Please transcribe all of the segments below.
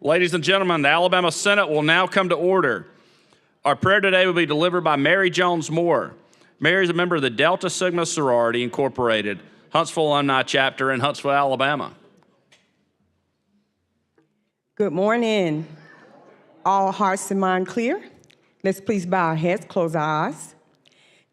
Ladies and gentlemen, the Alabama Senate will now come to order. Our prayer today will be delivered by Mary Jones Moore. Mary is a member of the Delta Sigma Sorority Incorporated, Huntsville Alumni Chapter in Huntsville, Alabama. Good morning. All hearts and mind clear? Let's please bow our heads, close our eyes.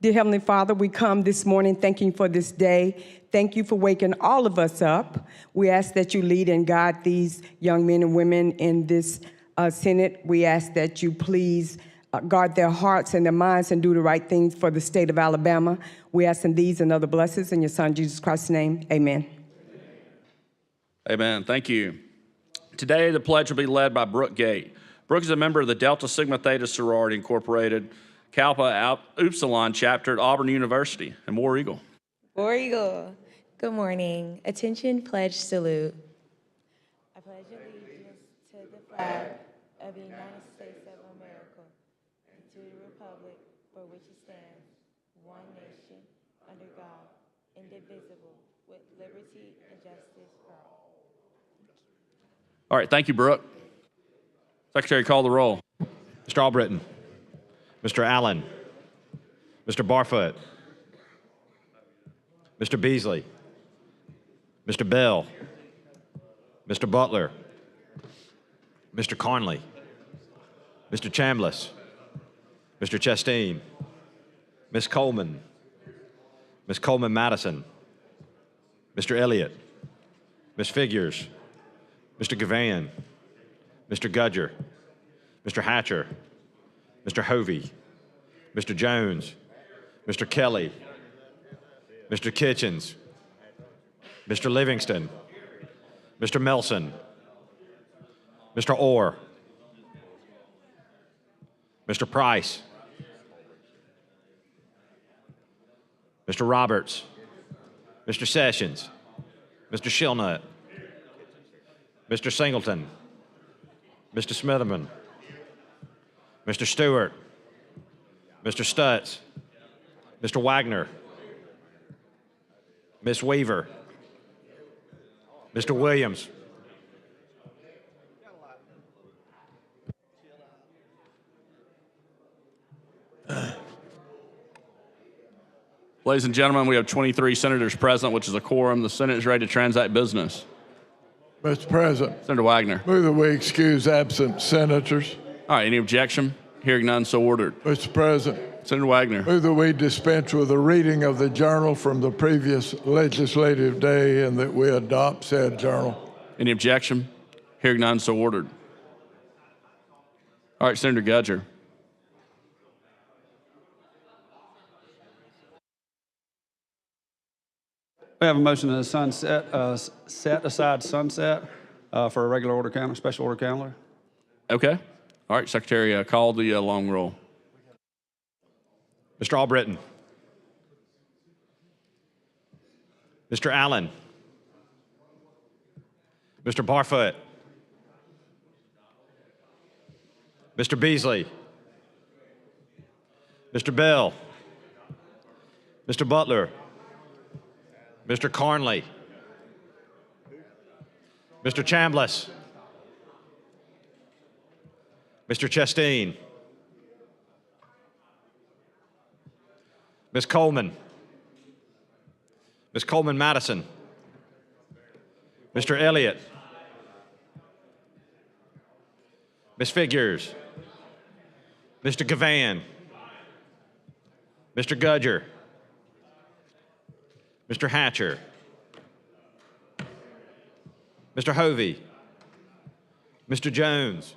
Dear Heavenly Father, we come this morning thanking you for this day. Thank you for waking all of us up. We ask that you lead and guide these young men and women in this Senate. We ask that you please guard their hearts and their minds and do the right things for the state of Alabama. We ask in these and other blessings in your Son, Jesus Christ's name. Amen. Amen. Thank you. Today, the pledge will be led by Brooke Gate. Brooke is a member of the Delta Sigma Theta Sorority Incorporated, Kappa Upsilon Chapter at Auburn University, and War Eagle. War Eagle. Good morning. Attention, pledge salute. I pledge allegiance to the flag of the United States of America and to the republic for which it stands, one nation, under God, indivisible, with liberty and justice for all. All right, thank you, Brooke. Secretary, call the roll. Mr. Albritton, Mr. Allen, Mr. Barfoot, Mr. Beasley, Mr. Bell, Mr. Butler, Mr. Conley, Mr. Chambliss, Mr. Chastain, Ms. Coleman, Ms. Coleman-Madison, Mr. Elliott, Ms. Figures, Mr. Gavan, Mr. Gudger, Mr. Hatcher, Mr. Hovey, Mr. Jones, Mr. Kelly, Mr. Kitchens, Mr. Livingston, Mr. Melson, Mr. Orr, Mr. Price, Mr. Roberts, Mr. Sessions, Mr. Shillnut, Mr. Singleton, Mr. Smitherman, Mr. Stewart, Mr. Stutz, Mr. Wagner, Ms. Weaver, Mr. Williams, Ladies and gentlemen, we have 23 senators present, which is a quorum. The Senate is ready to transact business. Mr. President, Senator Wagner. move that we excuse absent senators. All right, any objection? Hearing none, so ordered. Mr. President, Senator Wagner. move that we dispense with the reading of the journal from the previous legislative day and that we adopt said journal. Any objection? Hearing none, so ordered. All right, Senator Gudger. We have a motion to set aside sunset for a regular order calendar, special order calendar. Okay. All right, Secretary, call the long roll. Mr. Albritton, Mr. Allen, Mr. Barfoot, Mr. Beasley, Mr. Bell, Mr. Butler, Mr. Conley, Mr. Chambliss, Mr. Chastain, Ms. Coleman, Ms. Coleman-Madison, Mr. Elliott, Ms. Figures, Mr. Gavan, Mr. Gudger, Mr. Hatcher, Mr. Hovey, Mr. Jones,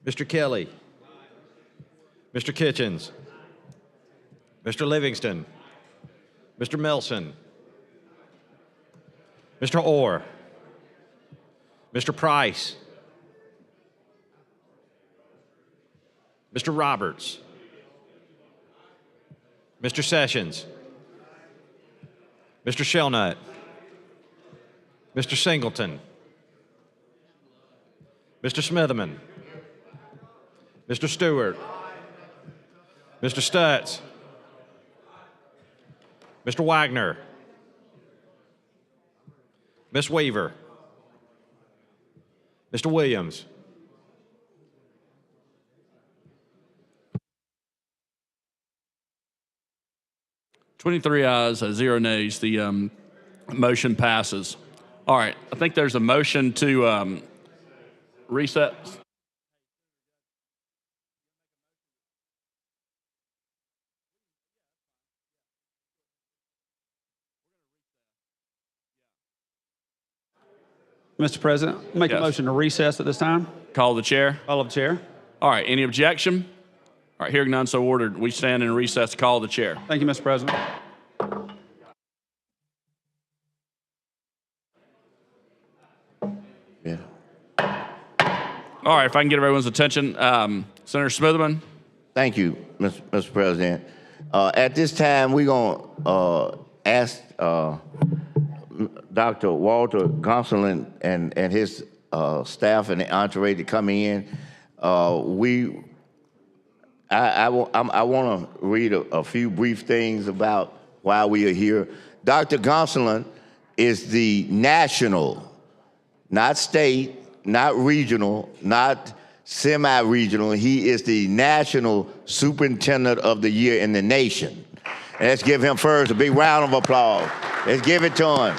Mr. Kelly, Mr. Kitchens, Mr. Livingston, Mr. Melson, Mr. Orr, Mr. Price, Mr. Roberts, Mr. Sessions, Mr. Shellnut, Mr. Singleton, Mr. Smitherman, Mr. Stewart, Mr. Stutz, Mr. Wagner, Ms. Weaver, Mr. Williams. Twenty-three ayes, 0 nays. The motion passes. All right, I think there's a motion to reset. Mr. President, make a Yes. motion to recess at this time. Call the chair. Call of the chair. All right, any objection? All right, hearing none, so ordered. We stand in recess to call the chair. Thank you, Mr. President. Yeah. All right, if I can get everyone's attention, Senator Smitherman. Thank you, Mr. President. At this time, we're going to ask Dr. Walter Gonsolin and his staff and the entourage to come in. I want to read a few brief things about why we are here. Dr. Gonsolin is the national, not state, not regional, not semi-regional. He is the national superintendent of the year in the nation. And let's give him first a big round of applause. Let's give it to him.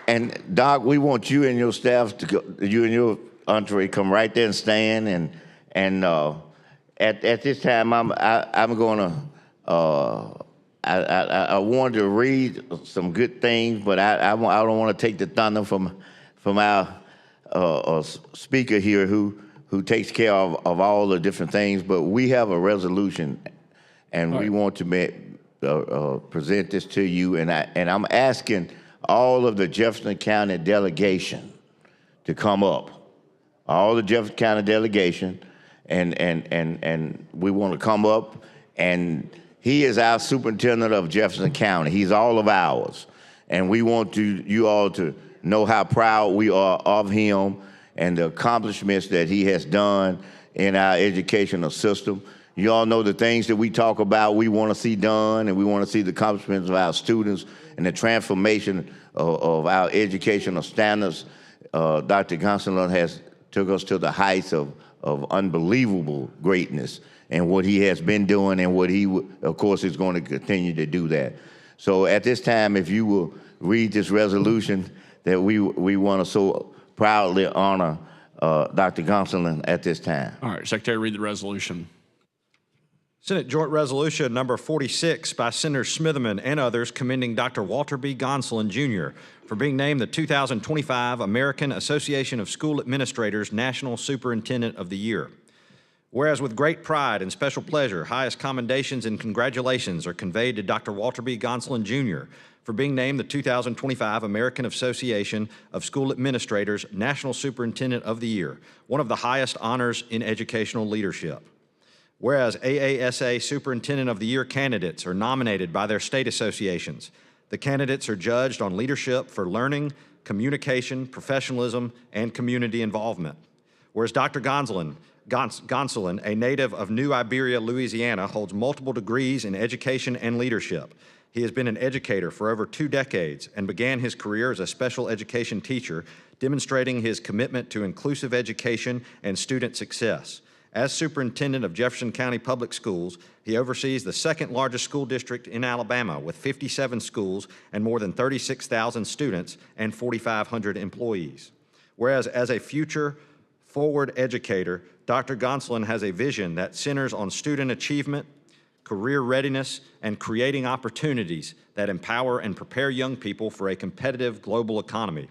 And Doc, we want you and your staff to go, you and your entourage come right there and stand. And at this time, I'm going to. I wanted to read some good things, but I don't want to take the thunder from our speaker here who takes care of all the different things. But we have a resolution, and we want to present this to you. And I'm asking all of the Jefferson County delegation to come up, all the Jefferson County delegation, and we want to come up. And he is our superintendent of Jefferson County. He's all of ours, and we want you all to know how proud we are of him and the accomplishments that he has done in our educational system. You all know the things that we talk about we want to see done, and we want to see the accomplishments of our students and the transformation of our educational standards. Dr. Gonsolin has took us to the heights of unbelievable greatness and what he has been doing and what he, of course, is going to continue to do that. So at this time, if you will read this resolution that we want to so proudly honor Dr. Gonsolin at this time. All right, Secretary, read the resolution. Senate Joint Resolution number 46 by Senator Smitherman and others commending Dr. Walter B. Gonsolin, Jr. for being named the 2025 American Association of School Administrators National Superintendent of the Year. Whereas with great pride and special pleasure, highest commendations and congratulations are conveyed to Dr. Walter B. Gonsolin, Jr. for being named the 2025 American Association of School Administrators National Superintendent of the Year, one of the highest honors in educational leadership. Whereas AASA Superintendent of the Year candidates are nominated by their state associations. The candidates are judged on leadership for learning, communication, professionalism, and community involvement. Whereas Dr. Gonsolin, a native of New Iberia, Louisiana, holds multiple degrees in education and leadership. He has been an educator for over 2 decades and began his career as a special education teacher, demonstrating his commitment to inclusive education and student success. As superintendent of Jefferson County Public Schools, he oversees the second largest school district in Alabama with 57 schools and more than 36,000 students and 4,500 employees. Whereas as a future forward educator, Dr. Gonsolin has a vision that centers on student achievement, career readiness, and creating opportunities that empower and prepare young people for a competitive global economy.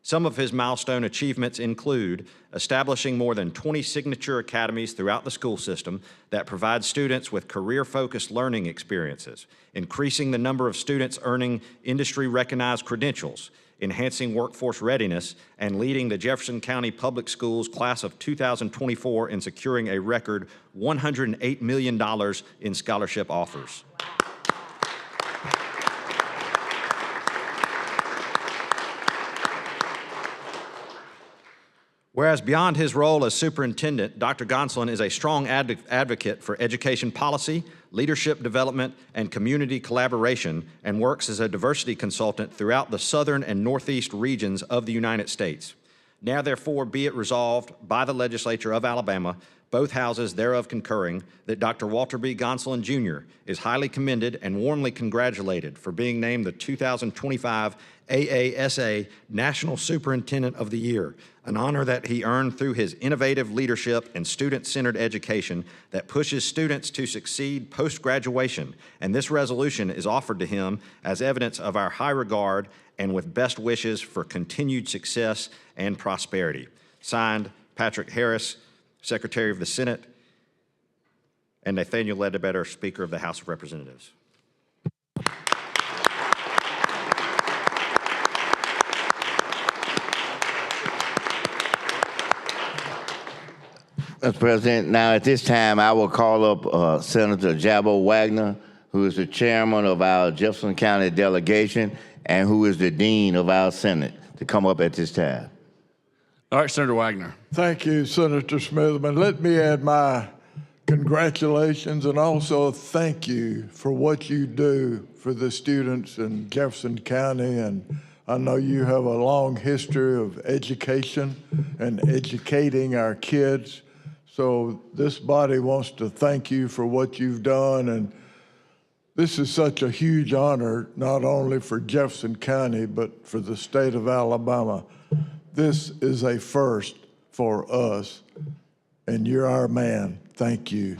Some of his milestone achievements include establishing more than 20 signature academies throughout the school system that provide students with career-focused learning experiences, increasing the number of students earning industry-recognized credentials, enhancing workforce readiness, and leading the Jefferson County Public Schools class of 2024 in securing a record $108 million in scholarship offers. Whereas beyond his role as superintendent, Dr. Gonsolin is a strong advocate for education policy, leadership development, and community collaboration, and works as a diversity consultant throughout the southern and northeast regions of the United States. Now therefore be it resolved by the legislature of Alabama, both houses thereof concurring, that Dr. Walter B. Gonsolin Jr. is highly commended and warmly congratulated for being named the 2025 AASA National Superintendent of the Year, an honor that he earned through his innovative leadership and student-centered education that pushes students to succeed post-graduation. And this resolution is offered to him as evidence of our high regard and with best wishes for continued success and prosperity. Signed, Patrick Harris, Secretary of the Senate, and Nathaniel Ledbetter, Speaker of the House of Representatives. Mr. President, now at this time, I will call up Senator Jabo Wagner, who is the chairman of our Jefferson County delegation and who is the dean of our Senate, to come up at this time. All right, Senator Wagner. Thank you, Senator Smithman. Let me add my congratulations and also thank you for what you do for the students in Jefferson County. And I know you have a long history of education and educating our kids. So this body wants to thank you for what you've done. And this is such a huge honor, not only for Jefferson County, but for the state of Alabama. This is a first for us, and you're our man. Thank you.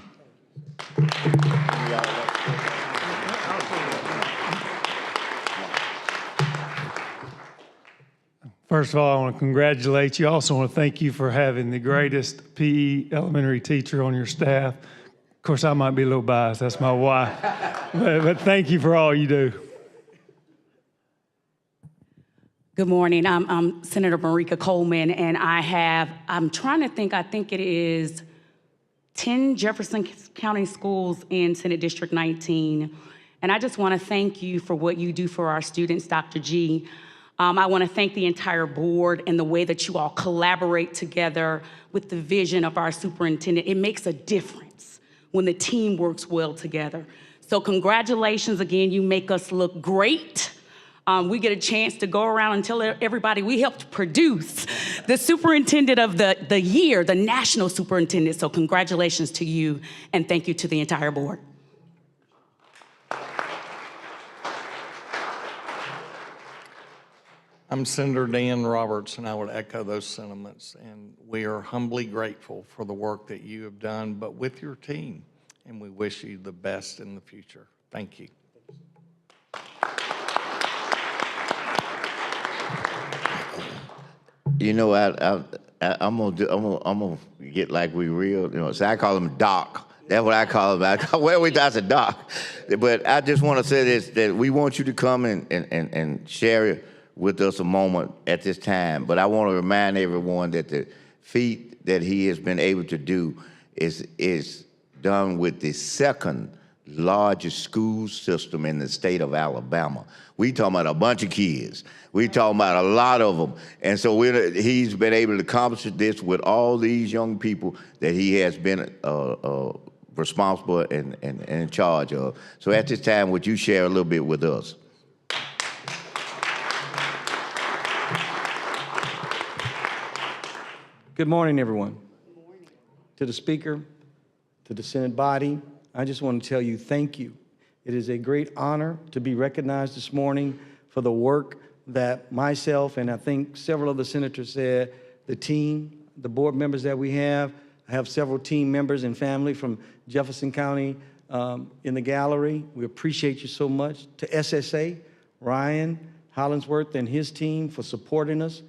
First of all, I want to congratulate you. I also want to thank you for having the greatest PE elementary teacher on your staff. Of course, I might be a little biased. That's my wife. But thank you for all you do. Good morning. I'm Senator Marika Coleman, and I'm trying to think, I think it is 10 Jefferson County schools in Senate District 19. And I just want to thank you for what you do for our students, Dr. G. I want to thank the entire board and the way that you all collaborate together with the vision of our superintendent. It makes a difference when the team works well together. So congratulations again, you make us look great. We get a chance to go around and tell everybody we helped produce the superintendent of the year, the national superintendent. So congratulations to you and thank you to the entire board. I'm Senator Dan Roberts, and I would echo those sentiments. And we are humbly grateful for the work that you have done, but with your team, and we wish you the best in the future. Thank you. You know, I'm gonna get like we real. You know, so I call him Doc. That's what I call him. Well, that's a Doc. But I just want to say this: that we want you to come and share with us a moment at this time. But I want to remind everyone that the feat that he has been able to do is done with the second largest school system in the state of Alabama. We talking about a bunch of kids. We talking about a lot of them. And so he's been able to accomplish this with all these young people that he has been responsible and in charge of. So at this time, would you share a little bit with us? Good morning, everyone. Good morning. To the Speaker, to the Senate body, I just want to tell you thank you. It is a great honor to be recognized this morning for the work that myself and I think several of the senators said, the team, the board members that we have. I have several team members and family from Jefferson County in the gallery. We appreciate you so much. To SSA, Ryan Hollingsworth and his team for supporting us.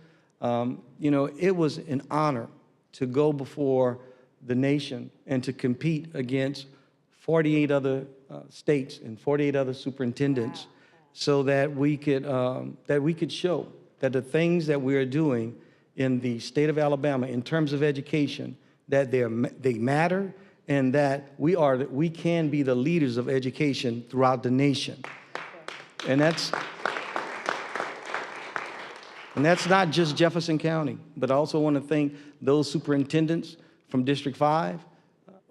You know, it was an honor to go before the nation and to compete against 48 other states and 48 other superintendents, so that we could show that the things that we are doing in the state of Alabama in terms of education, that they matter, and that we can be the leaders of education throughout the nation. And And that's not just Jefferson County, but I also want to thank those superintendents from District 5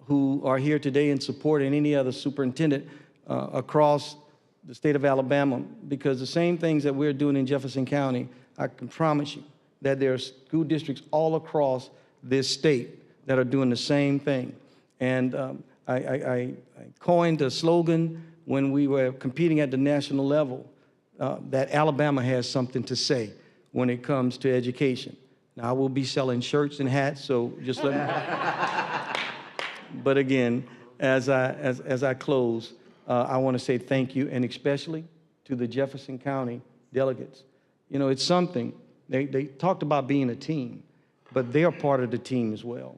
who are here today in support, and any other superintendent across the state of Alabama, because the same things that we're doing in Jefferson County, I can promise you that there are school districts all across this state that are doing the same thing. And I coined a slogan when we were competing at the national level, that Alabama has something to say when it comes to education. Now, I will be selling shirts and hats, so just let me. But again, as I close, I want to say thank you, and especially to the Jefferson County delegates. You know, it's something, they talked about being a team, but they are part of the team as well.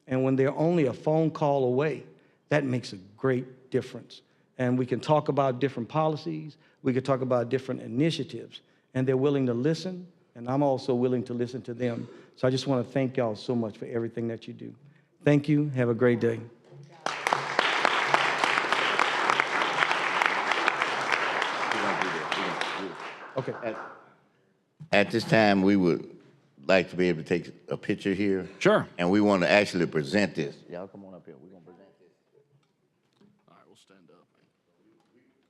And when they're only a phone call away, that makes a great difference. And we can talk about different policies, we can talk about different initiatives, and they're willing to listen, and I'm also willing to listen to them. So I just want to thank y'all so much for everything that you do. Thank you. Have a great day. Okay. At this time, we would like to be able to take a picture here. Sure. And we want to actually present this. Y'all come on up here. We're going to present this. All right, we'll stand up.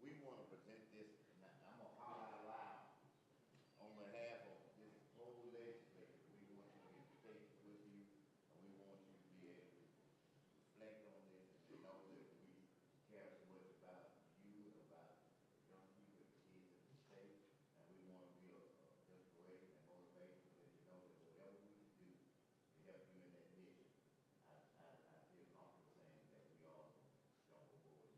We want to present this. I'm going to holler out loud on behalf of this whole legislature. We want you to take it with you, and we want you to be able to reflect on this and know that we care so much about you and about young people and kids in the state. And we want to be a inspiration and motivation to let you know that whatever we can do to help you in that mission, I feel comfortable saying that we all jump aboard.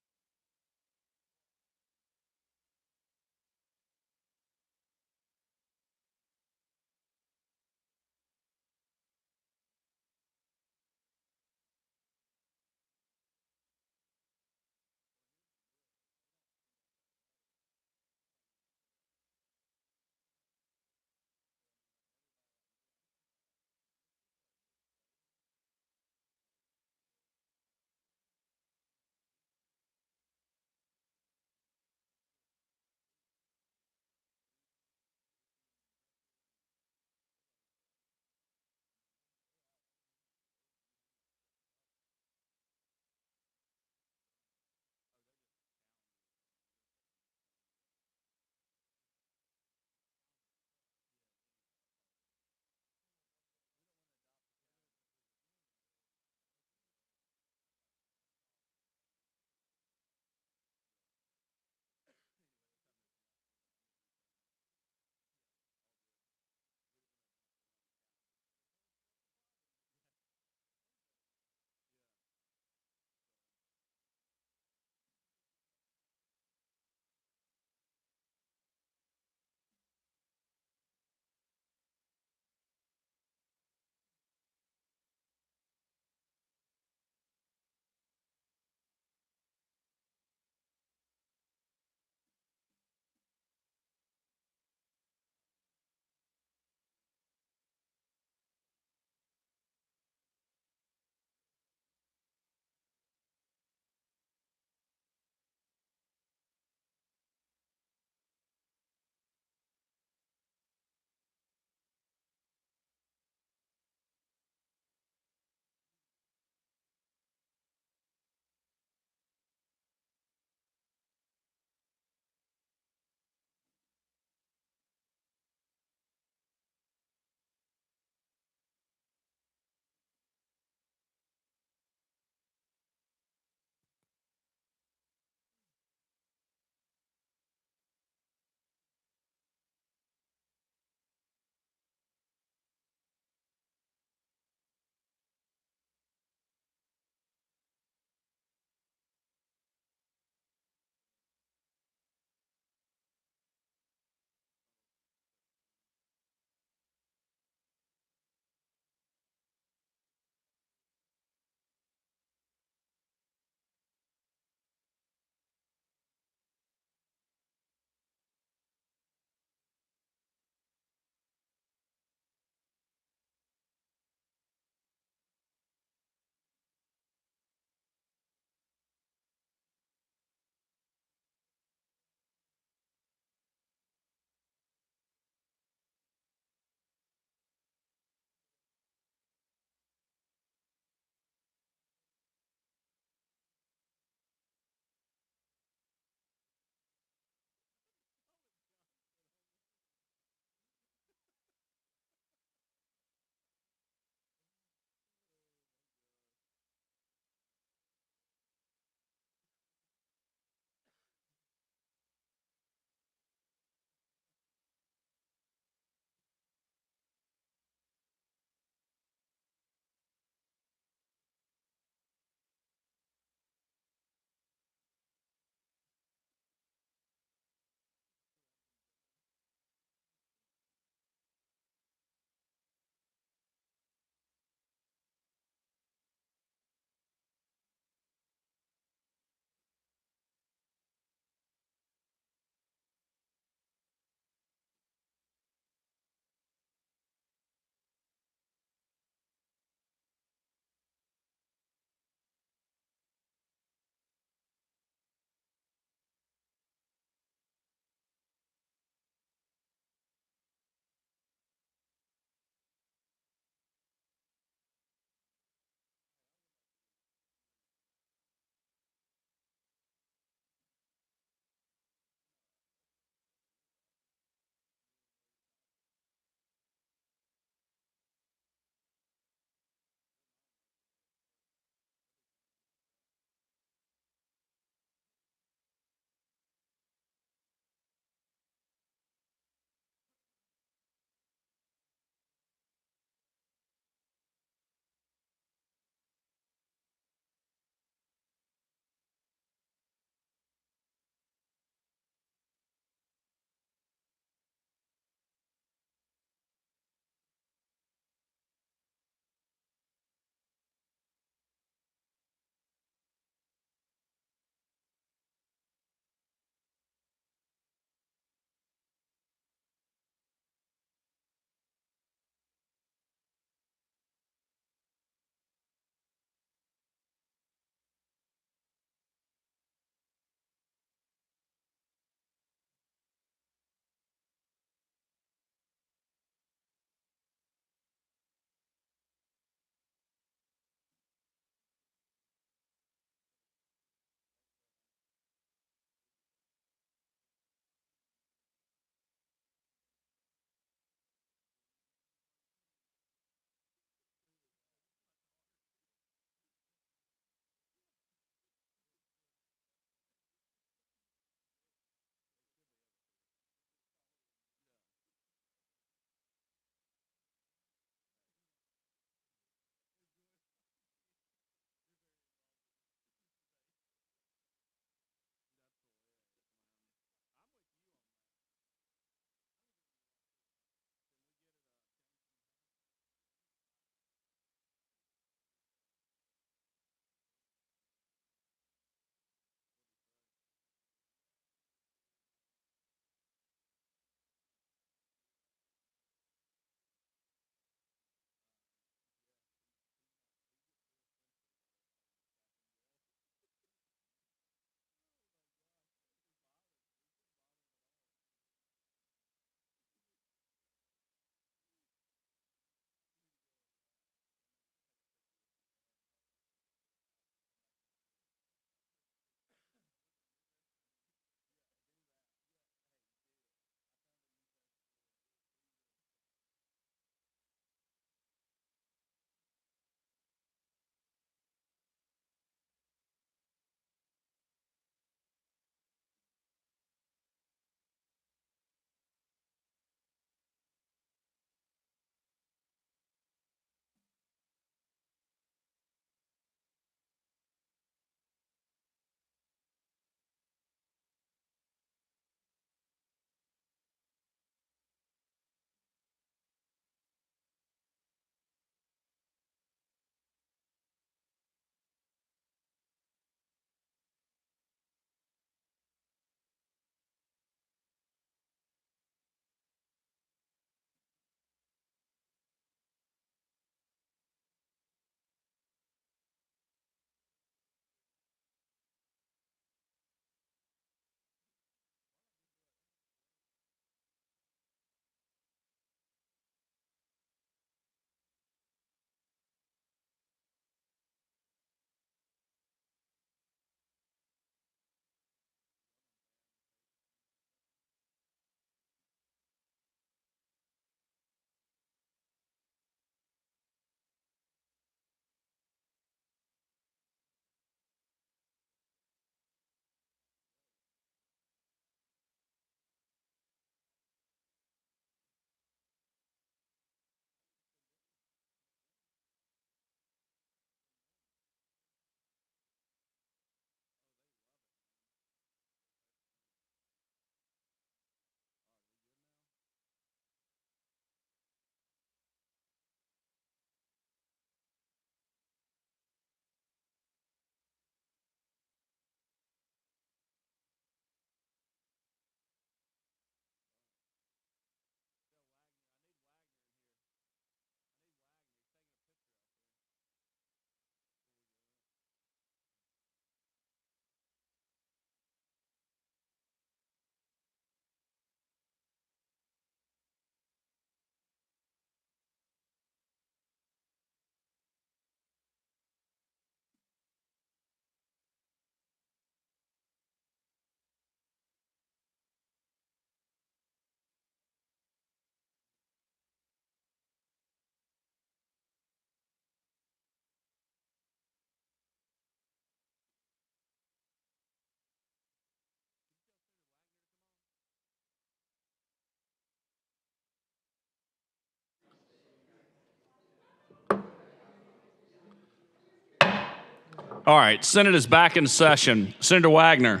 All right, Senate is back in session. Senator Wagner.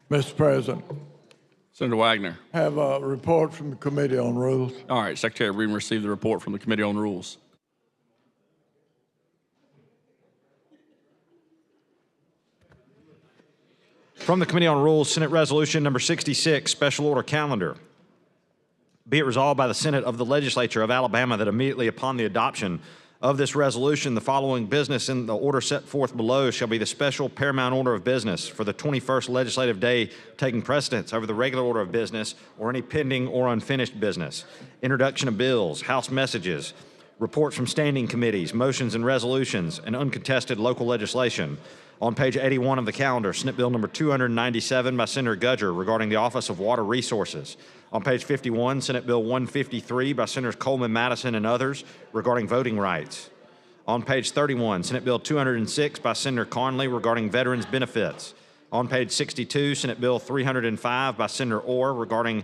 Mr. President, Senator Wagner. have a report from the Committee on Rules. All right, Secretary, read and receive the report from the Committee on Rules. From the Committee on Rules, Senate Resolution Number 66, Special Order Calendar. Be it resolved by the Senate of the Legislature of Alabama that immediately upon the adoption of this resolution, the following business in the order set forth below shall be the special paramount order of business for the 21st legislative day, taking precedence over the regular order of business or any pending or unfinished business. Introduction of bills, House messages, reports from standing committees, motions and resolutions, and uncontested local legislation. On page 81 of the calendar, Senate Bill number 297 by Senator Gudger regarding the Office of Water Resources. On page 51, Senate Bill 153 by Senators Coleman, Madison, and others regarding voting rights. On page 31, Senate Bill 206 by Senator Conley regarding veterans benefits. On page 62, Senate Bill 305 by Senator Orr regarding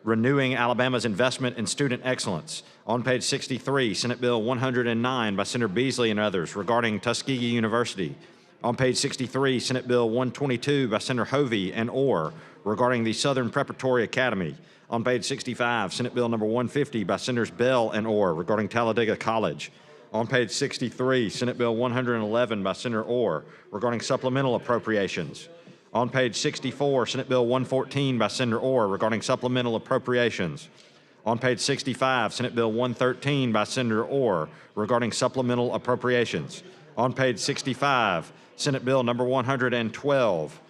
renewing Alabama's investment in student excellence. On page 63, Senate Bill 109 by Senator Beasley and others regarding Tuskegee University. On page 63, Senate Bill 122 by Senator Hovey and Orr regarding the Southern Preparatory Academy. On page 65, Senate Bill number 150 by Senators Bell and Orr regarding Talladega College. On page 63, Senate Bill 111 by Senator Orr regarding supplemental appropriations. On page 64, Senate Bill 114 by Senator Orr regarding supplemental appropriations. On page 65, Senate Bill 113 by Senator Orr regarding supplemental appropriations. On page 65, Senate Bill number 112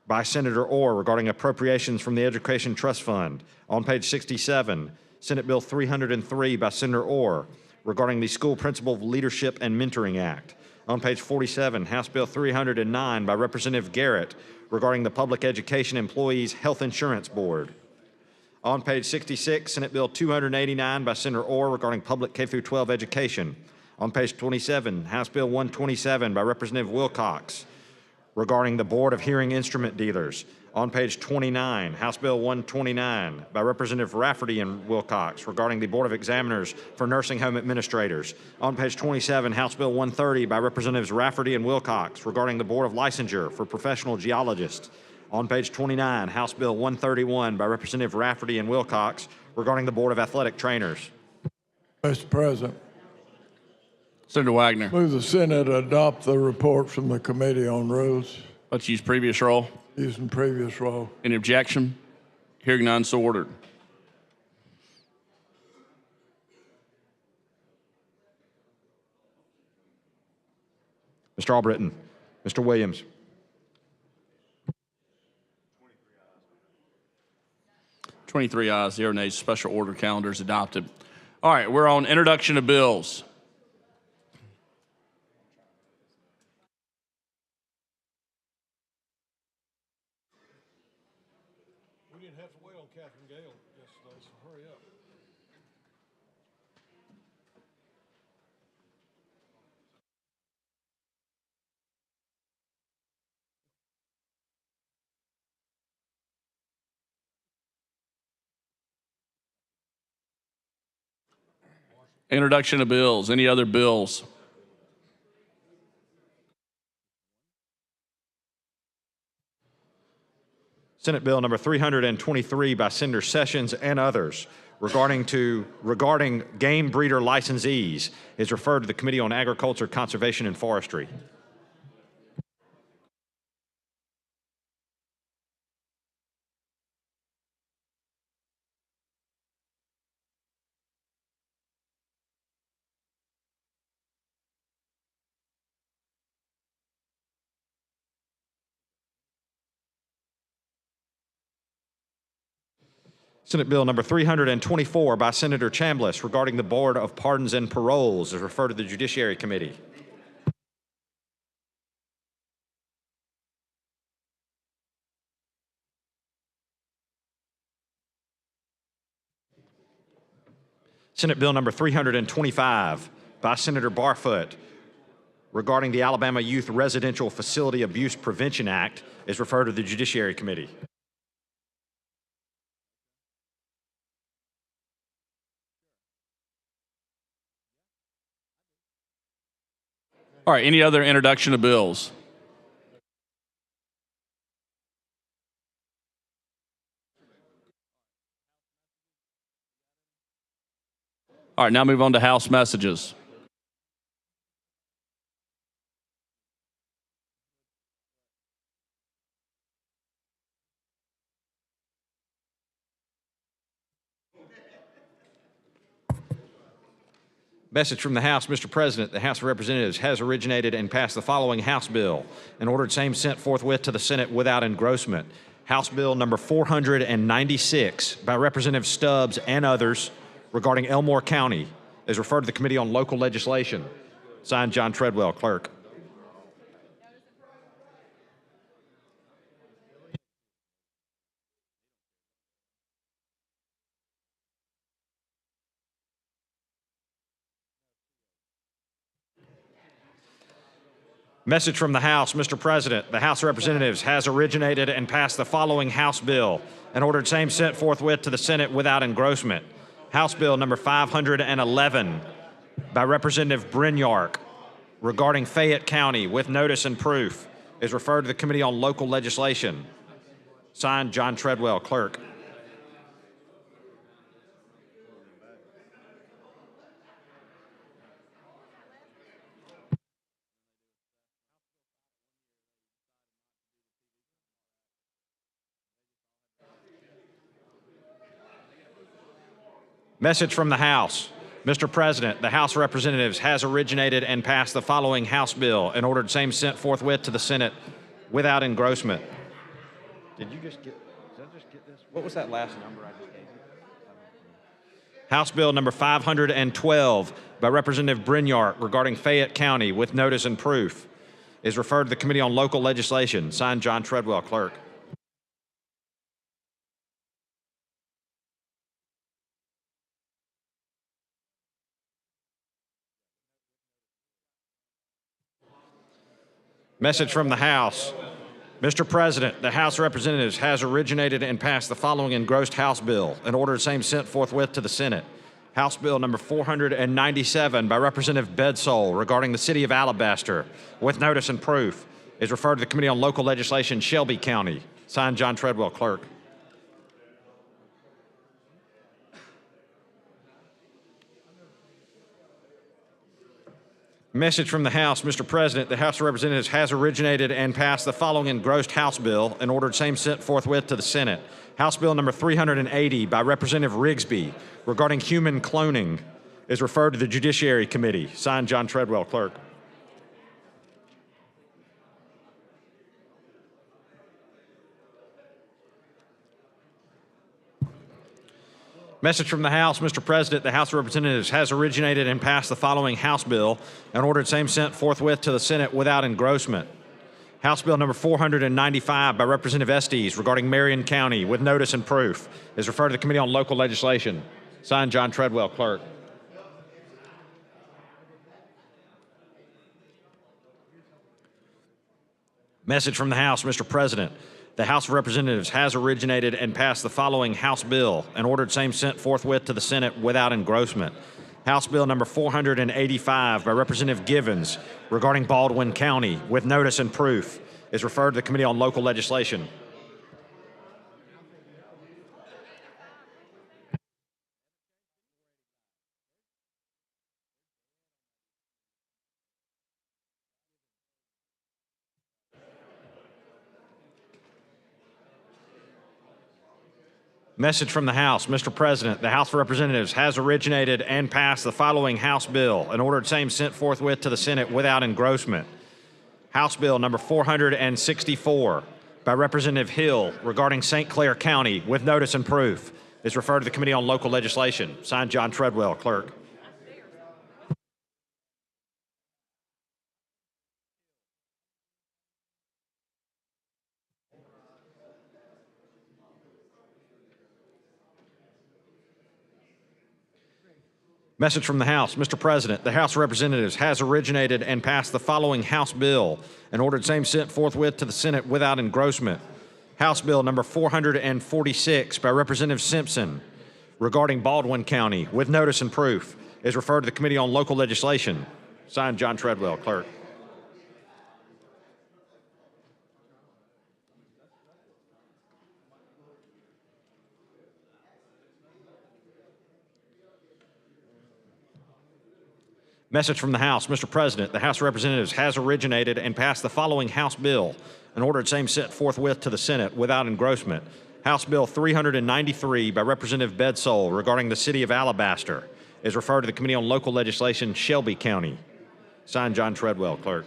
by Senator Orr regarding appropriations from the Education Trust Fund. On page 67, Senate Bill 303 by Senator Orr regarding the School Principal Leadership and Mentoring Act. On page 47, House Bill 309 by Representative Garrett regarding the Public Education Employees Health Insurance Board. On page 66, Senate Bill 289 by Senator Orr regarding public K-12 education. On page 27, House Bill 127 by Representative Wilcox regarding the Board of Hearing Instrument Dealers. On page 29, House Bill 129 by Representative Rafferty and Wilcox regarding the Board of Examiners for Nursing Home Administrators. On page 27, House Bill 130 by Representatives Rafferty and Wilcox regarding the Board of Licensure for Professional Geologists. On page 29, House Bill 131 by Representative Rafferty and Wilcox regarding the Board of Athletic Trainers. Mr. President, Senator Wagner. move the Senate adopt the report from the Committee on Rules Let's use previous roll. using previous roll. Any objection? Hearing none, so ordered. Mr. Albritton, Mr. Williams. 23 ayes, 0 nays. Special order calendar is adopted. All right, we're on introduction of bills. We didn't have to wait on Catherine Gale yesterday, so hurry up. Introduction of bills. Any other bills? Senate Bill number 323 by Senator Sessions and others regarding game breeder licensees is referred to the Committee on Agriculture, Conservation, and Forestry. Senate Bill number 324 by Senator Chambliss regarding the Board of Pardons and Paroles is referred to the Judiciary Committee. Senate Bill number 325 by Senator Barfoot regarding the Alabama Youth Residential Facility Abuse Prevention Act is referred to the Judiciary Committee. All right, any other introduction of bills? All right, now move on to House messages. Message from the House. Mr. President, the House of Representatives has originated and passed the following House bill and ordered same sent forthwith to the Senate without engrossment. House Bill number 496 by Representative Stubbs and others regarding Elmore County is referred to the Committee on Local Legislation. Signed, John Treadwell, Clerk. Message from the House. Mr. President, the House of Representatives has originated and passed the following House bill and ordered same sent forthwith to the Senate without engrossment. House Bill number 511 by Representative Brinyark regarding Fayette County with notice and proof is referred to the Committee on Local Legislation. Signed, John Treadwell, Clerk. Message from the House. Mr. President, the House of Representatives has originated and passed the following House bill and ordered same sent forthwith to the Senate without engrossment. Did you just get, did I just get this? What was that last number I just gave you? House Bill number 512 by Representative Brinyark regarding Fayette County with notice and proof is referred to the Committee on Local Legislation. Signed, John Treadwell, Clerk. Message from the House. Mr. President, the House of Representatives has originated and passed the following engrossed House bill and ordered same sent forthwith to the Senate. House Bill number 497 by Representative Bedsole regarding the City of Alabaster with notice and proof is referred to the Committee on Local Legislation, Shelby County. Signed, John Treadwell, Clerk. Message from the House. Mr. President, the House of Representatives has originated and passed the following engrossed House bill and ordered same sent forthwith to the Senate. House Bill number 380 by Representative Rigsby regarding human cloning is referred to the Judiciary Committee. Signed, John Treadwell, Clerk. Message from the House. Mr. President, the House of Representatives has originated and passed the following House bill and ordered same sent forthwith to the Senate without engrossment. House Bill number 495 by Representative Estes regarding Marion County with notice and proof is referred to the Committee on Local Legislation. Signed, John Treadwell, Clerk. Message from the House. Mr. President, the House of Representatives has originated and passed the following House bill and ordered same sent forthwith to the Senate without engrossment. House Bill number 485 by Representative Givens regarding Baldwin County with notice and proof is referred to the Committee on Local Legislation. Message from the House. Mr. President, the House of Representatives has originated and passed the following House bill and ordered same sent forthwith to the Senate without engrossment. House Bill number 464 by Representative Hill regarding St. Clair County with notice and proof is referred to the Committee on Local Legislation. Signed, John Treadwell, Clerk. Message from the House. Mr. President, the House of Representatives has originated and passed the following House bill and ordered same sent forthwith to the Senate without engrossment. House Bill number 446 by Representative Simpson regarding Baldwin County with notice and proof is referred to the Committee on Local Legislation. Signed, John Treadwell, Clerk. Message from the House. Mr. President, the House of Representatives has originated and passed the following House bill and ordered same sent forthwith to the Senate without engrossment. House Bill 393 by Representative Bedsole regarding the City of Alabaster is referred to the Committee on Local Legislation, Shelby County. Signed, John Treadwell, Clerk.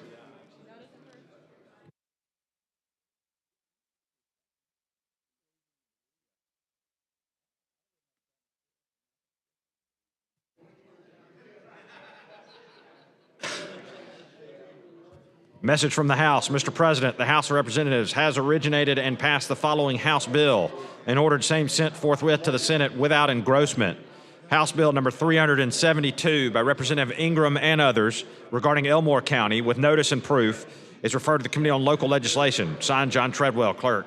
Message from the House. Mr. President, the House of Representatives has originated and passed the following House bill and ordered same sent forthwith to the Senate without engrossment. House Bill number 372 by Representative Ingram and others regarding Elmore County with notice and proof is referred to the Committee on Local Legislation. Signed, John Treadwell, Clerk.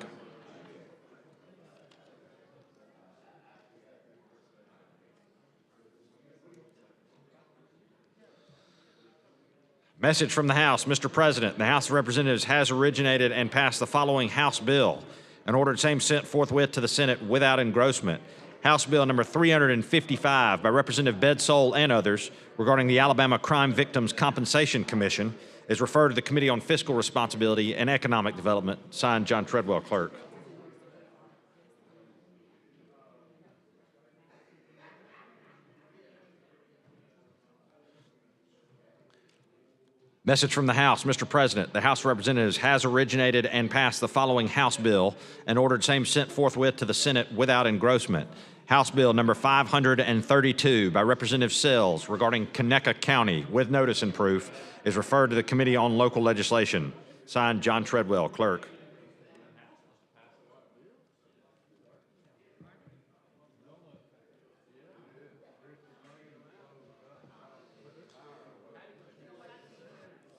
Message from the House. Mr. President, the House of Representatives has originated and passed the following House bill and ordered same sent forthwith to the Senate without engrossment. House Bill number 355 by Representative Bedsole and others regarding the Alabama Crime Victims Compensation Commission is referred to the Committee on Fiscal Responsibility and Economic Development. Signed, John Treadwell, Clerk. Message from the House. Mr. President, the House of Representatives has originated and passed the following House bill and ordered same sent forthwith to the Senate without engrossment. House Bill number 532 by Representative Sells regarding Conecuh County with notice and proof is referred to the Committee on Local Legislation. Signed, John Treadwell, Clerk.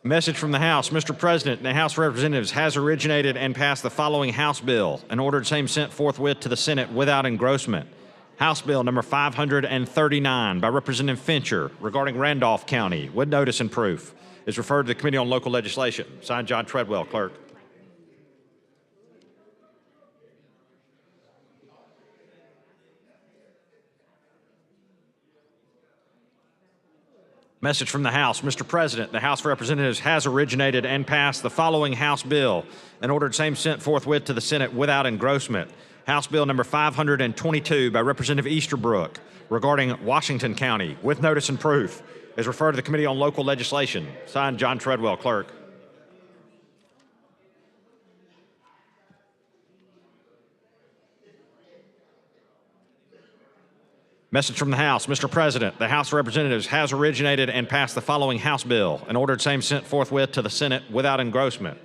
Message from the House. Mr. President, the House of Representatives has originated and passed the following House bill and ordered same sent forthwith to the Senate without engrossment. House Bill number 539 by Representative Fincher regarding Randolph County with notice and proof is referred to the Committee on Local Legislation. Signed, John Treadwell, Clerk. Message from the House. Mr. President, the House of Representatives has originated and passed the following House bill and ordered same sent forthwith to the Senate without engrossment. House Bill number 522 by Representative Easterbrook regarding Washington County with notice and proof is referred to the Committee on Local Legislation. Signed, John Treadwell, Clerk. Message from the House. Mr. President, the House of Representatives has originated and passed the following House bill and ordered same sent forthwith to the Senate without engrossment.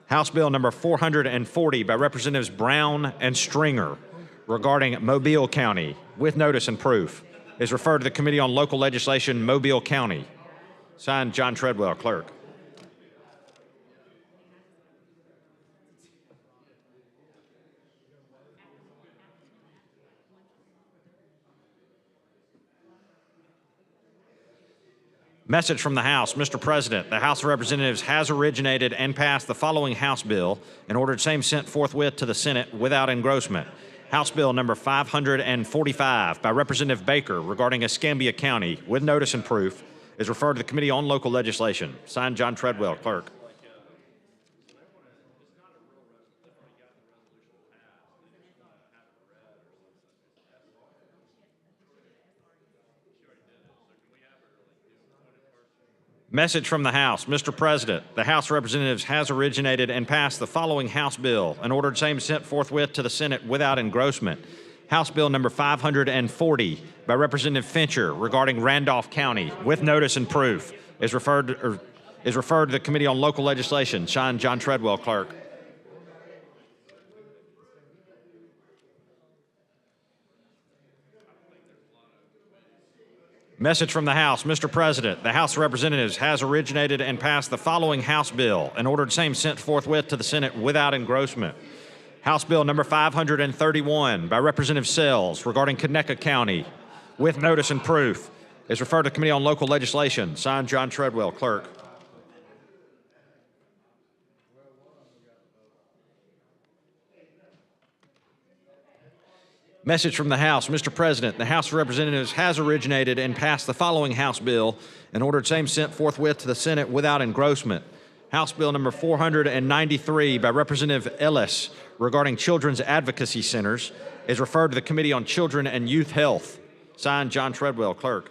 House Bill number 440 by Representatives Brown and Stringer regarding Mobile County with notice and proof is referred to the Committee on Local Legislation, Mobile County. Signed, John Treadwell, Clerk. Message from the House. Mr. President, the House of Representatives has originated and passed the following House bill and ordered same sent forthwith to the Senate without engrossment. House Bill number 545 by Representative Baker regarding Escambia County with notice and proof is referred to the Committee on Local Legislation. Signed, John Treadwell, Clerk. Message from the House. Mr. President, the House of Representatives has originated and passed the following House bill and ordered same sent forthwith to the Senate without engrossment. House Bill number 540 by Representative Fincher regarding Randolph County with notice and proof is referred to the Committee on Local Legislation. Signed, John Treadwell, Clerk. Message from the House. Mr. President, the House of Representatives has originated and passed the following House bill and ordered same sent forthwith to the Senate without engrossment. House Bill number 531 by Representative Sells regarding Conecuh County with notice and proof is referred to the Committee on Local Legislation. Signed, John Treadwell, Clerk. Message from the House. Mr. President, the House of Representatives has originated and passed the following House bill and ordered same sent forthwith to the Senate without engrossment. House Bill number 493 by Representative Ellis regarding children's advocacy centers is referred to the Committee on Children and Youth Health. Signed, John Treadwell, Clerk.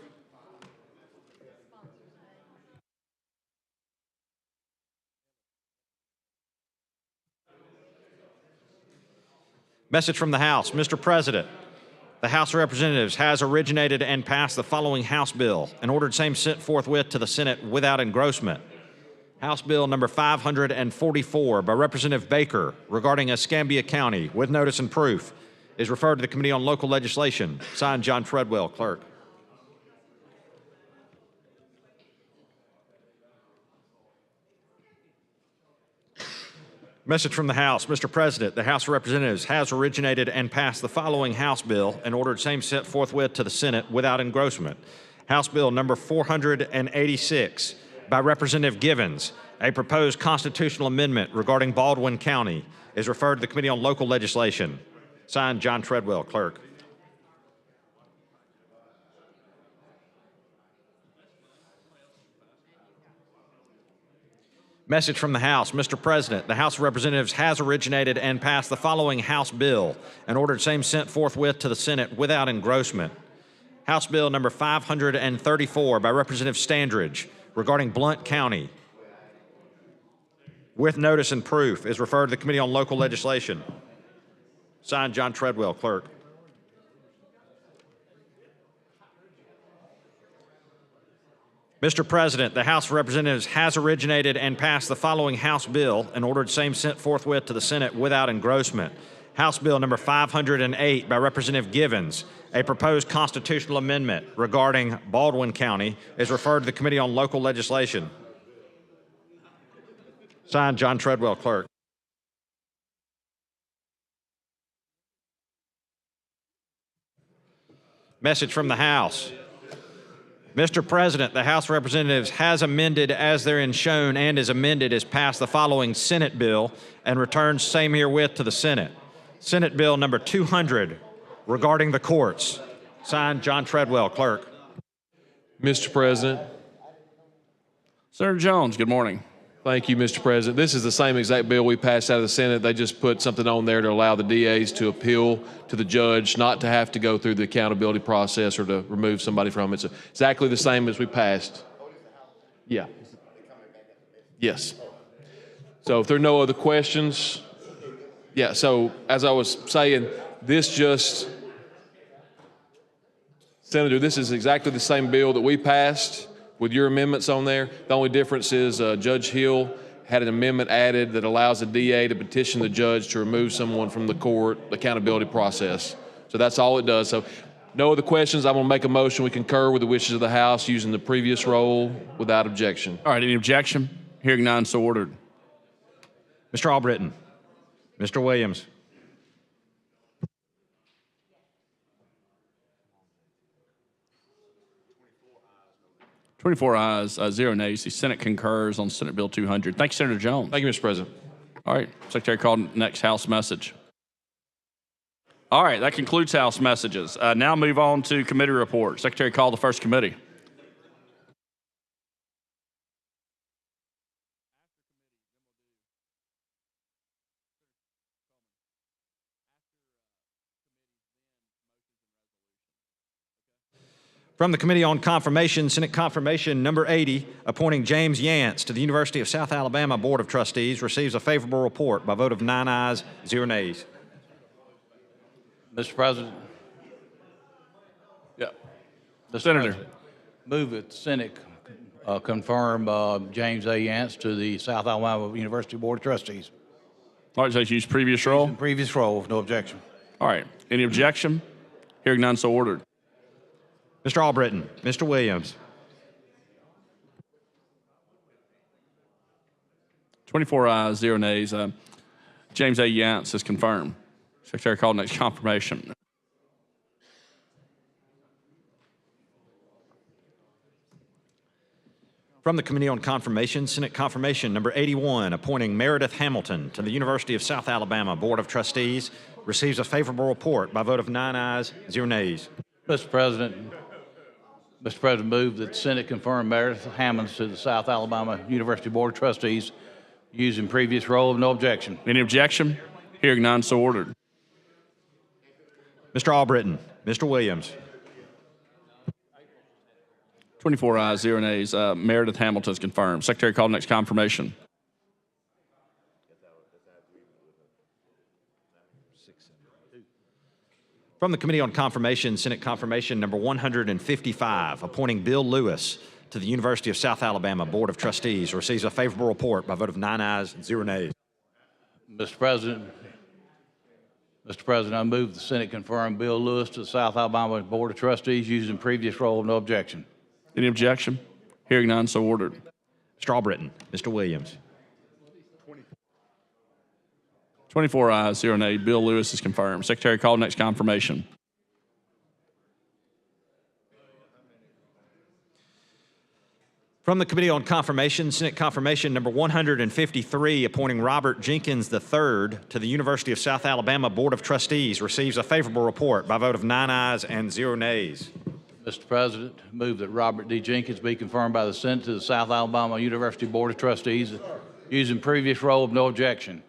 Message from the House. Mr. President, the House of Representatives has originated and passed the following House bill and ordered same sent forthwith to the Senate without engrossment. House Bill number 544 by Representative Baker regarding Escambia County with notice and proof is referred to the Committee on Local Legislation. Signed, John Treadwell, Clerk. Message from the House. Mr. President, the House of Representatives has originated and passed the following House bill and ordered same sent forthwith to the Senate without engrossment. House Bill number 486 by Representative Givens, a proposed constitutional amendment regarding Baldwin County, is referred to the Committee on Local Legislation. Signed, John Treadwell, Clerk. Message from the House. Mr. President, the House of Representatives has originated and passed the following House bill and ordered same sent forthwith to the Senate without engrossment. House Bill number 534 by Representative Standridge regarding Blount County with notice and proof is referred to the Committee on Local Legislation. Signed, John Treadwell, Clerk. Mr. President, the House of Representatives has originated and passed the following House bill and ordered same sent forthwith to the Senate without engrossment. House Bill number 508 by Representative Givens, a proposed constitutional amendment regarding Baldwin County, is referred to the Committee on Local Legislation. Signed, John Treadwell, Clerk. Message from the House. Mr. President, the House of Representatives has amended as therein shown and is amended as passed the following Senate bill and returns same herewith to the Senate. Senate Bill number 200 regarding the courts. Signed, John Treadwell, Clerk. Mr. President. Senator Jones, good morning. Thank you, Mr. President. This is the same exact bill we passed out of the Senate. They just put something on there to allow the DAs to appeal to the judge, not to have to go through the accountability process or to remove somebody from it. So exactly the same as we passed. Yeah. Yes. So if there are no other questions, yeah, so as I was saying, Senator, this is exactly the same bill that we passed with your amendments on there. The only difference is Judge Hill had an amendment added that allows the DA to petition the judge to remove someone from the court accountability process. So that's all it does. So no other questions. I'm going to make a motion. We concur with the wishes of the House using the previous roll without objection. All right, any objection? Hearing none, so ordered. Mr. Albritton. Mr. Williams. Twenty-four ayes, 0 nays. The Senate concurs on Senate Bill 200. Thank you, Senator Jones. Thank you, Mr. President. All right, Secretary, call next House message. All right, that concludes House messages. Now move on to committee reports. Secretary, call the first committee. From the Committee on Confirmation, Senate Confirmation number 80, appointing James Yance to the University of South Alabama Board of Trustees, receives a favorable report by vote of 9 ayes, 0 nays. Mr. President. Yeah. The Senator. Move that the Senate confirm James A. Yance to the South Alabama University Board of Trustees. All right, so use previous roll? Previous roll, no objection. All right, any objection? Hearing none, so ordered. Mr. Albritton, Mr. Williams. 24 ayes, 0 nays. James A. Yance is confirmed. Secretary called next confirmation. From the Committee on Confirmation, Senate Confirmation Number 81, appointing Meredith Hamilton to the University of South Alabama Board of Trustees, receives a favorable report by vote of 9 ayes, 0 nays. Mr. President, move that the Senate confirm Meredith Hammonds to the South Alabama University Board of Trustees using previous role of no objection. Any objection? Hearing none, so ordered. Mr. Albritton, Mr. Williams. 24 ayes, 0 nays. Meredith Hamilton is confirmed. Secretary called next confirmation. From the Committee on Confirmation, Senate Confirmation Number 155, appointing Bill Lewis to the University of South Alabama Board of Trustees, receives a favorable report by vote of 9 ayes, 0 nays. Mr. President, I move the Senate confirm Bill Lewis to the South Alabama Board of Trustees using previous role of no objection. Any objection? Hearing none, so ordered. Mr. Albritton, Mr. Williams. 24 ayes, 0 nays. Bill Lewis is confirmed. Secretary called next confirmation. From the Committee on Confirmation, Senate Confirmation Number 153, appointing Robert Jenkins III to the University of South Alabama Board of Trustees, receives a favorable report by vote of 9 ayes and 0 nays. Mr. President, move that Robert D. Jenkins be confirmed by the Senate to the South Alabama University Board of Trustees using previous role of no objection.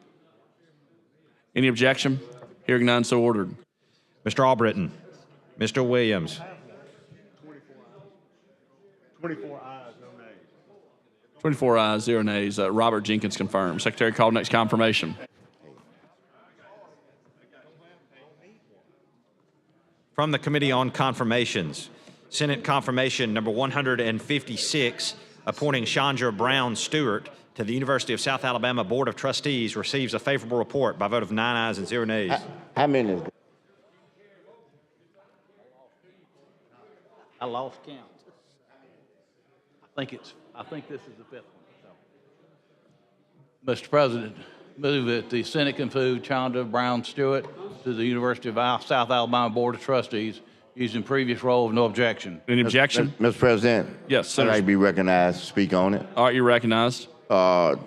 Any objection? Hearing none, so ordered. Mr. Albritton, Mr. Williams. 24 ayes, 0 nays. Robert Jenkins confirmed. Secretary called next confirmation. From the Committee on Confirmations, Senate Confirmation Number 156, appointing Chandra Brown Stewart to the University of South Alabama Board of Trustees, receives a favorable report by vote of 9 ayes and 0 nays. How many is I lost count. I think this is the fifth one. Mr. President, move that the Senate confirm Chandra Brown Stewart to the University of South Alabama Board of Trustees using previous role of no objection. Any objection? Mr. President? Yes, I'd Senator. like to be recognized to speak on it. All right, you're recognized. There's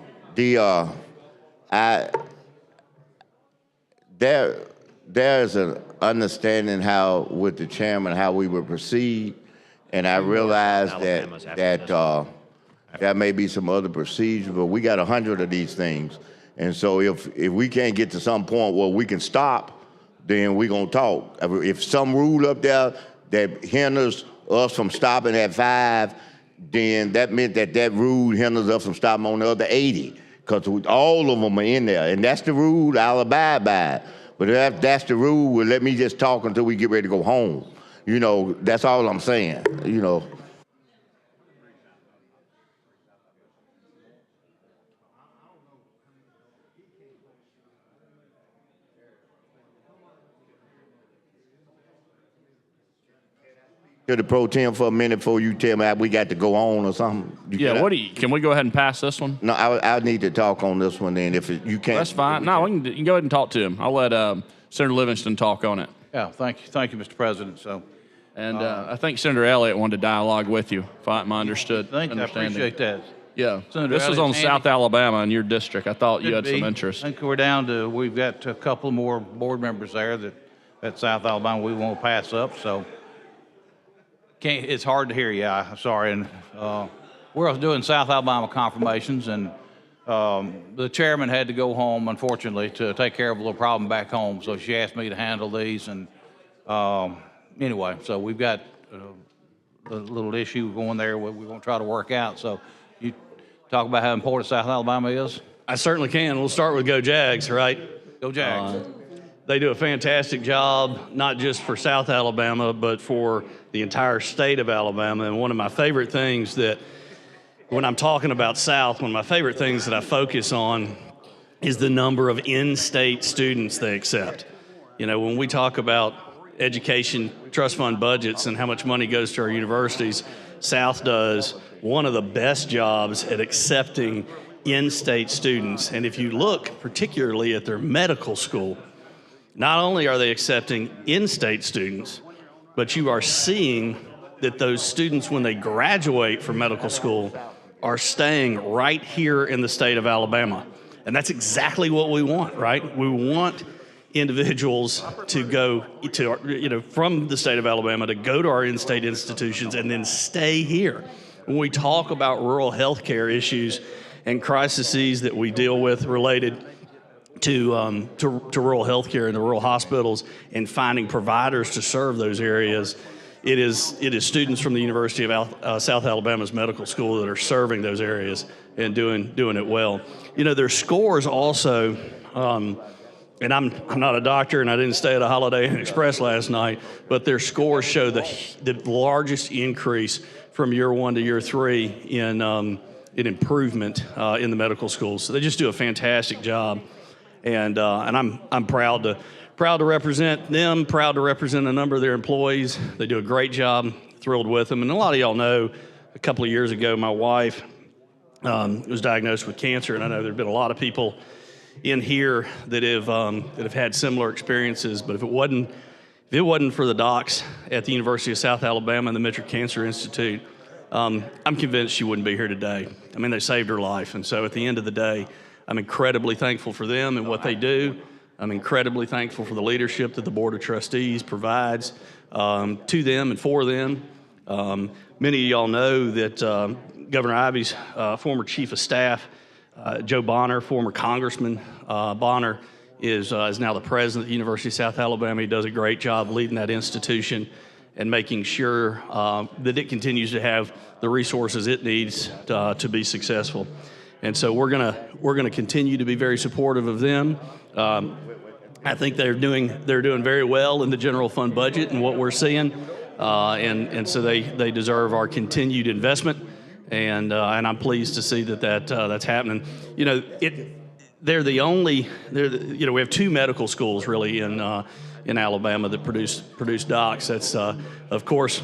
an understanding how, with the chairman, how we would proceed, and I realize that there may be some other procedure, but we got 100 of these things. And so if we can't get to some point where we can stop, then we're gonna talk. If some rule up there that hinders us from stopping at 5, then that meant that rule hinders us from stopping on the other 80, because all of them are in there. And that's the rule, I'll abide by it. But if that's the rule, well, let me just talk until we get ready to go home. You know, that's all I'm saying, you know. To the pro tem for a minute before you tell me we got to go on or something. Yeah, can we go ahead and pass this one? No, I need to talk on this one then. If you can't. That's fine. No, you can go ahead and talk to him. I'll let Senator Livingston talk on it. Yeah, thank you, Mr. President. So, And I think Senator Elliott wanted to dialogue with you, if I understood. I appreciate that. Yeah, Senator this is on Elliott, South Alabama in your district. I thought you had Could some be. interest. I think we've got a couple more board members there that South Alabama we won't pass up. So, it's hard to hear you. I'm sorry. And we're doing South Alabama confirmations, and the chairman had to go home, unfortunately, to take care of a little problem back home. So she asked me to handle these. And anyway, so we've got a little issue going there we're going to try to work out. So you talk about how important South Alabama is. I certainly can. We'll start with Go Jags, right? Go Jags. They do a fantastic job, not just for South Alabama, but for the entire state of Alabama. And one of my favorite things that, when I'm talking about South, one of my favorite things that I focus on is the number of in-state students they accept. You know, when we talk about education trust fund budgets and how much money goes to our universities, South does one of the best jobs at accepting in-state students. And if you look particularly at their medical school, not only are they accepting in-state students, but you are seeing that those students, when they graduate from medical school, are staying right here in the state of Alabama. And that's exactly what we want, right? We want individuals to go to, from the state of Alabama to go to our in-state institutions and then stay here. When we talk about rural health care issues and crises that we deal with related to rural health care and the rural hospitals and finding providers to serve those areas, it is students from the University of South Alabama's medical school that are serving those areas and doing it well. Their scores also, and I'm not a doctor and I didn't stay at a Holiday Inn Express last night, but their scores show the largest increase from year 1 to year 3 in improvement in the medical schools. So they just do a fantastic job, and I'm proud to represent them, proud to represent a number of their employees. They do a great job, thrilled with them. And a lot of y'all know, a couple of years ago, my wife was diagnosed with cancer, and I know there have been a lot of people in here that have had similar experiences. But if it wasn't for the docs at the University of South Alabama and the Mitchell Cancer Institute, I'm convinced she wouldn't be here today. I mean, they saved her life. And so at the end of the day, I'm incredibly thankful for them and what they do. I'm incredibly thankful for the leadership that the Board of Trustees provides to them and for them. Many of y'all know that Governor Ivey's former chief of staff, Joe Bonner, former Congressman Bonner, is now the president of the University of South Alabama. He does a great job leading that institution and making sure that it continues to have the resources it needs to be successful. And so we're gonna continue to be very supportive of them. I think they're doing very well in the general fund budget and what we're seeing, and so they deserve our continued investment. And I'm pleased to see that's happening. We have 2 medical schools really in Alabama that produce docs. That's of course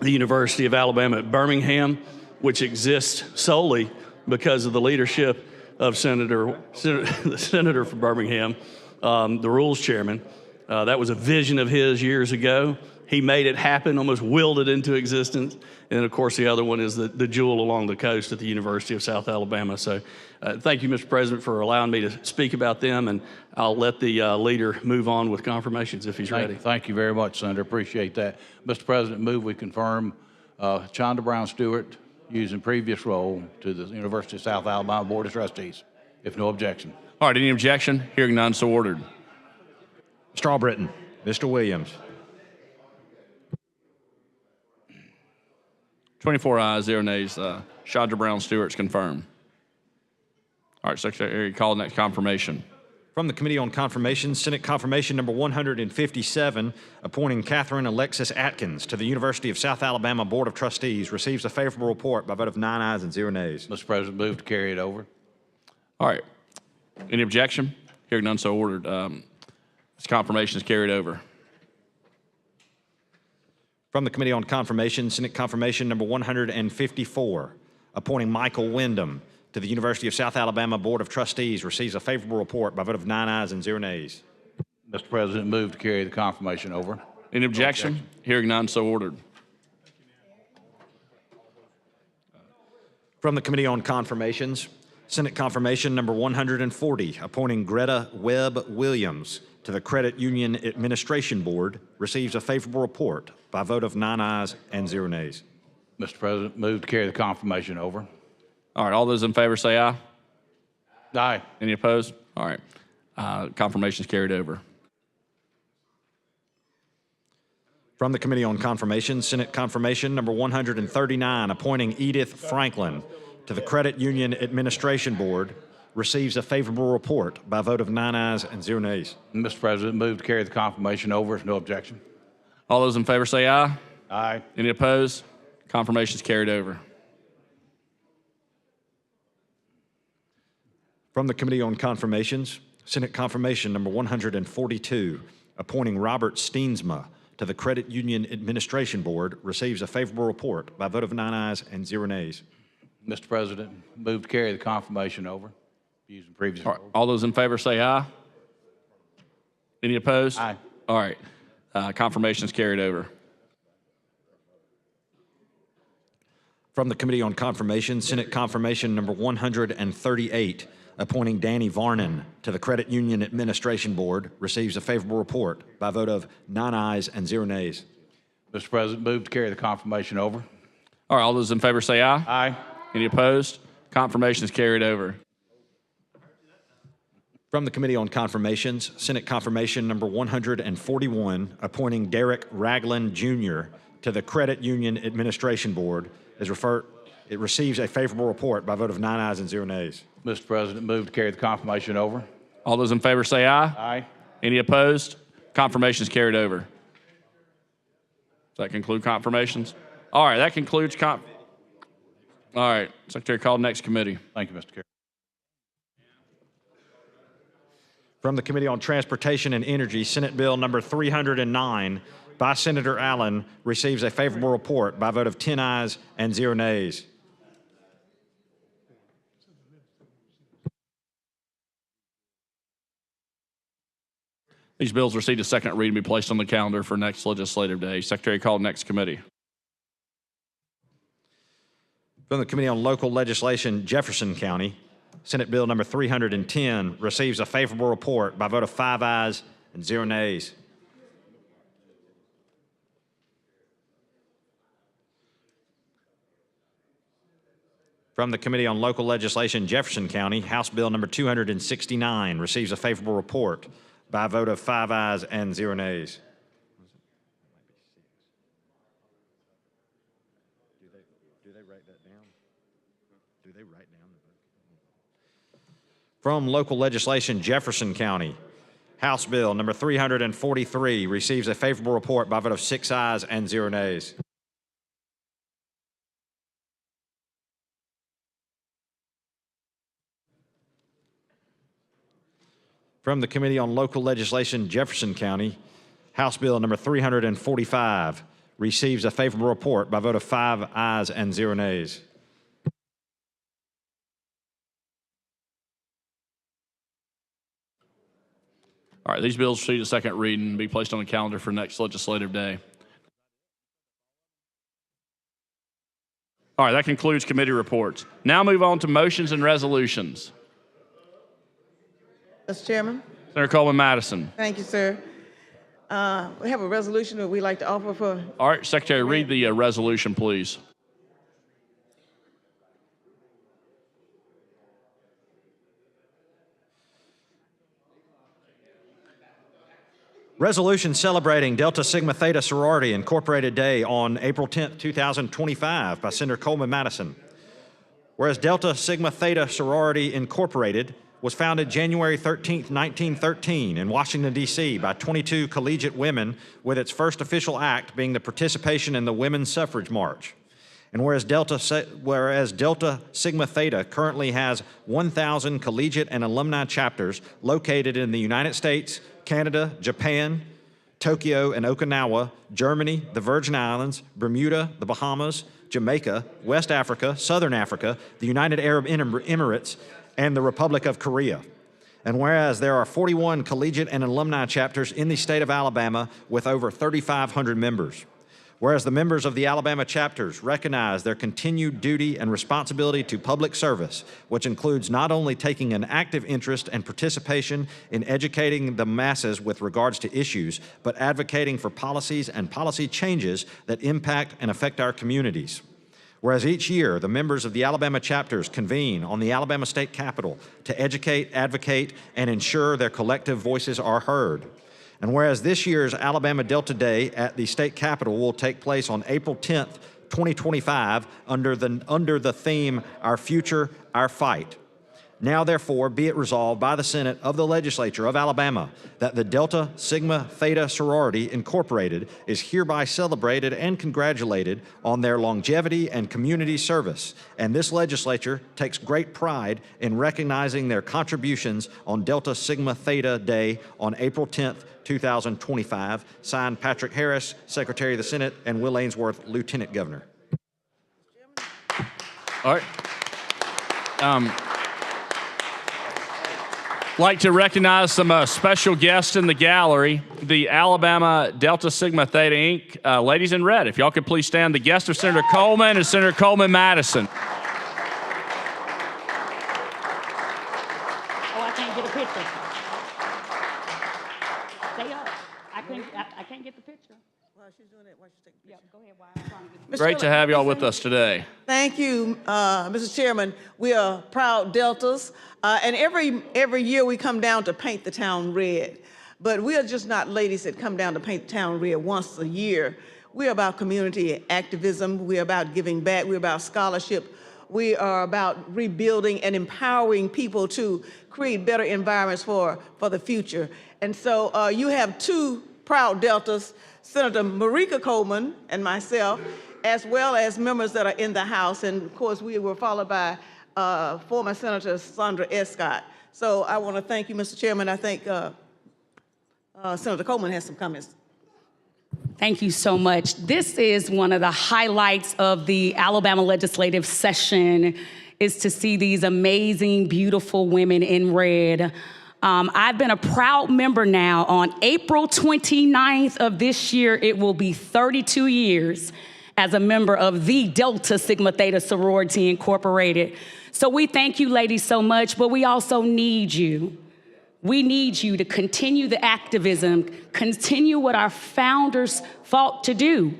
the University of Alabama at Birmingham, which exists solely because of the leadership of the senator from Birmingham, the rules chairman. That was a vision of his years ago. He made it happen, almost willed it into existence. And of course, the other one is the jewel along the coast at the University of South Alabama. So thank you, Mr. President, for allowing me to speak about them. And I'll let the leader move on with confirmations if he's ready. Thank you very much, Senator. Appreciate that. Mr. President, move we confirm Chonda Brown Stewart using previous role to the University of South Alabama Board of Trustees. If no objection. All right, any objection? Hearing none, so ordered. Mr. Albritton. Mr. Williams. 24 ayes, 0 nays. Chandra Brown Stewart's confirmed. All right, Secretary, call the next confirmation. From the Committee on Confirmation, Senate Confirmation Number 157, appointing Catherine Alexis Atkins to the University of South Alabama Board of Trustees, receives a favorable report by vote of 9 ayes and 0 nays. Mr. President, move to carry it over. All right. Any objection? Hearing none, so ordered. This confirmation is carried over. From the Committee on Confirmation, Senate Confirmation Number 154, appointing Michael Wyndham to the University of South Alabama Board of Trustees, receives a favorable report by vote of 9 ayes and 0 nays. Mr. President, move to carry the confirmation over. Any objection? No objection. Hearing none, so ordered. From the Committee on Confirmations, Senate Confirmation Number 140, appointing Greta Webb Williams to the Credit Union Administration Board, receives a favorable report by vote of 9 ayes and 0 nays. Mr. President, move to carry the confirmation over. All right, all those in favor say aye. Aye. Any opposed? All right, confirmation is carried over. From the Committee on Confirmation, Senate Confirmation Number 139, appointing Edith Franklin to the Credit Union Administration Board, receives a favorable report by vote of 9 ayes and 0 nays. Mr. President, move to carry the confirmation over if no objection. All those in favor say aye. Aye. Any opposed? Confirmation is carried over. From the Committee on Confirmations, Senate Confirmation Number 142, appointing Robert Steensma to the Credit Union Administration Board receives a favorable report by a vote of 9 ayes and 0 nays. Mr. President, move to carry the confirmation over. Using previous. All right, all those in favor say aye. Any opposed? Aye. All right. Confirmation is carried over. From the Committee on Confirmation, Senate Confirmation number 138, appointing Danny Varnon to the Credit Union Administration Board receives a favorable report by a vote of 9 ayes and 0 nays. Mr. President, move to carry the confirmation over. All right, all those in favor say aye. Aye. Any opposed? Confirmation is carried over. From the Committee on Confirmations, Senate Confirmation number 141, appointing Derek Ragland Jr. to the Credit Union Administration Board it receives a favorable report by a vote of 9 ayes and 0 nays. Mr. President, move to carry the confirmation over. All those in favor say aye. Aye. Any opposed? Confirmation is carried over. Does that conclude confirmations? All right, that concludes All right, Secretary, call the next committee. Thank you, Mr. Chair. From the Committee on Transportation and Energy, Senate Bill number 309 by Senator Allen receives a favorable report by a vote of 10 ayes and 0 nays. These bills received a second reading and be placed on the calendar for next legislative day. Secretary, call the next committee. From the Committee on Local Legislation, Jefferson County, Senate Bill number 310 receives a favorable report by a vote of 5 ayes and 0 nays. From the Committee on Local Legislation, Jefferson County, House Bill number 269 receives a favorable report by a vote of 5 ayes and 0 nays. Do they write that down? Do they write down the vote? From Local Legislation, Jefferson County, House Bill number 343 receives a favorable report by a vote of 6 ayes and 0 nays. From the Committee on Local Legislation, Jefferson County, House Bill number 345 receives a favorable report by a vote of 5 ayes and 0 nays. All right, these bills receive a second reading and be placed on the calendar for next legislative day. All right, that concludes committee reports. Now move on to motions and resolutions. Mr. Chairman. Senator Coleman Madison. Thank you, sir. We have a resolution that we'd like to offer for. All right, Secretary, read the resolution, please. Resolution celebrating Delta Sigma Theta Sorority Incorporated Day on April 10th, 2025 by Senator Coleman Madison. Whereas Delta Sigma Theta Sorority Incorporated was founded January 13, 1913 in Washington, D.C. by 22 collegiate women, with its first official act being the participation in the Women's Suffrage March. And whereas Delta Sigma Theta currently has 1,000 collegiate and alumni chapters located in the United States, Canada, Japan, Tokyo and Okinawa, Germany, the Virgin Islands, Bermuda, the Bahamas, Jamaica, West Africa, Southern Africa, the United Arab Emirates, and the Republic of Korea. And whereas there are 41 collegiate and alumni chapters in the state of Alabama with over 3,500 members. Whereas the members of the Alabama chapters recognize their continued duty and responsibility to public service, which includes not only taking an active interest and participation in educating the masses with regards to issues, but advocating for policies and policy changes that impact and affect our communities. Whereas each year, the members of the Alabama chapters convene on the Alabama State Capitol to educate, advocate, and ensure their collective voices are heard. And whereas this year's Alabama Delta Day at the State Capitol will take place on April 10th, 2025, under the theme, Our Future, Our Fight. Now, therefore, be it resolved by the Senate of the Legislature of Alabama that the Delta Sigma Theta Sorority Incorporated is hereby celebrated and congratulated on their longevity and community service, and this legislature takes great pride in recognizing their contributions on Delta Sigma Theta Day on April 10th, 2025. Signed, Patrick Harris, Secretary of the Senate, and Will Ainsworth, Lieutenant Governor. All right. Like to recognize some special guests in the gallery, the Alabama Delta Sigma Theta Inc. Ladies in red, if y'all could please stand. The guests are Senator Coleman and Senator Coleman Madison. Oh, I can't get a picture. Stay up. I can't get the picture. While she's doing it, why she's taking a picture. Yeah, go ahead. While I'm trying to get the Great to have y'all with us today. Thank you, Mr. Chairman. We are proud Deltas, and every year we come down to paint the town red. But we are just not ladies that come down to paint the town red once a year. We're about community activism. We're about giving back. We're about scholarship. We are about rebuilding and empowering people to create better environments for the future. And so you have two proud Deltas, Senator Marika Coleman and myself, as well as members that are in the House. And of course, we were followed by former Senator Sandra Escott. So I want to thank you, Mr. Chairman. I think Senator Coleman has some comments. Thank you so much. This is one of the highlights of the Alabama legislative session, is to see these amazing, beautiful women in red. I've been a proud member now. On April 29th of this year, it will be 32 years as a member of the Delta Sigma Theta Sorority Incorporated. So we thank you ladies so much, but we also need you. We need you to continue the activism, continue what our founders fought to do.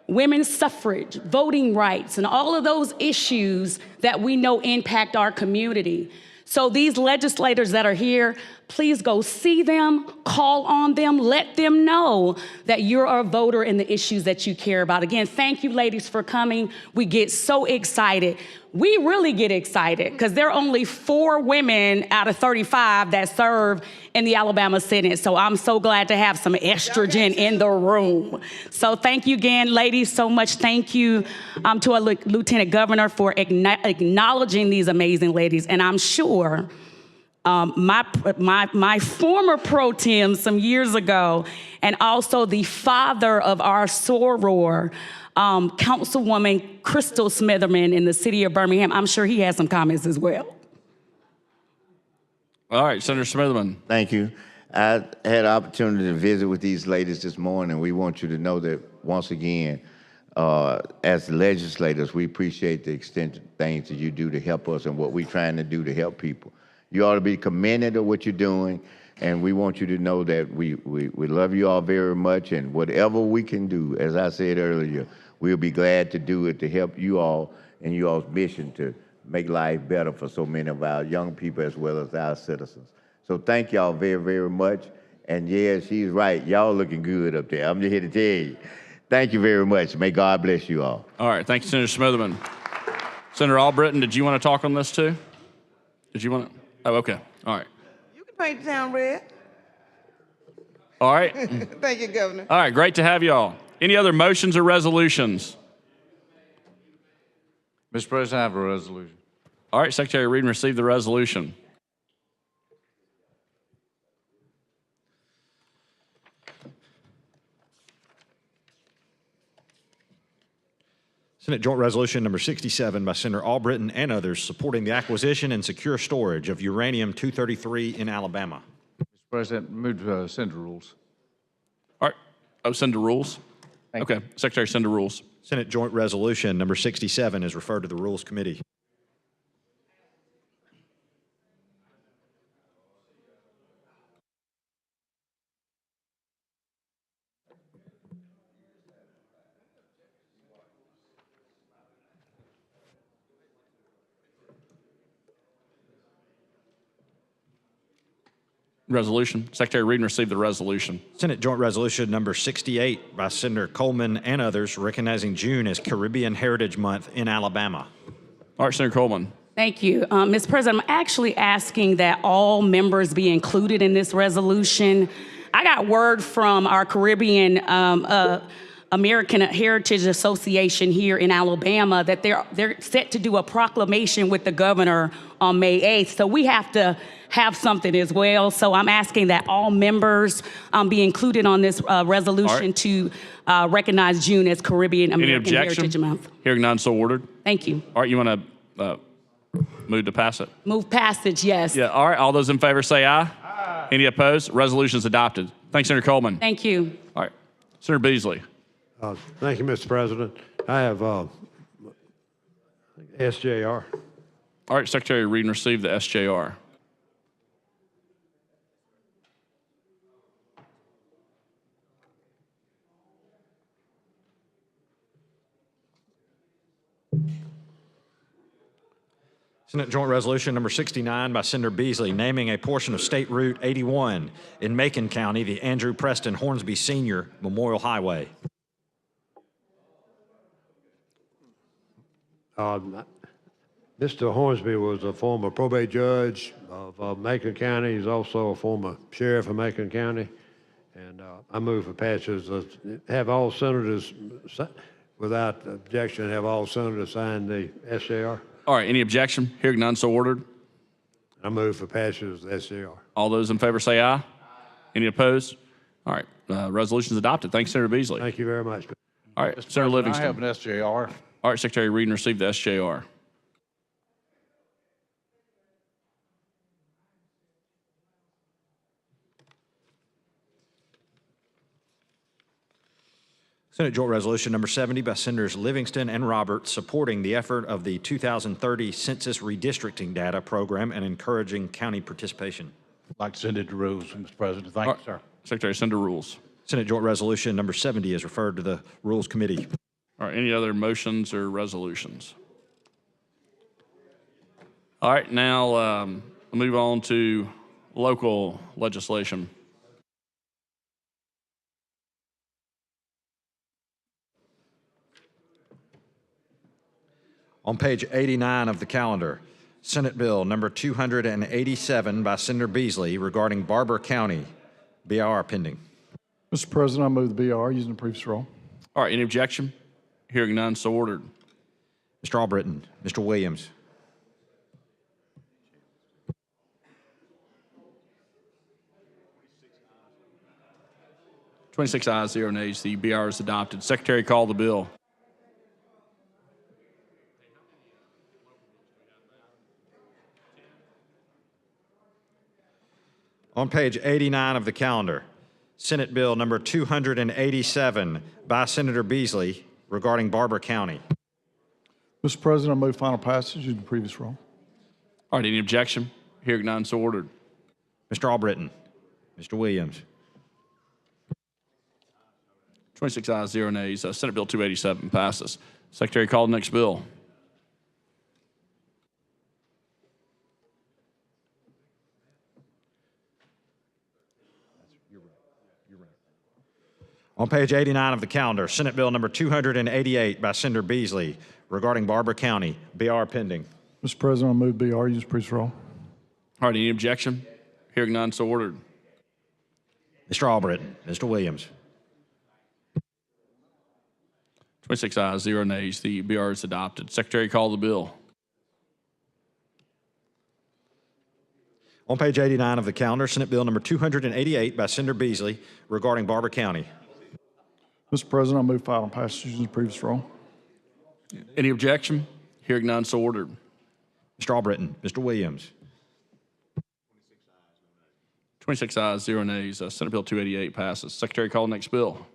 Women's suffrage, voting rights, and all of those issues that we know impact our community. So these legislators that are here, please go see them, call on them, let them know that you're a voter in the issues that you care about. Again, thank you ladies for coming. We get so excited. We really get excited because there are only 4 women out of 35 that serve in the Alabama Senate. So I'm so glad to have some estrogen in the room. So thank you again, ladies, so much. Thank you to our Lieutenant Governor for acknowledging these amazing ladies. And I'm sure my former pro tem some years ago, and also the father of our soror, Councilwoman Crystal Smitherman in the city of Birmingham, I'm sure he has some comments as well. All right, Senator Smitherman. Thank you. I had an opportunity to visit with these ladies this morning. We want you to know that, once again, as legislators, we appreciate the extent of things that you do to help us and what we're trying to do to help people. You ought to be commended of what you're doing, and we want you to know that we love you all very much, and whatever we can do, as I said earlier, we'll be glad to do it to help you all and you all's mission to make life better for so many of our young people as well as our citizens. So thank y'all very, very much. And yeah, she's right. Y'all looking good up there. I'm just here to tell you. Thank you very much. May God bless you all. All right, thank you, Senator Smitherman. Senator Albritton, did you want to talk on this too? Did you want to? Oh, okay. All right. You can paint the town red. All right. Thank you, Governor. All right, great to have y'all. Any other motions or resolutions? Mr. President, I have a resolution. All right, Secretary Reed, receive the resolution. Senate Joint Resolution number 67 by Senator Albritton and others supporting the acquisition and secure storage of uranium-233 in Alabama. Mr. President, move to send to rules. All right. Oh, send to rules? Okay. Secretary, send to rules. Senate Joint Resolution number 67 is referred to the Rules Committee. Resolution. Secretary Reed, receive the resolution. Senate Joint Resolution number 68 by Senator Coleman and others recognizing June as Caribbean Heritage Month in Alabama. All right, Senator Coleman. Thank you. Ms. President, I'm actually asking that all members be included in this resolution. I got word from our Caribbean American Heritage Association here in Alabama that they're set to do a proclamation with the governor on May 8th. So we have to have something as well. So I'm asking that all members be included on this resolution to recognize June as Caribbean American Heritage Month. Hearing none, so ordered. Thank you. All right, you want to move to pass it? Move passage, yes. Yeah, all right. All those in favor say aye. Aye. Any opposed? Resolution is adopted. Thanks, Senator Coleman. Thank you. All right. Senator Beasley. Thank you, Mr. President. I have SJR. All right, Secretary, read and receive the SJR. Senate Joint Resolution number 69 by Senator Beasley, naming a portion of State Route 81 in Macon County the Andrew Preston Hornsby Sr. Memorial Highway. Mr. Hornsby was a former probate judge of Macon County. He's also a former sheriff of Macon County. And I move for passage. Have all senators, without objection, have all senators sign the SJR. All right, any objection? Hearing none, so ordered. I move for passage of the SJR. All those in favor say aye. Any opposed? All right, resolution is adopted. Thanks, Senator Beasley. Thank you very much. All right, Senator Livingston. I have an SJR. All right, Secretary, read and receive the SJR. Senate Joint Resolution number 70 by Senators Livingston and Roberts, supporting the effort of the 2030 Census Redistricting Data Program and encouraging county participation. I'd like to send it to rules, Mr. President. Thank you, sir. Secretary, send to rules. Senate Joint Resolution number 70 is referred to the Rules Committee. All right, any other motions or resolutions? All right, now we'll move on to local legislation. On page 89 of the calendar, Senate Bill number 287 by Senator Beasley regarding Barber County, BR pending. Mr. President, I move the BR using the previous roll. All right, any objection? Hearing none, so ordered. Mr. Albritton, Mr. Williams. (26 ayes, 0 nays). The BR is adopted. Secretary, call the bill. On page 89 of the calendar, Senate Bill number 287 by Senator Beasley regarding Barber County. Mr. President, I move final passage using the previous roll. All right, any objection? Hearing none, so ordered. Mr. Albritton, Mr. Williams. 26 ayes, 0 nays. Senate Bill 287 passes. Secretary, call the next bill. On page 89 of the calendar, Senate Bill number 288 by Senator Beasley regarding Barber County, BR pending. Mr. President, I move BR using the previous roll. All right, any objection? Hearing none, so ordered. Mr. Albritton, Mr. Williams. 26 ayes, 0 nays. The BR is adopted. Secretary, call the bill. On page 89 of the calendar, Senate Bill number 288 by Senator Beasley regarding Barber County. Mr. President, I move final passage using the previous roll. Any objection? Hearing none, so ordered. Mr. Albritton, Mr. Williams. 26 ayes, 0 nays. Senate Bill 288 passes. Secretary, call the next bill.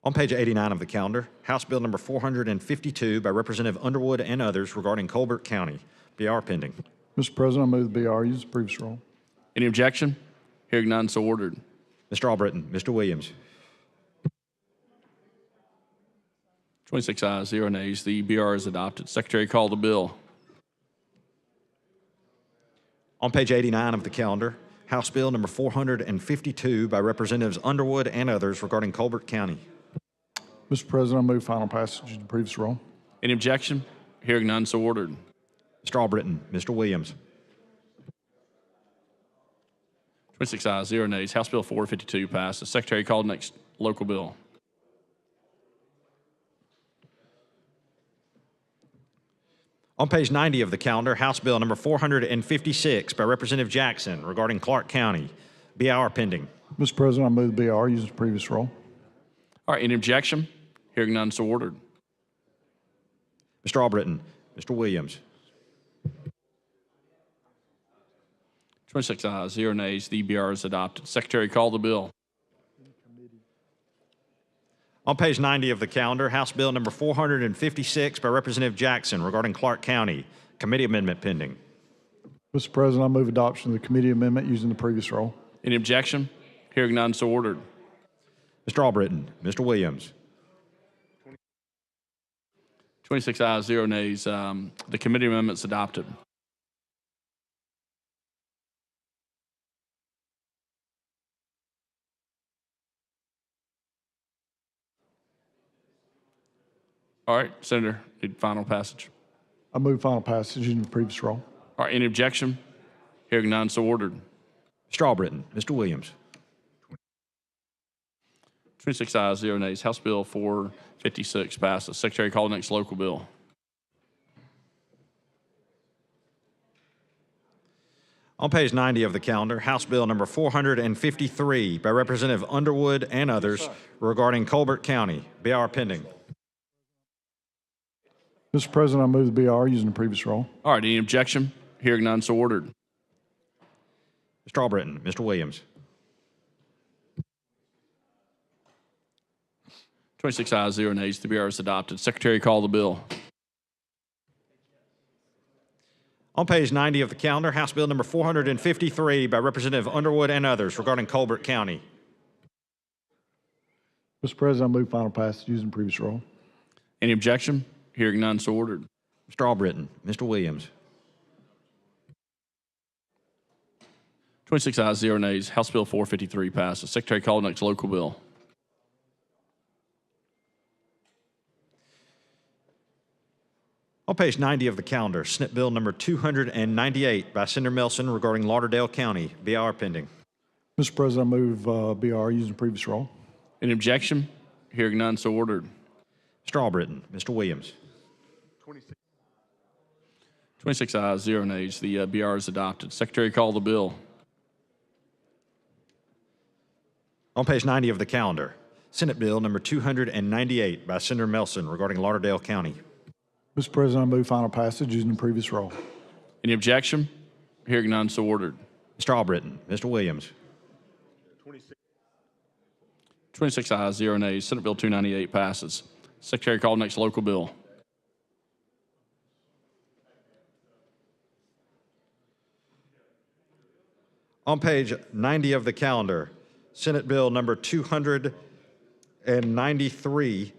On page 89 of the calendar, House Bill number 452 by Representative Underwood and others regarding Colbert County, BR pending. Mr. President, I move the BR using the previous roll. Any objection? Hearing none, so ordered. Mr. Albritton, Mr. Williams. 26 ayes, 0 nays. The BR is adopted. Secretary, call the bill. On page 89 of the calendar, House Bill number 452 by Representatives Underwood and others regarding Colbert County. Mr. President, I move final passage using the previous roll. Any objection? Hearing none, so ordered. Mr. Albritton, Mr. Williams. 26 ayes, 0 nays. House Bill 452 passes. Secretary, call the next local bill. On page 90 of the calendar, House Bill number 456 by Representative Jackson regarding Clark County. BIR pending. Mr. President, I move the BR using the previous roll. All right, any objection? Hearing none, so ordered. Mr. Albritton, Mr. Williams. 26 ayes, 0 nays. The BR is adopted. Secretary, call the bill. On page 90 of the calendar, House Bill number 456 by Representative Jackson regarding Clark County. Committee amendment pending. Mr. President, I move adoption of the committee amendment using the previous roll. Any objection? Hearing none, so ordered. Mr. Albritton, Mr. Williams. 26 ayes, 0 nays. The committee amendment's adopted. All right, Senator, need final passage. I move final passage using the previous roll. All right, any objection? Hearing none, so ordered. Mr. Albritton, Mr. Williams. 26 ayes, 0 nays. House Bill 456 passes. Secretary, call the next local bill. On page 90 of the calendar, House Bill number 453 by Representative Underwood and others regarding Colbert County. BR pending. Mr. President, I move the BR using the previous roll. All right, any objection? Hearing none, so ordered. Mr. Albritton, Mr. Williams. 26 ayes, 0 nays. The BR is adopted. Secretary, call the bill. On page 90 of the calendar, House Bill number 453 by Representative Underwood and others regarding Colbert County. Mr. President, I move final passage using the previous roll. Any objection? Hearing none, so ordered. Mr. Albritton, Mr. Williams. 26 ayes, 0 nays. House Bill 453 passes. Secretary, call the next local bill. On page 90 of the calendar, Senate Bill number 298 by Senator Melson regarding Lauderdale County. BR pending. Mr. President, I move BR using the previous roll. Any objection? Hearing none, so ordered. Mr. Albritton, Mr. Williams. 26 ayes, 0 nays. The BR is adopted. Secretary, call the bill. On page 90 of the calendar, Senate Bill number 298 by Senator Melson regarding Lauderdale County. Mr. President, I move final passage using the previous roll. Any objection? Hearing none, so ordered. Mr. Albritton, Mr. Williams. 26 ayes, 0 nays. Senate Bill 298 passes. Secretary, call the next local bill. On page 90 of the calendar, Senate Bill number 293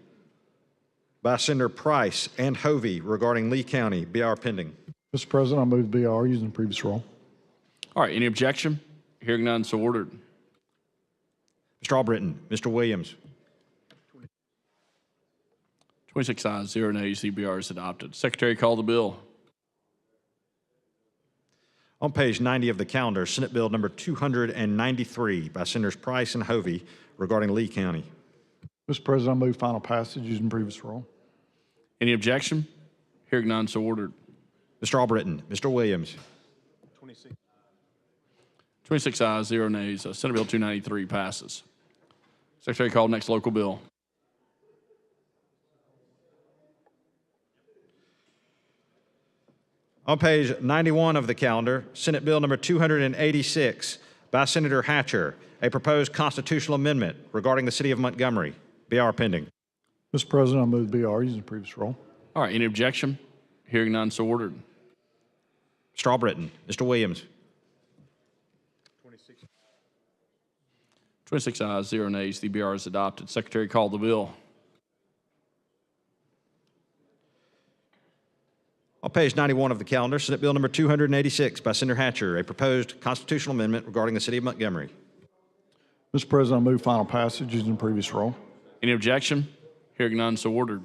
by Senator Price and Hovey regarding Lee County. BR pending. Mr. President, I move BR using the previous roll. All right, any objection? Hearing none, so ordered. Mr. Albritton, Mr. Williams. 26 ayes, 0 nays. The BR is adopted. Secretary, call the bill. On page 90 of the calendar, Senate Bill number 293 by Senators Price and Hovey regarding Lee County. Mr. President, I move final passage using the previous roll. Any objection? Hearing none, so ordered. Mr. Albritton, Mr. Williams. 26 ayes, 0 nays. Senate Bill 293 passes. Secretary, call next local bill. On page 91 of the calendar, Senate Bill number 286 by Senator Hatcher, a proposed constitutional amendment regarding the city of Montgomery. BR pending. Mr. President, I move BR using the previous roll. All right, any objection? Hearing none, so ordered. Mr. Albritton, Mr. Williams. 26 ayes, 0 nays. The BR is adopted. Secretary, call the bill. On page 91 of the calendar, Senate Bill number 286 by Senator Hatcher, a proposed constitutional amendment regarding the city of Montgomery. Mr. President, I move final passage using the previous roll. Any objection? Hearing none, so ordered.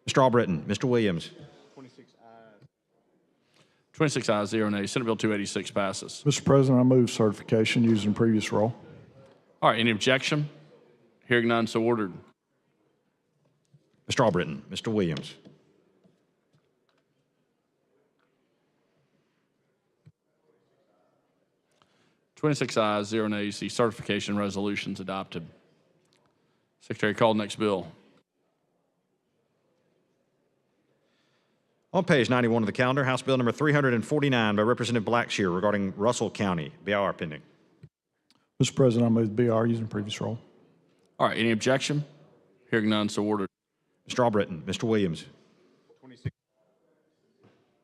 Mr. Albritton, Mr. Williams. 26 ayes, 0 nays. Senate Bill 286 passes. Mr. President, I move certification using previous roll. All right, any objection? Hearing none, so ordered. Mr. Albritton, Mr. Williams. Twenty-six ayes, 0 nays. The certification resolution's adopted. Secretary, call the next bill. On page 91 of the calendar, House Bill number 349 by Representative Blackshear regarding Russell County. BIR pending. Mr. President, I move BR using previous roll. All right, any objection? Hearing none, so ordered. Mr. Albritton, Mr. Williams.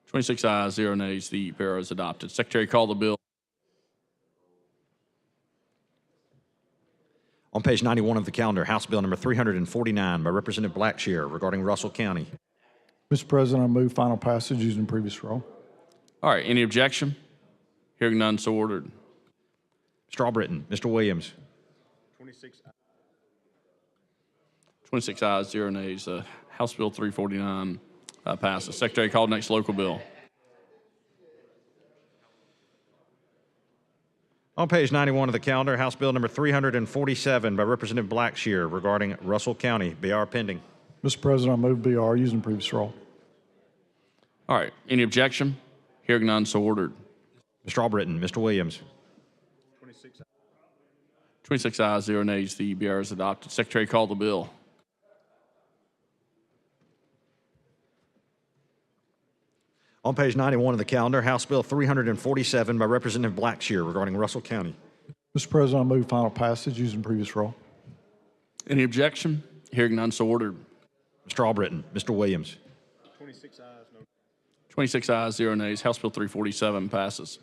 26 ayes, 0 nays. The bill is adopted. Secretary, call the bill. On page 91 of the calendar, House Bill number 349 by Representative Blackshear regarding Russell County. Mr. President, I move final passage using previous roll. All right, any objection? Hearing none, so ordered. Mr. Albritton, Mr. Williams. 26 ayes, 0 nays. House Bill 349 passes. Secretary, call the next local bill. On page 91 of the calendar, House Bill number 347 by Representative Blackshear regarding Russell County. BR pending. Mr. President, I move BR using previous roll. All right, any objection? Hearing none, so ordered. Mr. Albritton, Mr. Williams. 26 ayes, 0 nays. The BR is adopted. Secretary, call the bill. On page 91 of the calendar, House Bill 347 by Representative Blackshear regarding Russell County. Mr. President, I move final passage using previous roll. Any objection? Hearing none, so ordered. Mr. Albritton, Mr. Williams. 26 ayes, 0 nays. House Bill 347 passes.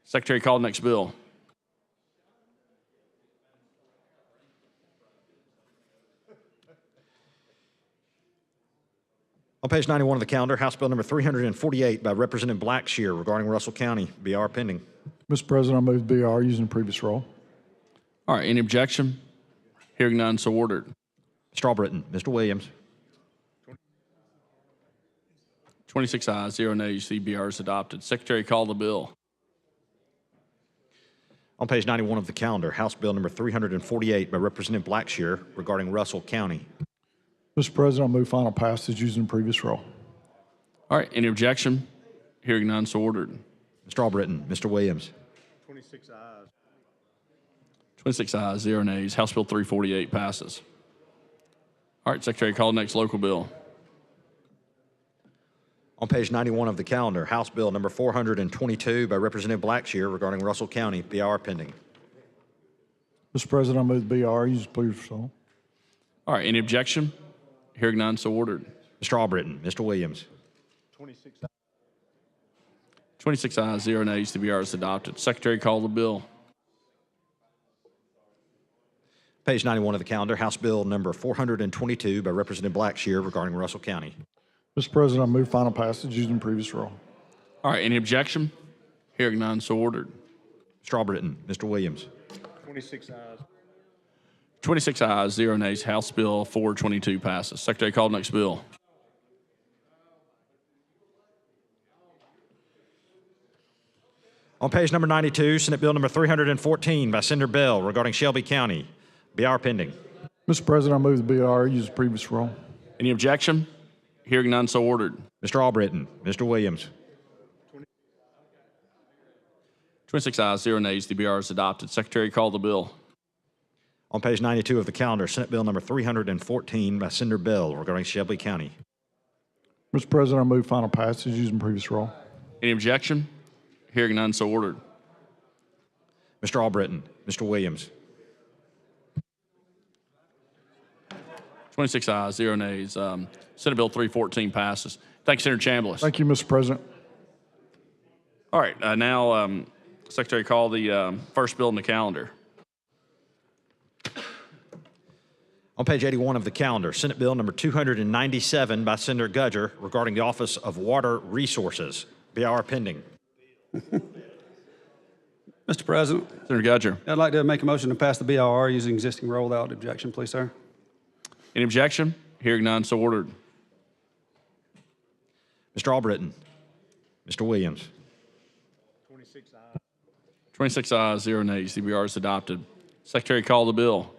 Secretary, call the next bill. On page 91 of the calendar, House Bill number 348 by Representative Blackshear regarding Russell County. BR pending. Mr. President, I move BR using previous roll. All right, any objection? Hearing none, so ordered. Mr. Albritton, Mr. Williams. 26 ayes, 0 nays. The BR is adopted. Secretary, call the bill. On page 91 of the calendar, House Bill number 348 by Representative Blackshear regarding Russell County. Mr. President, I move final passage using previous roll. All right, any objection? Hearing none, so ordered. Mr. Albritton, Mr. Williams. 26 ayes, 0 nays. House Bill 348 passes. All right, Secretary, call the next local bill. On page 91 of the calendar, House Bill number 422 by Representative Blackshear regarding Russell County. BR pending. Mr. President, I move BR using previous roll. All right, any objection? Hearing none, so ordered. Mr. Albritton, Mr. Williams. 26 ayes, 0 nays. The BR is adopted. Secretary, call the bill. Page 91 of the calendar, House Bill number 422 by Representative Blackshear regarding Russell County. Mr. President, I move final passage using previous roll. All right, any objection? Hearing none, so ordered. Mr. Albritton, Mr. Williams. 26 ayes, 0 nays. House Bill 422 passes. Secretary, call the next bill. On page number 92, Senate Bill number 314 by Senator Bell regarding Shelby County. BR pending. Mr. President, I move the BR using previous roll. Any objection? Hearing none, so ordered. Mr. Albritton, Mr. Williams. 26 ayes, 0 nays. The BR is adopted. Secretary, call the bill. On page 92 of the calendar, Senate Bill number 314 by Senator Bell regarding Shelby County. Mr. President, I move final passage using previous roll. Any objection? Hearing none, so ordered. Mr. Albritton, Mr. Williams. 26 ayes, 0 nays. Senate Bill 314 passes. Thank you, Senator Chambliss. Thank you, Mr. President. All right, now, Secretary, call the first bill in the calendar. On page 81 of the calendar, Senate Bill number 297 by Senator Gudger regarding the Office of Water Resources. BR pending. Mr. President. Senator Gudger. I'd like to make a motion to pass the BIR using existing roll without objection, please, sir. Any objection? Hearing none, so ordered. Mr. Albritton. Mr. Williams. 26 ayes, 0 nays. CBR is adopted. Secretary, call the bill.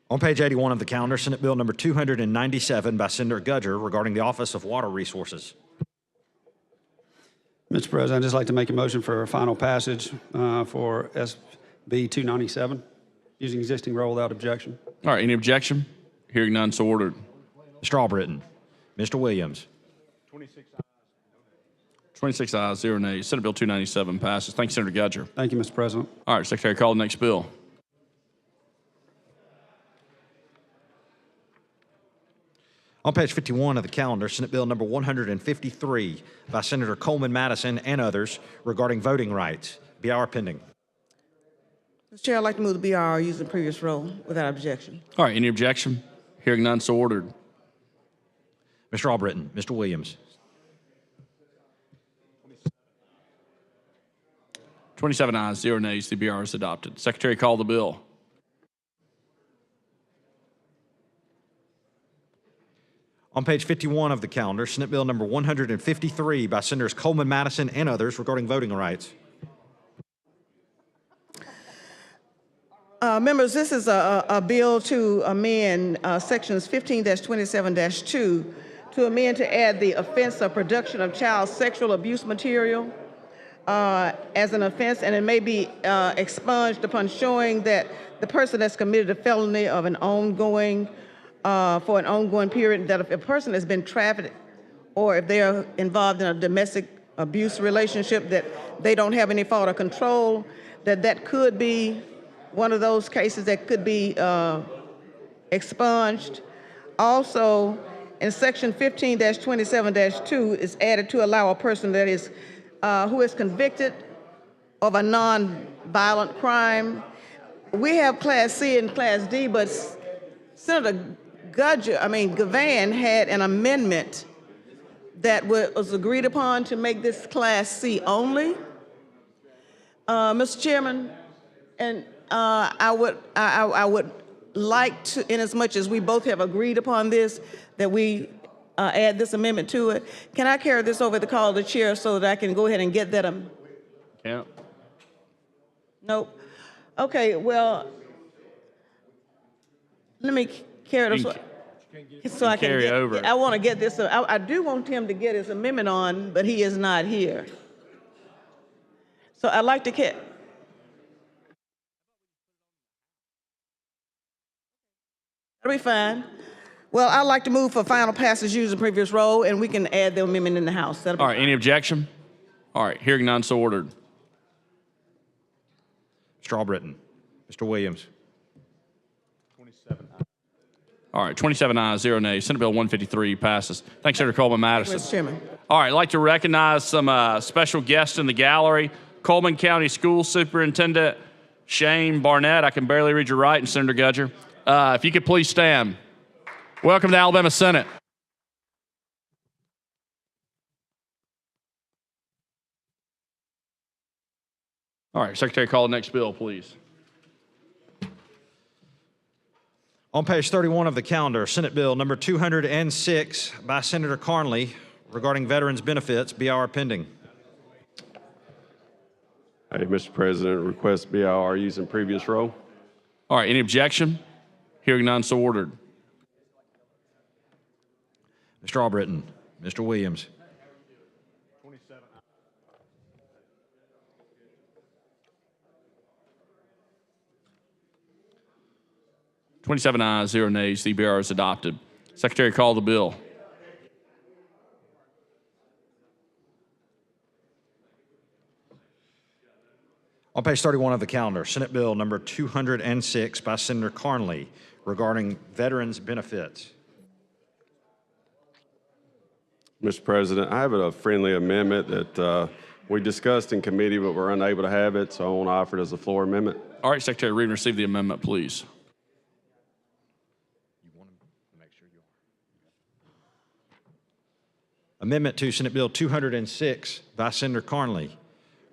On page 81 of the calendar, Senate Bill number 297 by Senator Gudger regarding the Office of Water Resources. Mr. President, I'd just like to make a motion for final passage for SB 297, using existing rule without objection. All right, any objection? Hearing none, so ordered. Mr. Albritton. Mr. Williams. 26 ayes, 0 nays. Senate Bill 297 passes. Thank you, Senator Gudger. Thank you, Mr. President. All right, Secretary, call the next bill. On page 51 of the calendar, Senate Bill number 153 by Senator Coleman Madison and others regarding voting rights. BR pending. Mr. Chair, I'd like to move the BR using previous rule without objection. All right, any objection? Hearing none, so ordered. Mr. Albritton. Mr. Williams. 27 ayes, 0 nays. The BR is adopted. Secretary, call the bill. On page 51 of the calendar, Senate Bill number 153 by Senators Coleman Madison and others regarding voting rights. Members, this is a bill to amend sections 15-27-2 to amend to add the offense of production of child sexual abuse material as an offense, and it may be expunged upon showing that the person has committed a felony of an ongoing for an ongoing period, that if a person has been trafficked or if they are involved in a domestic abuse relationship that they don't have any fault or control, that could be one of those cases that could be expunged. Also, in section 15-27-2 is added to allow a person that is who is convicted of a non-violent crime. We have Class C and Class D, but Senator Gavan had an amendment that was agreed upon to make this Class C only. Mr. Chairman, and I would like to, in as much as we both have agreed upon this, that we add this amendment to it. Can I carry this over the call of the chair so that I can go ahead and get that? Yeah. Nope. Okay, well, let me carry this so I can carry get, over. I want to get this. I do want him to get his amendment on, but he is not here. So I'd like to carry. That'll be fine. Well, I'd like to move for final passage using previous role, and we can add the amendment in the House. All right, any objection? All right, hearing none, so ordered. Mr. Albritton. Mr. Williams. All right, 27 ayes, 0 nays. Senate Bill 153 passes. Thanks, Senator Coleman Madison. Mr. Chairman. All right, I'd like to recognize some special guests in the gallery. Coleman County School Superintendent Shane Barnett. I can barely read your writing, Senator Gudger. If you could please stand. Welcome to Alabama Senate. All right, Secretary, call the next bill, please. On page 31 of the calendar, Senate Bill number 206 by Senator Carnley regarding veterans benefits, BR pending. Hey, Mr. President, request BIR using previous row. All right, any objection? Hearing none, so ordered. Mr. Albritton. Mr. Williams. 27 ayes, 0 nays. The BR is adopted. Secretary, call the bill. On page 31 of the calendar, Senate Bill number 206 by Senator Carnley regarding veterans benefits. Mr. President, I have a friendly amendment that we discussed in committee, but we're unable to have it, so I want to offer it as a floor amendment. All right, Secretary, read and receive the amendment, please. Amendment to Senate Bill 206 by Senator Carnley.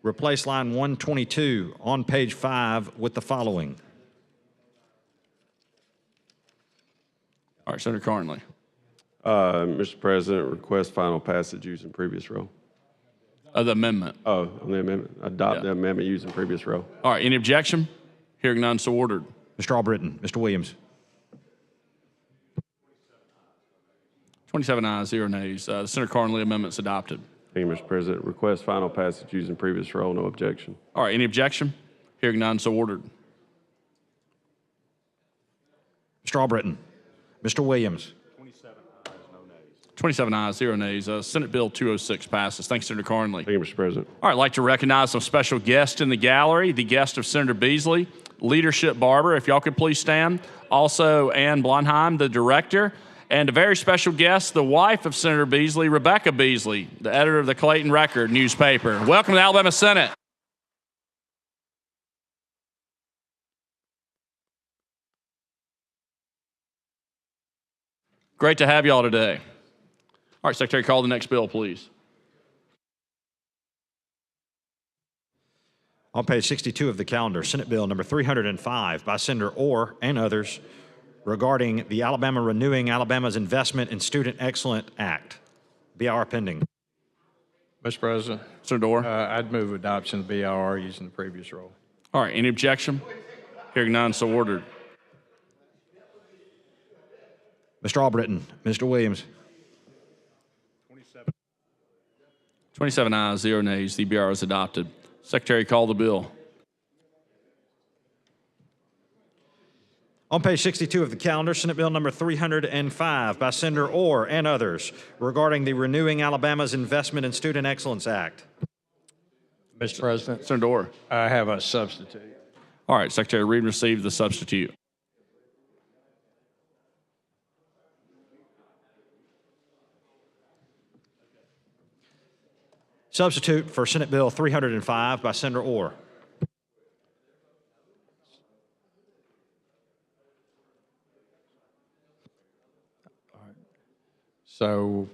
Replace line 122 on page 5 with the following. All right, Senator Carnley. Mr. President, request final passage using previous roll. The amendment. Oh, on the amendment. Adopt Yeah. the amendment using previous roll. All right, any objection? Hearing none, so ordered. Mr. Albritton, Mr. Williams. 27 ayes, 0 nays. The Senator Carnley amendment's adopted. Thank you, Mr. President. Request final passage using previous roll. No objection. All right, any objection? Hearing none, so ordered. Mr. Albritton, Mr. Williams. 27 ayes, 0 nays. Senate Bill 206 passes. Thanks, Senator Carnley. Thank you, Mr. President. All right, I'd like to recognize some special guests in the gallery. The guest of Senator Beasley, Leadership Barber, if y'all could please stand. Also, Ann Blondheim, the director. And a very special guest, the wife of Senator Beasley, Rebecca Beasley, the editor of the Clayton Record newspaper. Welcome to the Alabama Senate. Great to have y'all today. All right, Secretary, call the next bill, please. On page 62 of the calendar, Senate Bill number 305 by Senator Orr and others regarding the Alabama Renewing Alabama's Investment in Student Excellence Act. BR pending. Mr. President. Senator Orr. I'd move adoption of BIR using the previous roll. All right, any objection? Hearing none, so ordered. Mr. Albritton, Mr. Williams. 27 ayes, 0 nays. The BR is adopted. Secretary, call the bill. On page 62 of the calendar, Senate Bill number 305 by Senator Orr and others regarding the Renewing Alabama's Investment in Student Excellence Act. Mr. President. Senator Orr. I have a substitute. All right, Secretary, read and receive the substitute. Substitute for Senate Bill 305 by Senator Orr. So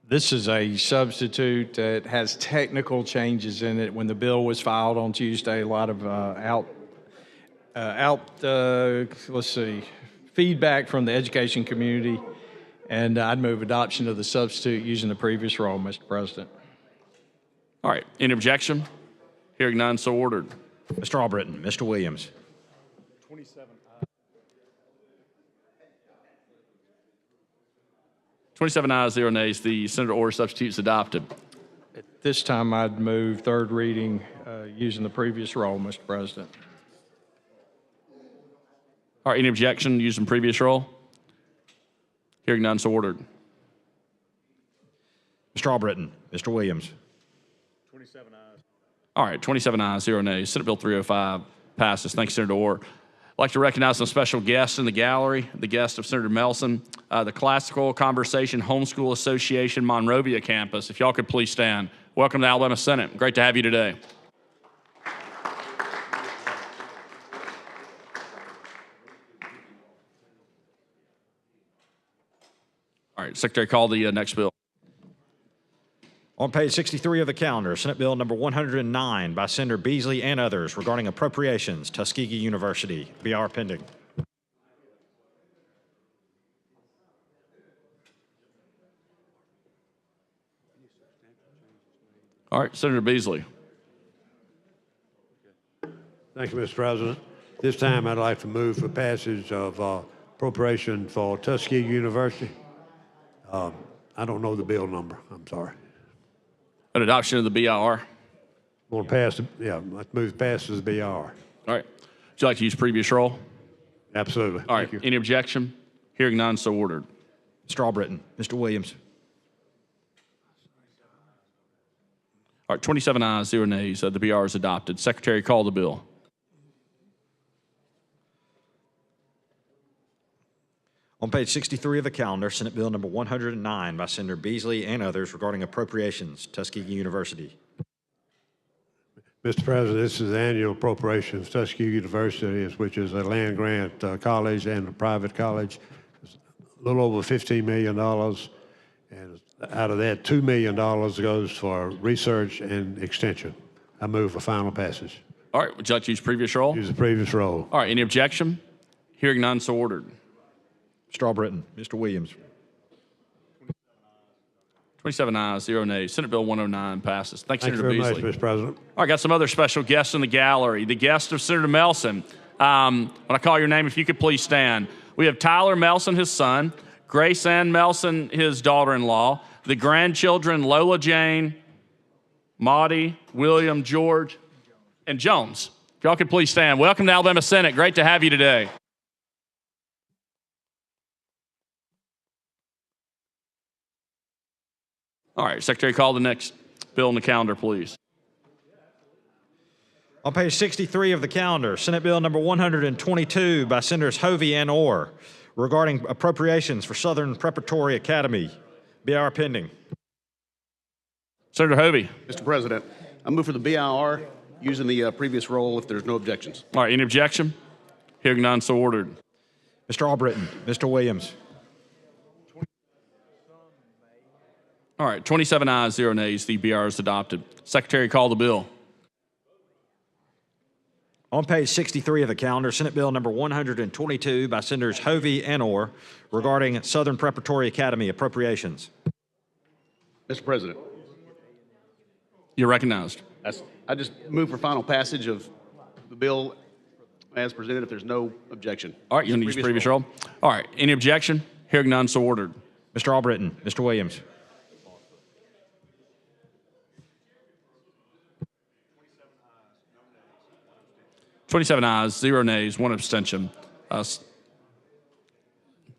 this is a substitute that has technical changes in it. When the bill was filed on Tuesday, a lot of feedback from the education community. And I'd move adoption of the substitute using the previous roll, Mr. President. All right, any objection? Hearing none, so ordered. Mr. Albritton, Mr. Williams. 27 ayes, 0 nays. The Senator Orr substitute is adopted. At this time, I'd move third reading using the previous roll, Mr. President. All right, any objection using previous roll? Hearing none, so ordered. Mr. Albritton, Mr. Williams. 27 ayes. All right, 27 ayes, 0 nays. Senate Bill 305 passes. Thanks, Senator Orr. I'd like to recognize some special guests in the gallery. The guest of Senator Melson, the Classical Conversation Homeschool Association Monrovia campus. If y'all could please stand. Welcome to the Alabama Senate. Great to have you today. All right, Secretary, call the next bill. On page 63 of the calendar, Senate Bill number 109 by Senator Beasley and others regarding appropriations, Tuskegee University. BR pending. All right, Senator Beasley. Thank you, Mr. President. This time I'd like to move for passage of appropriation for Tuskegee University. I don't know the bill number. I'm sorry. An adoption of the BIR. Want to pass? Let's move past the BR. All right. Would you like to use previous roll? Absolutely. All right. Any objection? Hearing none, so ordered. Mr. Albritton, Mr. Williams. All right. 27 ayes, 0 nays. The BR is adopted. Secretary, call the bill. On page 63 of the calendar, Senate Bill number 109 by Senator Beasley and others regarding appropriations, Tuskegee University. Mr. President, this is the annual appropriations Tuskegee University, which is a land-grant college and a private college. It's a little over $15 million, and out of that, $2 million goes for research and extension. I move for final passage. All right. Would you like to use previous roll? Use the previous roll. All right. Any objection? Hearing none, so ordered. Mr. Albritton. Mr. Williams. 27 ayes, 0 nays. Senate Bill 109 passes. Thank you, Thank you Senator very Beasley. much, Mr. President. All right, got some other special guests in the gallery. The guest of Senator Melson. When I call your name, if you could please stand. We have Tyler Melson, his son, Grace Ann Melson, his daughter-in-law, the grandchildren Lola Jane, Maudie, William, George, and Jones. If y'all could please stand. Welcome to Alabama Senate. Great to have you today. All right, Secretary, call the next bill on the calendar, please. On page 63 of the calendar, Senate Bill number 122 by Senators Hovey and Orr regarding appropriations for Southern Preparatory Academy. BIR pending. Senator Hovey. Mr. President, I move for the BIR using the previous roll if there's no objections. All right, any objection? Hearing none, so ordered. Mr. Albritton. Mr. Williams. All right, 27 ayes, 0 nays. The BR is adopted. Secretary, call the bill. On page 63 of the calendar, Senate Bill number 122 by Senators Hovey and Orr regarding Southern Preparatory Academy appropriations. Mr. President. You're recognized. I just move for final passage of the bill as presented if there's no objection. All right, you're going to use previous roll. All right, any objection? Hearing none, so ordered. Mr. Albritton. Mr. Williams. Twenty-seven ayes, 0 nays, 1 abstention. Thank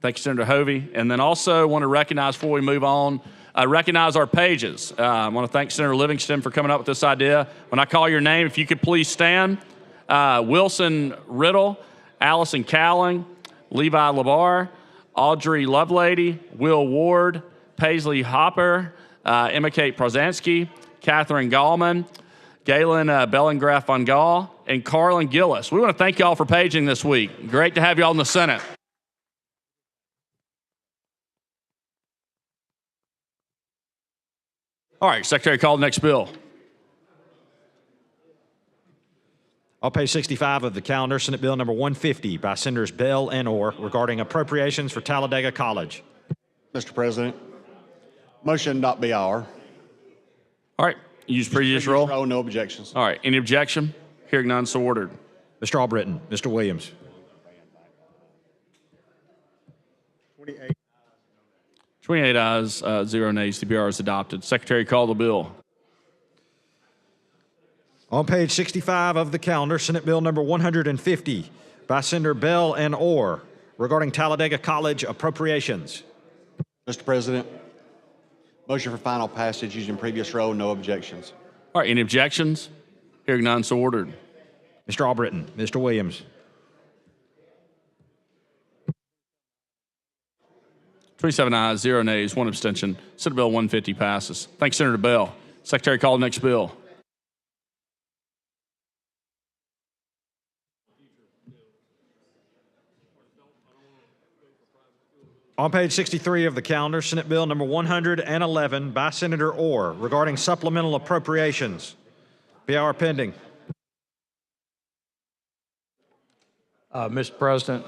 you, Senator Hovey. And then also want to recognize, before we move on, recognize our pages. I want to thank Senator Livingston for coming up with this idea. When I call your name, if you could please stand. Wilson Riddle, Allison Cowling, Levi Labar, Audrey Lovelady, Will Ward, Paisley Hopper, Emma Kate Prozansky, Catherine Gallman, Galen Bellengraf von Gaal, and Carlin Gillis. We want to thank you all for paging this week. Great to have you all in the Senate. All right, Secretary, call the next bill. On page 65 of the calendar, Senate Bill number 150 by Senators Bell and Orr regarding appropriations for Talladega College. Mr. President, motion not BIR. All right, use previous roll. No objections. All right, any objection? Hearing none, so ordered. Mr. Albritton. Mr. Williams. 28 ayes, 0 nays. The BR is adopted. Secretary, call the bill. On page 65 of the calendar, Senate Bill number 150 by Senator Bell and Orr regarding Talladega College appropriations. Mr. President, motion for final passage using previous roll, no objections. All right, any objections? Hearing none, so ordered. Mr. Albritton. Mr. Williams. 27 ayes, 0 nays, 1 abstention. Senate Bill 150 passes. Thanks, Senator Bell. Secretary, call the next bill. On page 63 of the calendar, Senate Bill number 111 by Senator Orr regarding supplemental appropriations. BIR pending. Mr. President.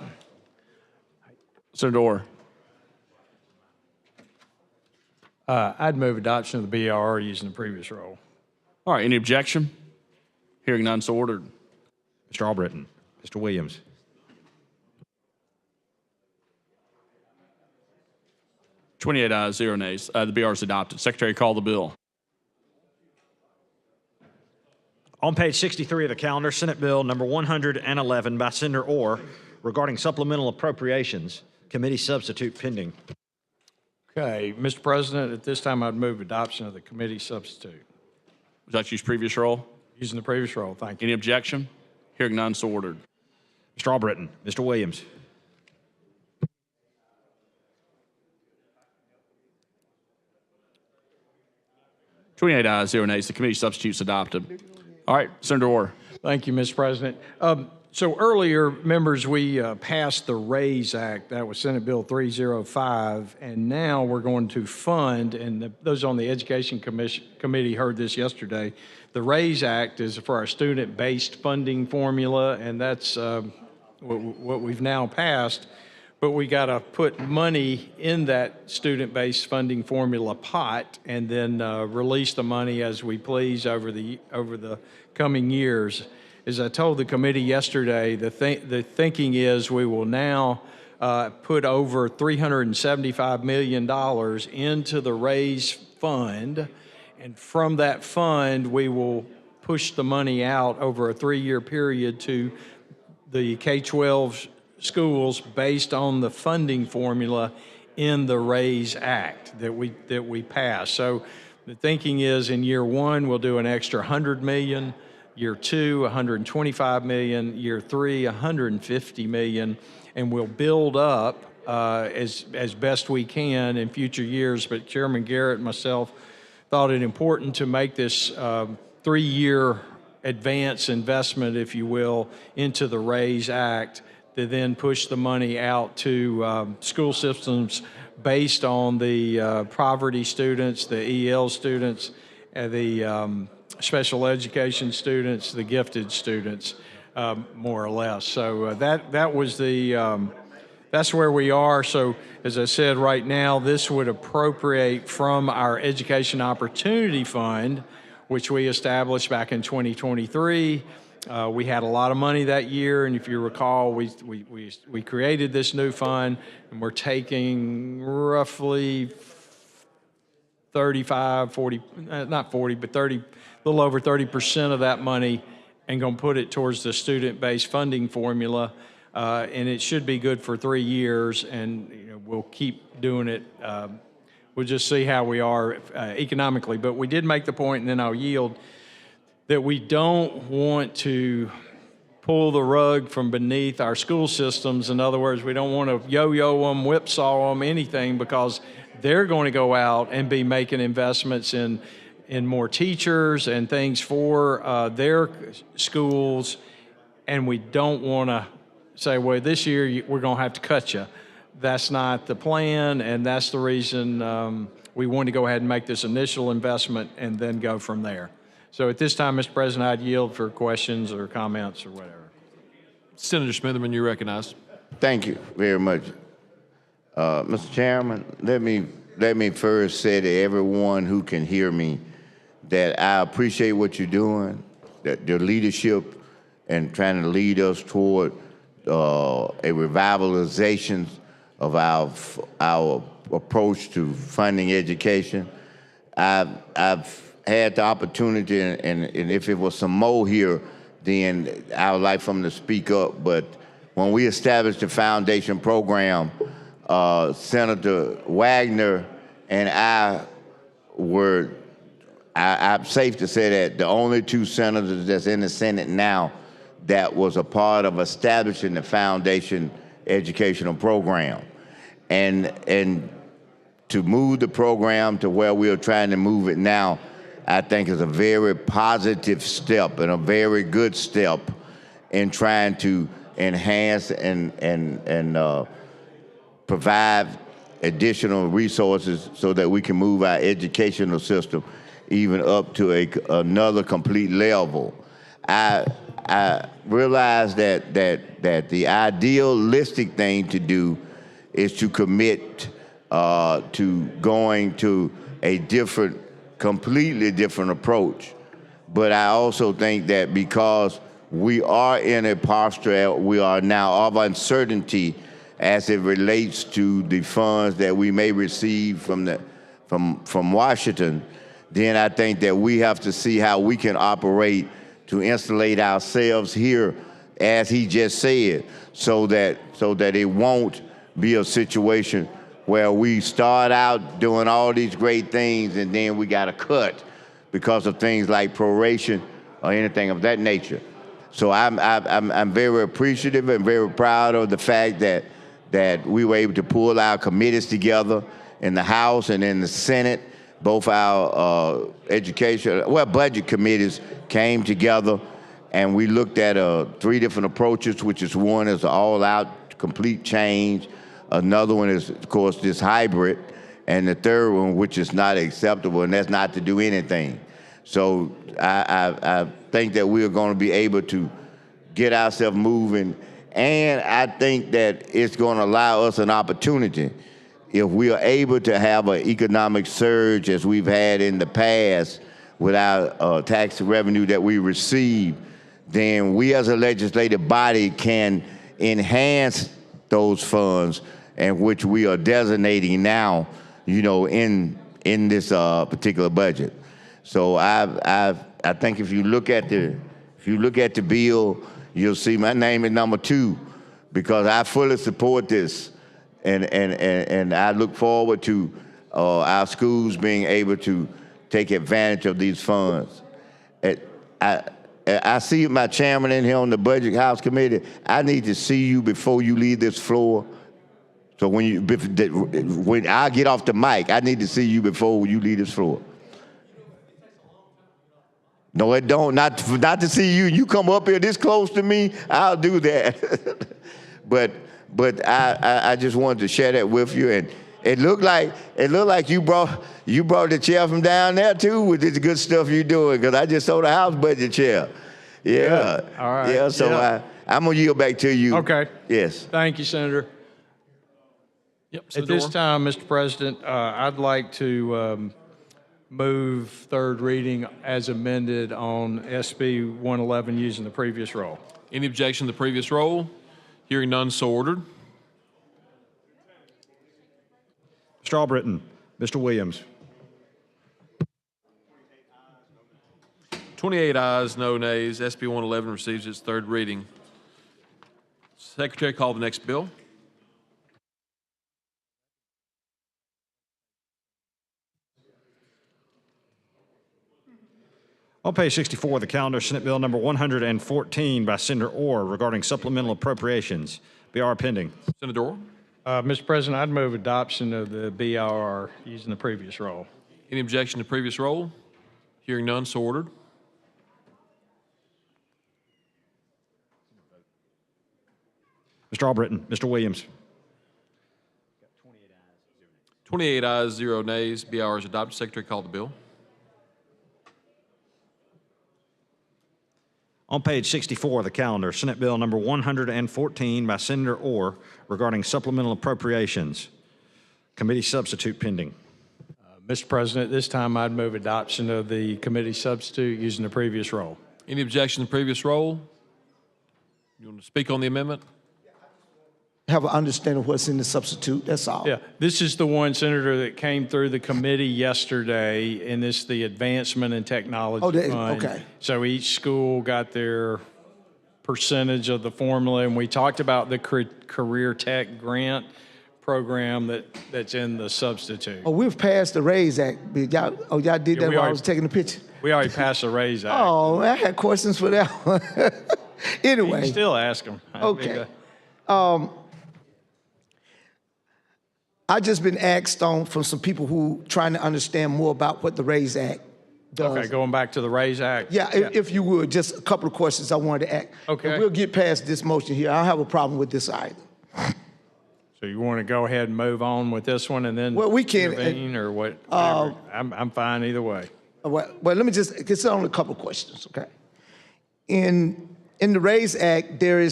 Senator Orr. I'd move adoption of the BIR using the previous roll. All right, any objection? Hearing none, so ordered. Mr. Albritton. Mr. Williams. $28 ayes, 0 nays. The BR is adopted. Secretary, call the bill. On page 63 of the calendar, Senate Bill number 111 by Senator Orr regarding supplemental appropriations. Committee substitute pending. Okay, Mr. President, at this time I'd move adoption of the committee substitute. Would you like to use previous roll? Using the previous roll, thank you. Any objection? Hearing none, so ordered. Mr. Albritton. Mr. Williams. $28 ayes, 0 nays. The committee substitute's adopted. All right, Senator Orr. Thank you, Mr. President. So earlier, members, we passed the RAISE Act. That was Senate Bill 305. And now we're going to fund, and those on the Education Committee heard this yesterday, the RAISE Act is for our student-based funding formula, and that's what we've now passed. but we got to put money in that student-based funding formula pot and then release the money as we please over the coming years. As I told the committee yesterday, the thinking is we will now put over $375 million into the RAISE fund, and from that fund, we will push the money out over a 3-year period to the K-12 schools based on the funding formula in the RAISE Act that we passed. So the thinking is in year 1, we'll do an extra $100 million, year 2, $125 million, year 3, $150 million, and we'll build up as best we can in future years. But Chairman Garrett and myself thought it important to make this 3-year advance investment, if you will, into the RAISE Act to then push the money out to school systems based on the poverty students, the EL students, the special education students, the gifted students, more or less. So that was that's where we are. So as I said, right now, this would appropriate from our Education Opportunity Fund, which we established back in 2023. We had a lot of money that year, and if you recall, we created this new fund, and we're taking roughly 35, 40, not 40, but 30, a little over 30% of that money, and going to put it towards the student-based funding formula, and it should be good for 3 years, and we'll keep doing it. We'll just see how we are economically. But we did make the point, and then I'll yield, that we don't want to pull the rug from beneath our school systems. In other words, we don't want to yo-yo them, whipsaw them, anything, because they're going to go out and be making investments in more teachers and things for their schools, and we don't want to say, well, this year we're going to have to cut you. That's not the plan, and that's the reason we want to go ahead and make this initial investment and then go from there. So at this time, Mr. President, I'd yield for questions or comments or whatever. Senator Smitherman, you're recognized. Thank you very much. Mr. Chairman, let me first say to everyone who can hear me that I appreciate what you're doing, that your leadership and trying to lead us toward a revitalization of our approach to funding education. I've had the opportunity, and if it was some more here, then I would like for them to speak up. But when we established the foundation program, Senator Wagner and I were, I'm safe to say that the only 2 senators that's in the Senate now that was a part of establishing the foundation educational program. And to move the program to where we are trying to move it now, I think is a very positive step and a very good step in trying to enhance and provide additional resources so that we can move our educational system even up to another complete level. I realize that the idealistic thing to do is to commit to going to a completely different approach. But I also think that because we are in a posture we are now of uncertainty as it relates to the funds that we may receive from Washington, then I think that we have to see how we can operate to insulate ourselves here, as he just said, so that it won't be a situation where we start out doing all these great things and then we got to cut because of things like proration or anything of that nature. So I'm very appreciative and very proud of the fact that we were able to pull our committees together in the House and in the Senate. Both our budget committees came together, and we looked at 3 different approaches, which is one is all-out complete change. Another one is, of course, this hybrid, and the third one, which is not acceptable, and that's not to do anything. So I think that we are going to be able to get ourselves moving And I think that it's going to allow us an opportunity if we are able to have an economic surge as we've had in the past with our tax revenue that we receive, then we as a legislative body can enhance those funds and which we are designating now, you know, in this particular budget. So I think if you look at the bill, you'll see my name is number 2 because I fully support this, and I look forward to our schools being able to take advantage of these funds. I see my chairman in here on the Budget House Committee. I need to see you before you leave this floor. So when I get off the mic, I need to see you before you leave this floor. No, it don't. Not to see you. You come up here this close to me, I'll do that. but I just wanted to share that with you. And it looked like you brought the chair from down there too with this good stuff you're doing. Because I just saw the House budget chair. Yeah. Good. All right. Yeah. So yeah. I'm gonna yield back to you. Okay. Yes. Thank you, Senator. Yep. At this time, Mr. President, I'd like to move third reading as amended on SB 111 using the previous roll. Any objection to the previous roll? Hearing none, so ordered. Mr. Albritton, Mr. Williams. 28 ayes, no nays. SB 111 receives its third reading. Secretary, call the next bill. On page 64 of the calendar, Senate Bill number 114 by Senator Orr regarding supplemental appropriations. BR pending. Senator Orr. Mr. President, I'd move adoption of the BR using the previous roll. Any objection to previous roll? Hearing none, so ordered. Mr. Albritton, Mr. Williams. 28 ayes, 0 nays. BR is adopted. Secretary, call the bill. On page 64 of the calendar, Senate Bill number 114 by Senator Orr regarding supplemental appropriations. Committee substitute pending. Mr. President, this time I'd move adoption of the committee substitute using the previous roll. Any objection to previous roll? You want to speak on the amendment? Have an understanding of what's in the substitute, that's all. Yeah, this is the one, Senator, that came through the committee yesterday, and it's the Advancement in Technology Fund. Okay. So each school got their percentage of the formula, and we talked about the Career Tech Grant program that's in the substitute. Oh, we've passed the RAISE Act. Y'all did that while I was taking the picture? We already passed the RAISE Act. Oh, I had questions for that one. Anyway. You can still ask them. Okay. I just been asked from some people who trying to understand more about what the RAISE Act does. Okay, going back to the RAISE Act. Yeah, if you would, just a couple of questions I wanted to ask. Okay. And we'll get past this motion here. I don't have a problem with this either. So you want to go ahead and move on with this one and then Well, we can, intervene or what? I'm fine either way. Well, let me just consider on a couple of questions, okay? In the RAISE Act, there are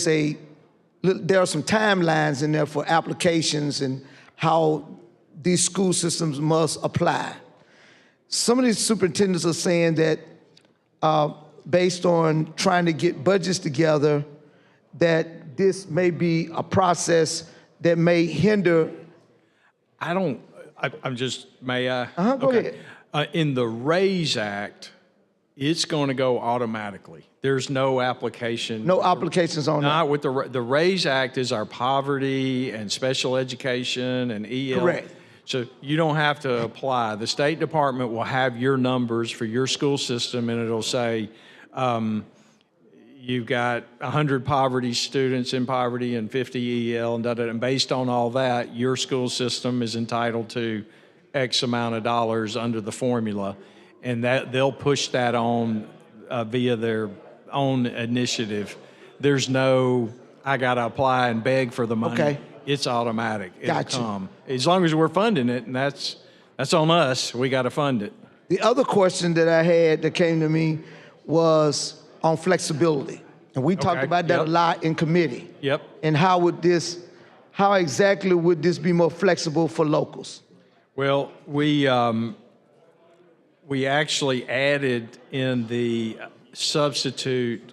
some timelines in there for applications and how these school systems must apply. Some of these superintendents are saying that based on trying to get budgets together, that this may be a process that may hinder. May I? Go ahead. In the RAISE Act, it's going to go automatically. There's no application. No applications on Not that. with the RAISE Act is our poverty and special education and EL. Correct. So you don't have to apply. The State Department will have your numbers for your school system, and it'll say you've got 100 poverty students in poverty and 50 EL, and based on all that, your school system is entitled to X amount of dollars under the formula, and that they'll push that on via their own initiative. There's no, I got to apply and beg for the money. Okay. It's automatic. It'll Gotcha. come. As long as we're funding it, and that's on us. We got to fund it. The other question that I had that came to me was on flexibility. And we talked Okay, about that yep. a lot in committee. Yep. And how exactly would this be more flexible for locals? Well, we actually added in the substitute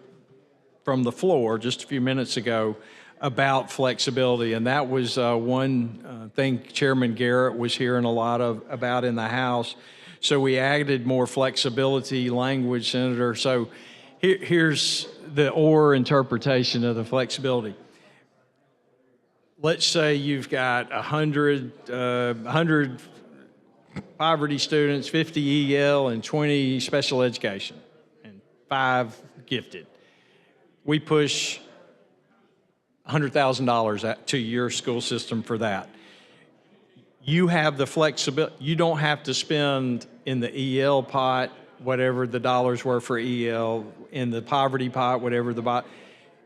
from the floor just a few minutes ago about flexibility, and that was one thing Chairman Garrett was hearing a lot about in the House. So we added more flexibility language, Senator. So here's the or interpretation of the flexibility. Let's say you've got 100 poverty students, 50 EL, and 20 special education, and 5 gifted. We push $100,000 to your school system for that. You have the flexibility. You don't have to spend in the EL pot whatever the dollars were for EL, in the poverty pot whatever the pot.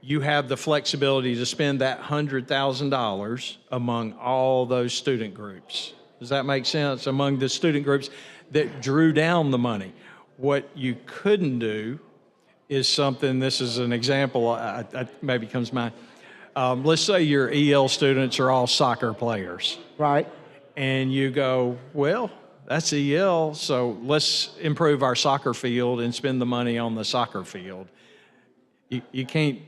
You have the flexibility to spend that $100,000 among all those student groups. Does that make sense? Among the student groups that drew down the money. What you couldn't do is something, this is an example, maybe comes to mind. Let's say your EL students are all soccer players. Right. And you go, well, that's EL, so let's improve our soccer field and spend the money on the soccer field. You can't,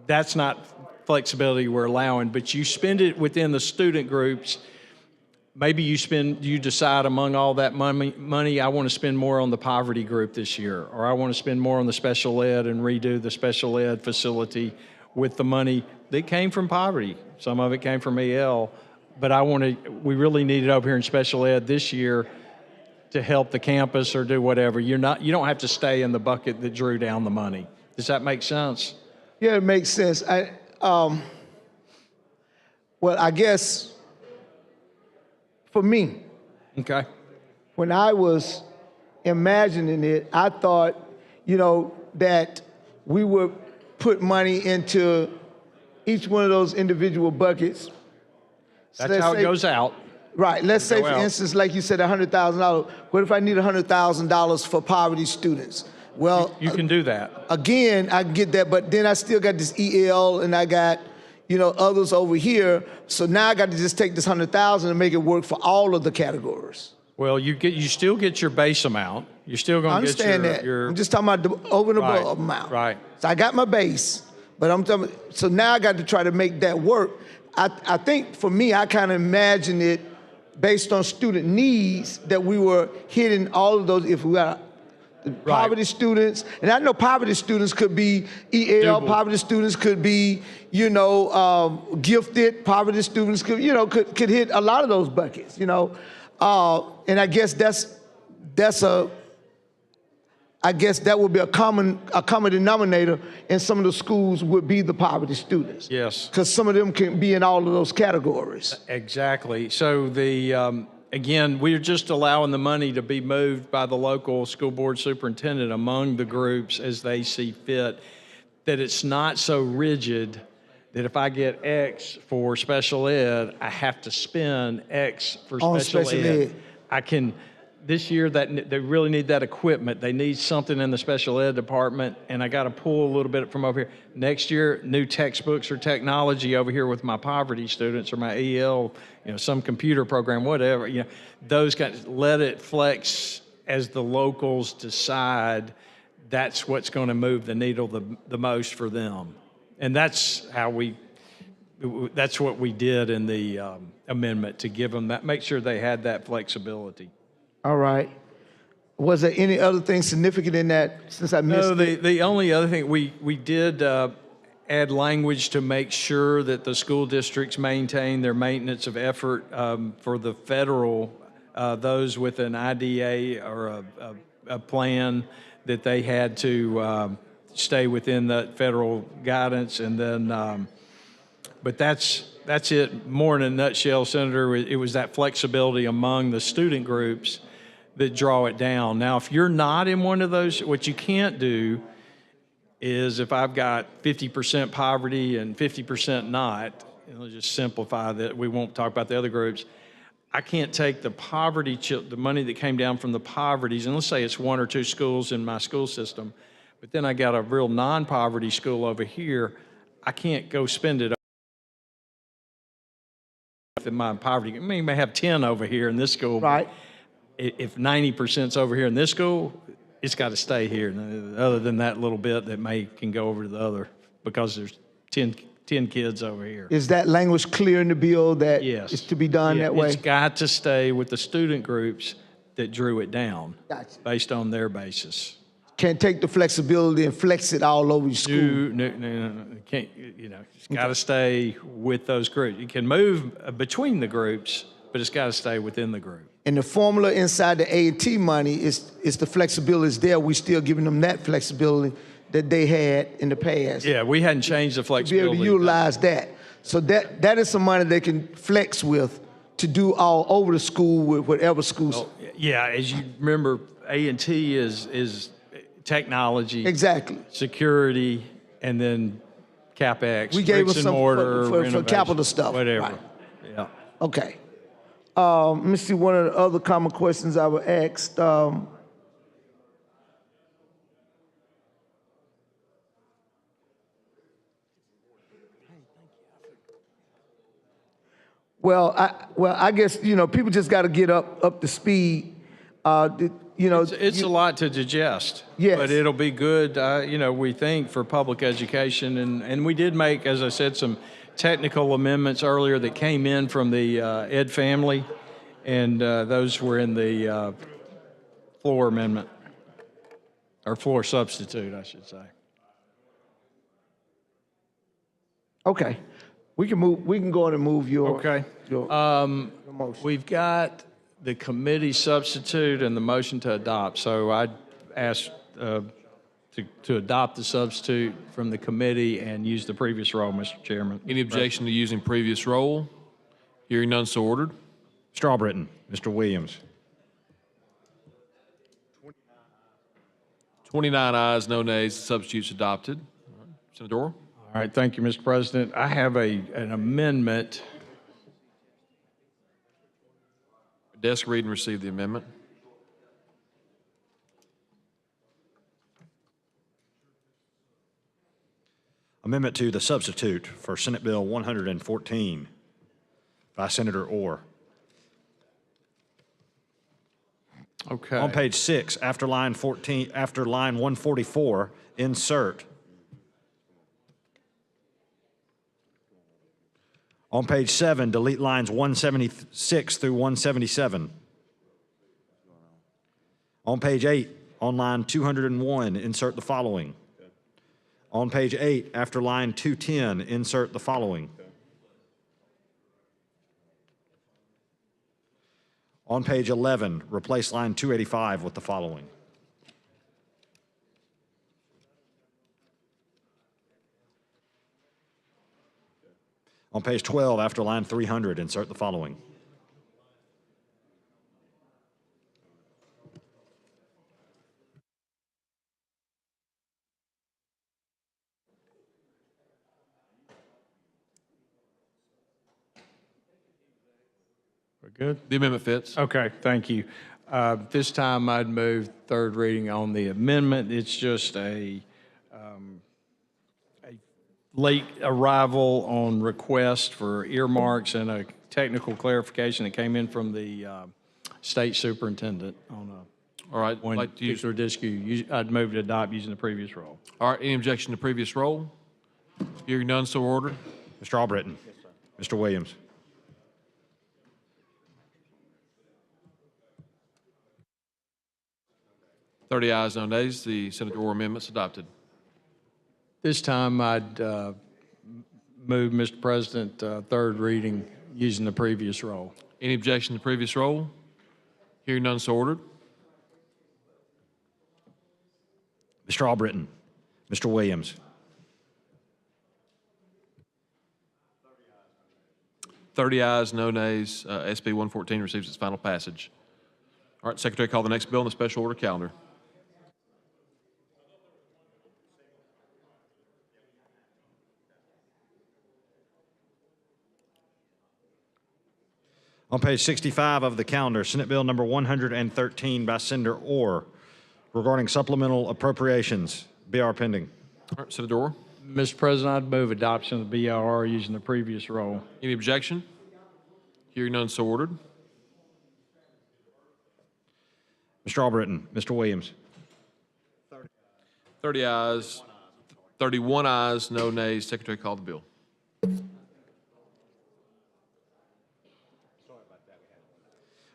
that's not flexibility we're allowing, but you spend it within the student groups. Maybe you decide among all that money, I want to spend more on the poverty group this year, or I want to spend more on the special ed and redo the special ed facility with the money that came from poverty. Some of it came from EL, but we really need it over here in special ed this year to help the campus or do whatever. You don't have to stay in the bucket that drew down the money. Does that make sense? Yeah, it makes sense. Well, I guess for me, okay, when I was imagining it, I thought, that we would put money into each one of those individual buckets. That's how it goes out. Right. Let's say, Go for out. instance, like you said, $100,000. What if I need $100,000 for poverty students? Well, you can do that. Again, I can get that, but then I still got this EL and I got, others over here. So now I got to just take this $100,000 and make it work for all of the categories. Well, you still get your base amount. You're still going I to get understand your that. I'm just talking about the over and Right, above amount. right. So I got my base, but I'm talking. So now I got to try to make that work. I think for me, I kind of imagined it based on student needs that we were hitting all of those. If we got poverty students, and I know poverty students could be EL, poverty students could be, gifted, poverty students could hit a lot of those buckets, and I guess that would be a common denominator in some of the schools would be the poverty students. Yes. Because some of them can be in all of those categories. Exactly. So again, we're just allowing the money to be moved by the local school board superintendent among the groups as they see fit, that it's not so rigid that if I get X for special ed, I have to spend X for special ed. I can, this year that they really need that equipment. They need something in the special ed department, and I got to pull a little bit from over here. Next year, new textbooks or technology over here with my poverty students or my EL, some computer program, whatever. Those guys, let it flex as the locals decide. That's what's going to move the needle the most for them, and that's what we did in the amendment to give them that, make sure they had that flexibility. All right. Was there any other thing significant in that since I missed it? The only other thing, we did add language to make sure that the school districts maintain their maintenance of effort for the federal, those with an IDA or a plan that they had to stay within that federal guidance. And then, but that's it more in a nutshell, Senator. It was that flexibility among the student groups that draw it down. Now, if you're not in one of those, what you can't do is if I've got 50% poverty and 50% not, let's just simplify that, we won't talk about the other groups. I can't take the poverty, the money that came down from the poverties, and let's say it's 1 or 2 schools in my school system, But then I got a real non-poverty school over here. I can't go spend it in my poverty. I mean, you may have 10 over here in this school. Right. If 90%'s over here in this school, it's got to stay here. Other than that little bit that can go over to the other because there's 10 kids over here. Is that language clear in the bill that Yes. it's to be done Yeah, that way? It's got to stay with the student groups that drew it down based on their basis. Can't take the flexibility and flex it all over your school. No. Can't, it's got to stay with those groups. You can move between the groups, but it's got to stay within the group. And the formula inside the A&T money is the flexibility is there. We still giving them that flexibility that they had in the past. Yeah, we hadn't changed the To be flexibility. able to utilize that. So that is some money they can flex with to do all over the school with whatever schools. Yeah, as you remember, A&T is technology, Exactly. security, and then CapEx, We gave bricks us and some mortar, for renovation, capital stuff. whatever. Right. Yeah. Okay. Let me see one of the other common questions I was asked. Well, I guess people just got to get up to speed. It's a lot to digest. Yes. But it'll be good, we think, for public education. And we did make, as I said, some technical amendments earlier that came in from the Ed family. And those were in the floor amendment, or floor substitute, I should say. Okay. We can go on and move your. Okay. We've got the committee substitute and the motion to adopt. So I'd ask to adopt the substitute from the committee and use the previous roll, Mr. Chairman. Any objection to using previous roll? Hearing none, so ordered. Mr. Albritton, Mr. Williams. 29 ayes, no nays. The substitute's adopted. All right. Senator Orr. All right, thank you, Mr. President. I have an amendment. Desk read and receive the amendment. Amendment to the substitute for Senate Bill 114 by Senator Orr. Okay. On page 6, after line 144, insert. On page 7, delete lines 176 through 177. On page 8, on line 201, insert the following. On page 8, after line 210, insert the following. On page 11, replace line 285 with the following. On page 12, after line 300, insert the following. We're good? The amendment fits. Okay, thank you. This time I'd move third reading on the amendment. It's just a late arrival on request for earmarks and a technical clarification that came in from the state superintendent on All right. one Like to use, particular district. I'd move to adopt using the previous roll. all right. Any objection to previous roll? Hearing none, so ordered. Mr. Albritton. Mr. Williams. Thirty ayes, no nays. The Senator Orr amendment's adopted. This time I'd move, Mr. President, third reading using the previous roll. Any objection to previous roll? Hearing none, so ordered. Mr. Albritton. Mr. Williams. 30 ayes, no nays. SB 114 receives its final passage. All right, Secretary, call the next bill on the special order calendar. On page 65 of the calendar, Senate Bill number 113 by Senator Orr regarding supplemental appropriations. BR pending. All right, Senator Orr. Mr. President, I'd move adoption of the BRR using the previous roll. Any objection? Hearing none, so ordered. Mr. Albritton, Mr. Williams. 30 ayes, 31 ayes, no nays. Secretary, call the bill.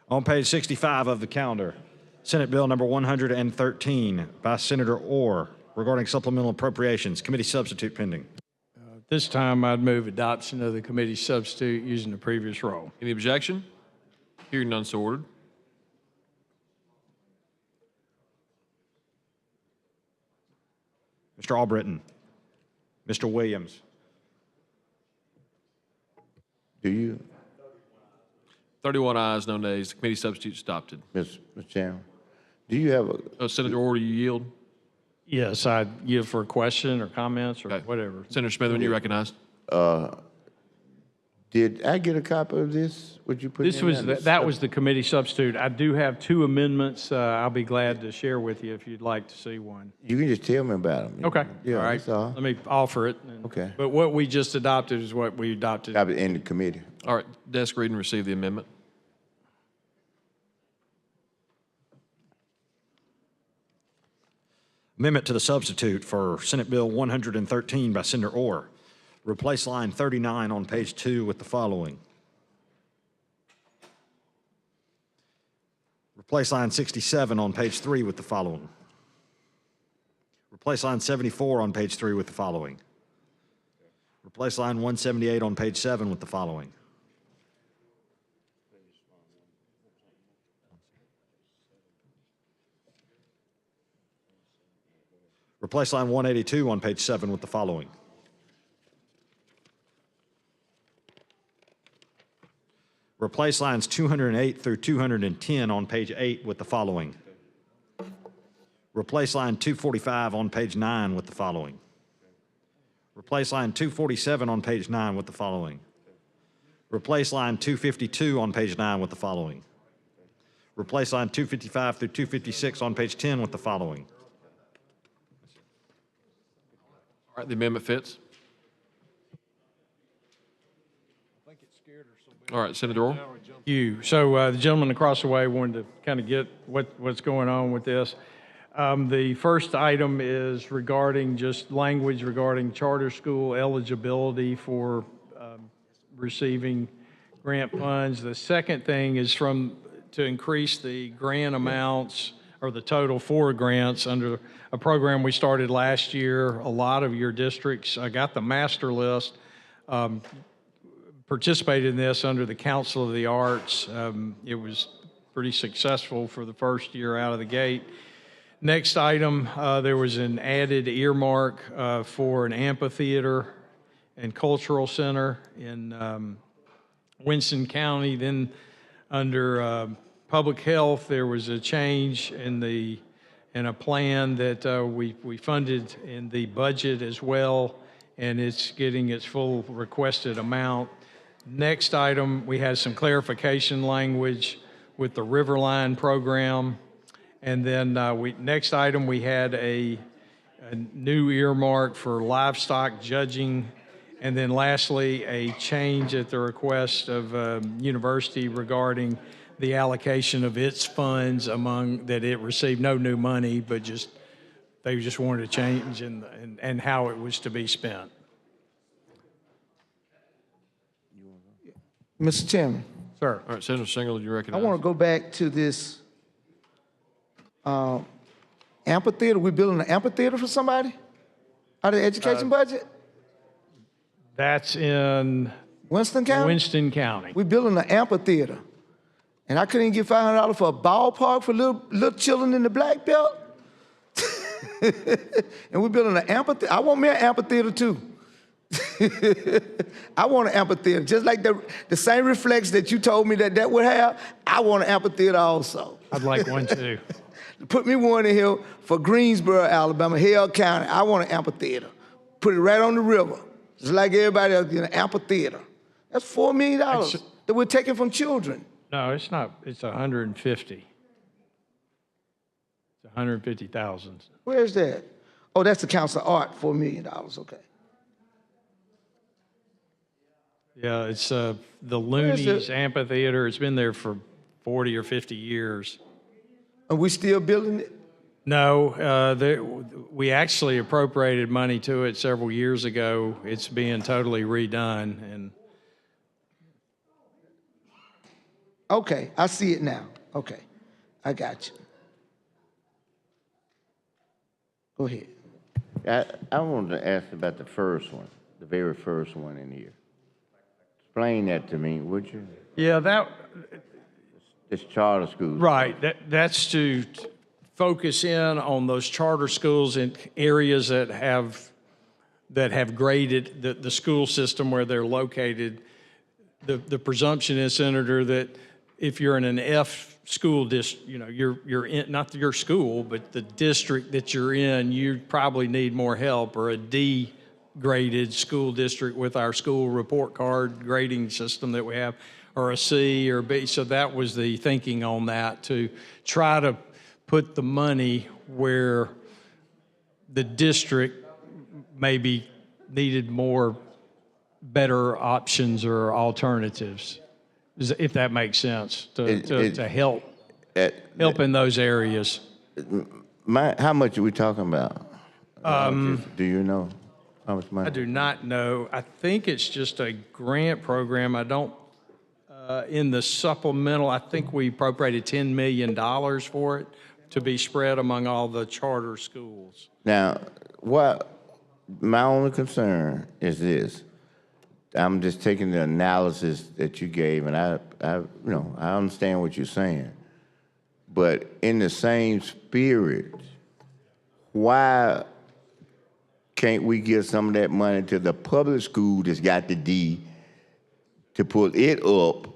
On page 65 of the calendar, Senate Bill number 113 by Senator Orr regarding supplemental appropriations. Committee substitute pending. This time, I'd move adoption of the committee substitute using the previous roll. Any objection? Hearing none, so ordered. Mr. Albritton, Mr. Williams. Do you, 31 ayes, no nays. The committee substitute is adopted. Mr. Chairman, do you have a, Senator Orr, do you yield? Yes, I'd yield for a question or comments or whatever. Senator Smithman, you recognized. did I get a copy of this? Would you put This in was, there? that was the committee substitute. I do have two amendments. I'll be glad to share with you if you'd like to see one. You can just tell me about them. Okay. Yeah, All right. that's all. Let me offer it. Okay. But what we just adopted is what we adopted. In the committee. All right, desk read and receive the amendment. Amendment to the substitute for Senate Bill 113 by Senator Orr. Replace line 39 on page 2 with the following. Replace line 67 on page 3 with the following. Replace line 74 on page 3 with the following. Replace line 178 on page 7 with the following. Replace line 182 on page 7 with the following. Replace lines 208 through 210 on page 8 with the following. Replace line 245 on page 9 with the following. Replace line 247 on page 9 with the following. Replace line 252 on page 9 with the following. Replace line 255 through 256 on page 10 with the following. All right, the amendment fits. All right, Senator Orr. So the gentleman across the way wanted to kind of get what's going on with this. The first item is regarding just language regarding charter school eligibility for receiving grant funds. The second thing is to increase the grant amounts or the total for grants under a program we started last year. A lot of your districts, I got the master list, participated in this under the Council of the Arts. It was pretty successful for the first year out of the gate. Next item, there was an added earmark for an amphitheater and cultural center in Winston County. Then under public health, there was a change in a plan that we funded in the budget as well, and it's getting its full requested amount. Next item, we had some clarification language with the Riverline program. And then next item, we had a new earmark for livestock judging. And then lastly, a change at the request of university regarding the allocation of its funds that it received no new money, but they just wanted a change and how it was to be spent. Mr. Chairman. Sir. All right, Senator Singerly, you I recognize. want to go back to this amphitheater. We're building an amphitheater for somebody out of the education budget? That's in Winston County? Winston County. We're building an amphitheater. And I couldn't get $500 for a ballpark for little children in the Black Belt? And we're building an amphitheater. I want me an amphitheater too. I want an amphitheater. Just like the same reflex that you told me that would have, I want an amphitheater also. I'd like one too. Put me one in here for Greensboro, Alabama, Hale County. I want an amphitheater. Put it right on the river, just like everybody else in an amphitheater. That's $4 million that we're taking from children. No, it's not. It's 150. It's 150,000. Where's that? Oh, that's the Council of Art, $4 million, okay. Yeah, it's the Where's Looney's the- Amphitheater. It's been there for 40 or 50 years. Are we still building it? No, we actually appropriated money to it several years ago. It's being totally redone, and Okay, I see it now. Okay, I got you. Go ahead. I wanted to ask about the first one, the very first one in here. Explain that to me, would you? yeah, This charter school. right. That's to focus in on those charter schools in areas that have graded the school system where they're located. The presumption is, Senator, that if you're in an F school district, you know, you're in, not your school, but the district that you're in, you probably need more help, or a D graded school district with our school report card grading system that we have, or a C or B. So that was the thinking on that, to try to put the money where the district maybe needed more better options or alternatives, if that makes sense, to help in those areas. How much are we talking about? Do you know how much money? I do not know. I think it's just a grant program. I don't, in the supplemental, I think we appropriated $10 million for it to be spread among all the charter schools. Now, my only concern is this. I'm just taking the analysis that you gave, and I understand what you're saying. But in the same spirit, why can't we give some of that money to the public school that's got the D to pull it up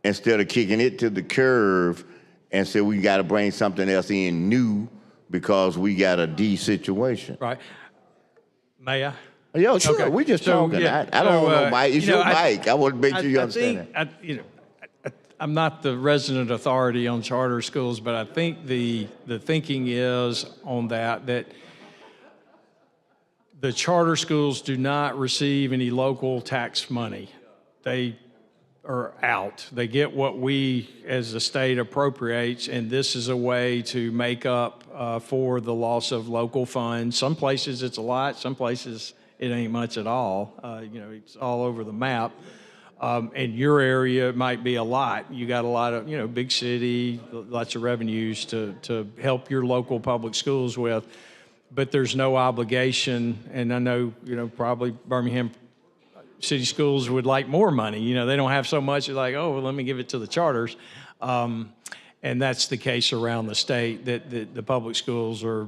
instead of kicking it to the curve and say we got to bring something else in new because we got a D situation? Right. May I? Yeah, sure. Okay. We just So, talking. yeah, I don't so, know, Mike. It's your mic. I want to make sure you understand that. I'm not the resident authority on charter schools, but I think the thinking is on that the charter schools do not receive any local tax money. They are out. They get what we as a state appropriates, and this is a way to make up for the loss of local funds. Some places it's a lot, some places it ain't much at all. It's all over the map. In your area, it might be a lot. You got a lot of, big city, lots of revenues to help your local public schools with. But there's no obligation, and I know, probably Birmingham City Schools would like more money. They don't have so much. It's like, oh, well, let me give it to the charters. And that's the case around the state, that the public schools are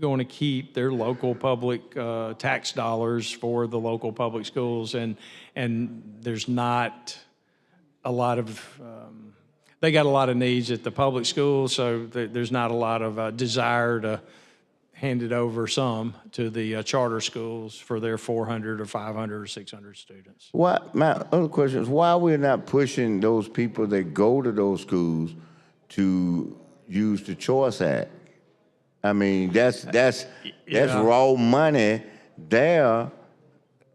going to keep their local public tax dollars for the local public schools, and there's not a lot of they got a lot of needs at the public schools, so there's not a lot of desire to hand it over some to the charter schools for their 400 or 500 or 600 students. My other question is, why we're not pushing those people that go to those schools to use the Choice Act? I mean, that's raw money there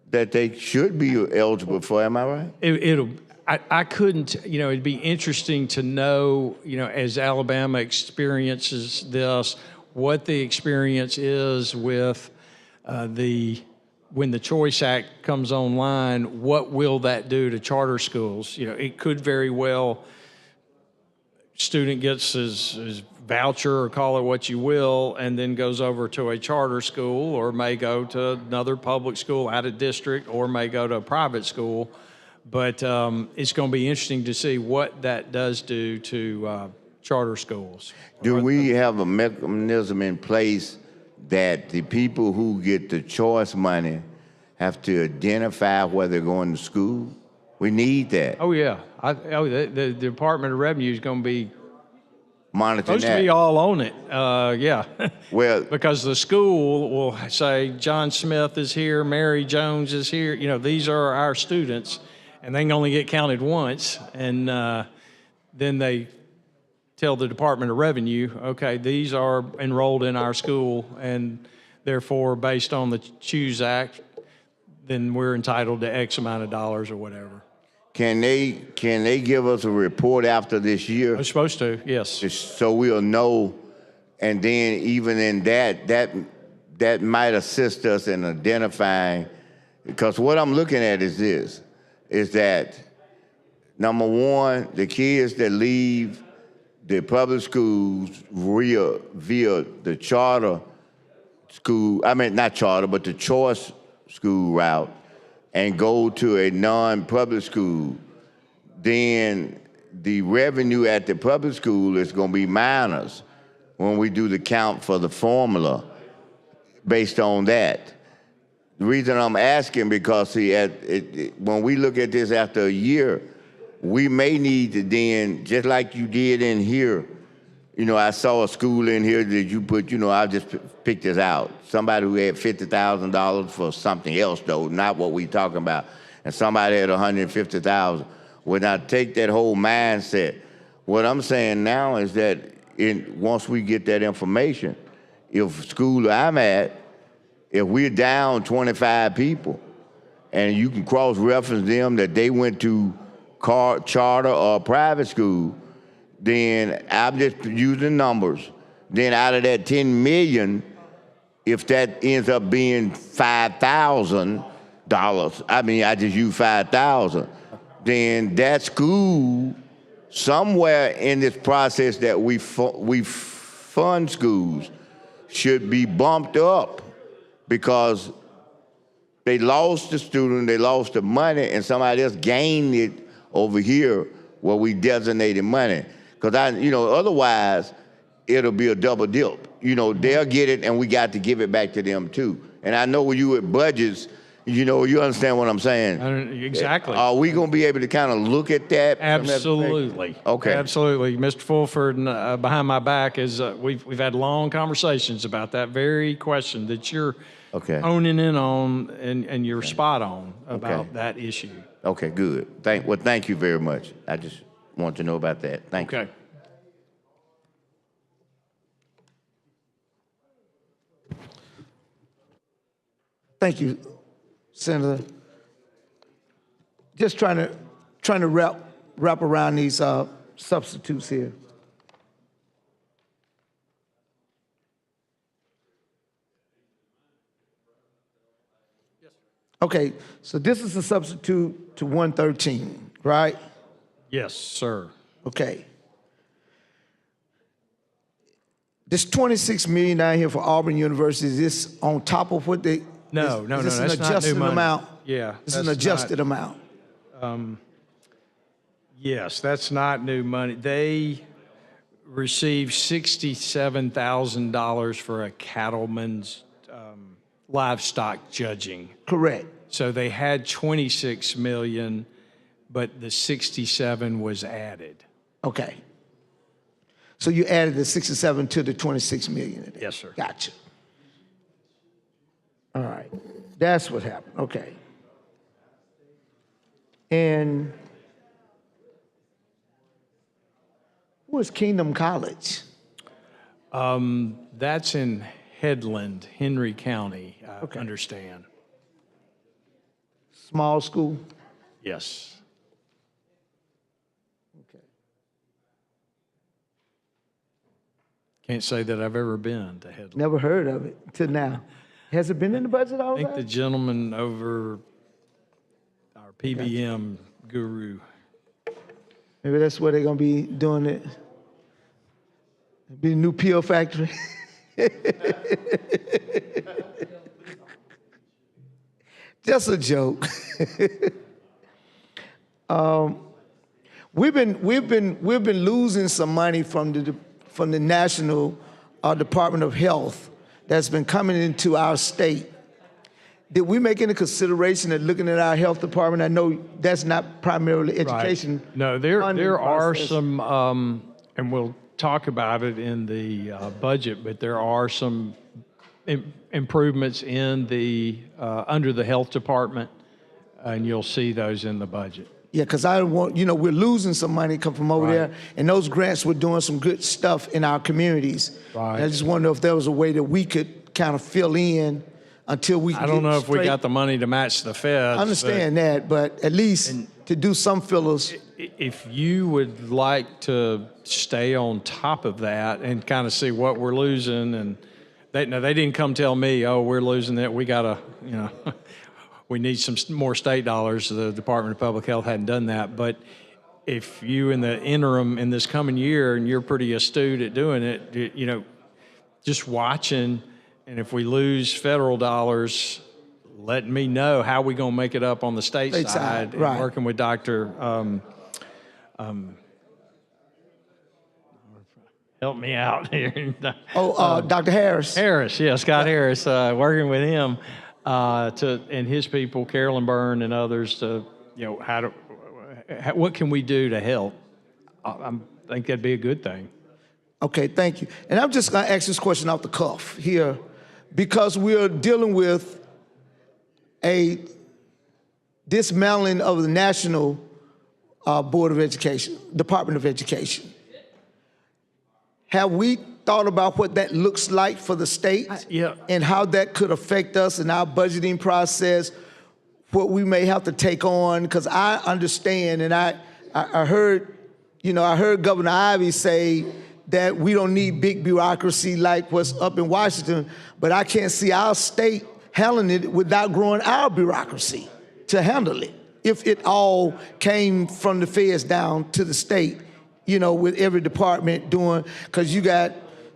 that they should be eligible for. Am I right? I couldn't, it'd be interesting to know, as Alabama experiences this, what the experience is with when the Choice Act comes online. What will that do to charter schools? It could very well, student gets his voucher, or call it what you will, and then goes over to a charter school, or may go to another public school out of district, or may go to a private school. But it's going to be interesting to see what that does do to charter schools. Do we have a mechanism in place that the people who get the choice money have to identify where they're going to school? We need that. Oh, yeah. The Department of Revenue is going to be monitoring supposed to be all on it. Yeah. Well, because the school will say, John Smith is here, Mary Jones is here. These are our students, and they can only get counted once. And then they tell the Department of Revenue, okay, these are enrolled in our school, and Therefore, based on the CHOOSE Act, then we're entitled to X amount of dollars or whatever. Can they give us a report after this year? They're supposed to, yes. So we'll know, and then even in that might assist us in identifying, because what I'm looking at is this, is that, number one, the kids that leave the public schools via the charter school, I mean, not charter, but the choice school route, and go to a non-public school, then the revenue at the public school is going to be minus when we do the count for the formula based on that. The reason I'm asking, because see, when we look at this after a year, we may need to then, just like you did in here, you know, I saw a school in here that you put, you know, I just picked this out. Somebody who had $50,000 for something else, though, not what we talking about. And somebody had $150,000. When I take that whole mindset, what I'm saying now is that once we get that information, if school I'm at, if we're down 25 people, and you can cross-reference them that they went to charter or private school, then I'm just using numbers. Then out of that 10 million, if that ends up being $5,000, I mean, I just use 5,000, then that school, somewhere in this process that we fund schools, should be bumped up, because they lost the student, they lost the money, and somebody else gained it over here where we designated money. Because otherwise, it'll be a double dip. You know, they'll get it, and we got to give it back to them too. And I know when you with budgets, you know, you understand what I'm saying. Exactly. Are we going to be able to kind of look at that? Absolutely. Okay. Absolutely. Mr. Fulford, behind my back, is we've had long conversations about that very question that you're honing in on, and you're spot on about that issue. Okay, good. Thank you very much. I just want to know about that. Thank you. Okay. Thank you, Senator. Just trying to wrap around these substitutes here. Okay, so this is a substitute to 113, right? Yes, sir. Okay. This $26 million down here for Auburn University, is this on top of what they? No, is this an that's adjusted not new money. amount? Yeah. This is an that's adjusted not- amount. Yes, that's not new money. They received $67,000 for a cattleman's livestock judging. Correct. So they had 26 million, but the 67 was added. Okay. So you added the 67 to the 26 million. Yes, sir. Gotcha. All right. That's what happened. Okay. And where's Kingdom College? That's in Headland, Henry County, I understand. Small school? Yes. Okay. Can't say that I've ever been to Headland. Never heard of it till now. Has it been in the budget all I think that? the gentleman over our PBM guru. Maybe that's where they're gonna be doing it. Be a new peel factory. Just a joke. We've been losing some money from the National Department of Health that's been coming into our state. Did we make any consideration at looking at our health department? I know that's not primarily education. Right. No, there are process. some, and we'll talk about it in the budget, but there are some improvements in the under the health department, and you'll see those in the budget. Yeah, because I want, we're losing some money come from over there, and those grants were doing some good stuff in our communities. Right. And I just wonder if there was a way that we could kind of fill in until we I don't get know if we straight- got the money to match the feds. I understand that, but at least to do some fillers. If you would like to stay on top of that and kind of see what we're losing, and they didn't come tell me, oh, we're losing it, we gotta, we need some more state dollars. The Department of Public Health hadn't done that, but if you in the interim in this coming year, and you're pretty astute at doing it, just watching, and if we lose federal dollars, let me know how we gonna make it up on the state State side. side, right. And working with Dr. Help me out here. Dr. Harris. Harris, yeah, Scott Harris, working with him and his people, Carolyn Byrne and others, to what can we do to help? I think that'd be a good thing. Okay, thank you. And I'm just going to ask this question off the cuff here, because we're dealing with a dismantling of the National Board of Education, Department of Education. Have we thought about what that looks like for the state? Yeah. And how that could affect us in our budgeting process, what we may have to take on? Because I understand, and I heard, I heard Governor Ivey say that we don't need big bureaucracy like what's up in Washington, but I can't see our state handling it without growing our bureaucracy to handle it. If it all came from the feds down to the state, with every department doing, because you got,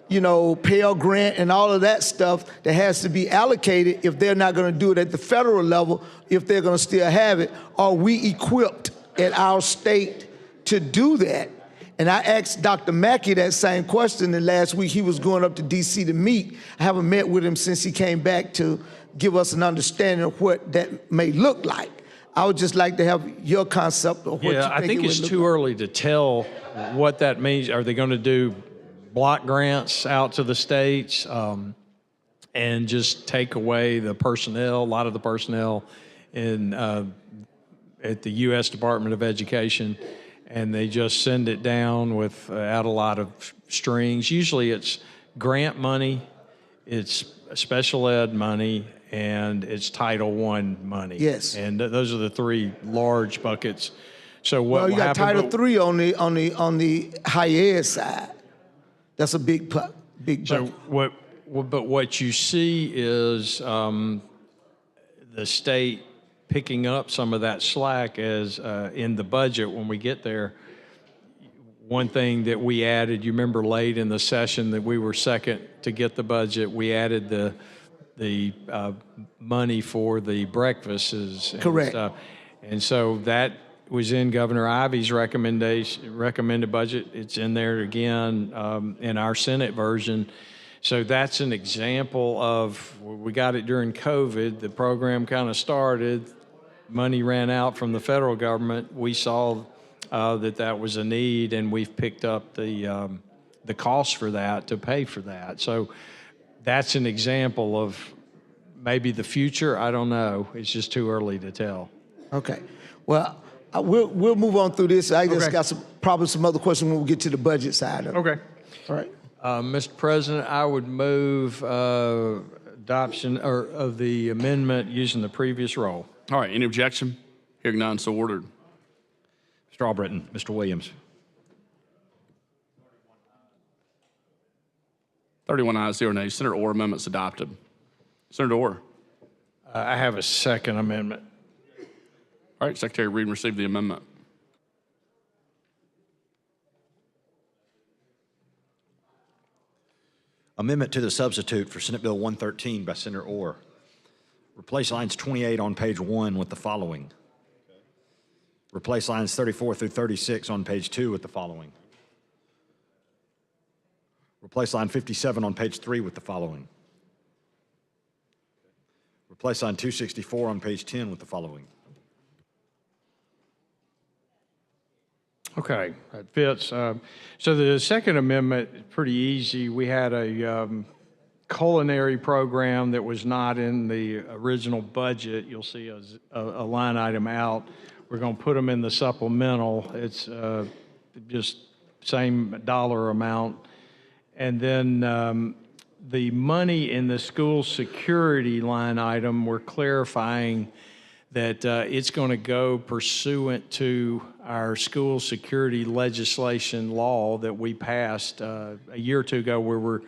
Pell Grant and all of that stuff that has to be allocated if they're not going to do it at the federal level, if they're going to still have it. Are we equipped at our state to do that? And I asked Dr. Mackey that same question, and last week he was going up to D.C. to meet. I haven't met with him since he came back to give us an understanding of what that may look like. I would just like to have your concept of what you think I think it would it's look too like. early to tell what that means. Are they going to do block grants out to the states and just take away the personnel, a lot of the personnel at the U.S. Department of Education, and they just send it down without a lot of strings? Usually it's grant money, it's special ed money, and it's Title I money. Yes. And those are the three large buckets. So what Well, will you got happen? Title III on the higher ed side. That's a big big So bucket. what you see is the state picking up some of that slack as in the budget when we get there. One thing that we added, you remember late in the session that we were second to get the budget, we added the money for the breakfasts and Correct. stuff. And so that was in Governor Ivey's recommended budget. It's in there again in our Senate version. So that's an example of, we got it during COVID, the program kind of started, money ran out from the federal government. We saw that was a need, and we've picked up the cost for that to pay for that. So that's an example of maybe the future. I don't know. It's just too early to tell. Okay. Well, we'll move on through this. I just got probably some other questions when we get to the budget side of it. Okay. All right. Mr. President, I would move adoption of the amendment using the previous roll. All right, any objection? Hearing none, so ordered. Mr. Albritton, Mr. Williams. 31 ayes, 0 nays. Senator Orr, amendment's adopted. Senator Orr. I have a second amendment. All right, Secretary Reed received the amendment. Amendment to the substitute for Senate Bill 113 by Senator Orr. Replace lines 28 on page 1 with the following. Replace lines 34 through 36 on page 2 with the following. Replace line 57 on page 3 with the following. Replace line 264 on page 10 with the following. Okay, that fits. So the Second Amendment is pretty easy. We had a culinary program that was not in the original budget. You'll see a line item out. We're going to put them in the supplemental. It's just same dollar amount. And then the money in the school security line item, we're clarifying that it's going to go pursuant to our school security legislation law that we passed a year or two ago, where we're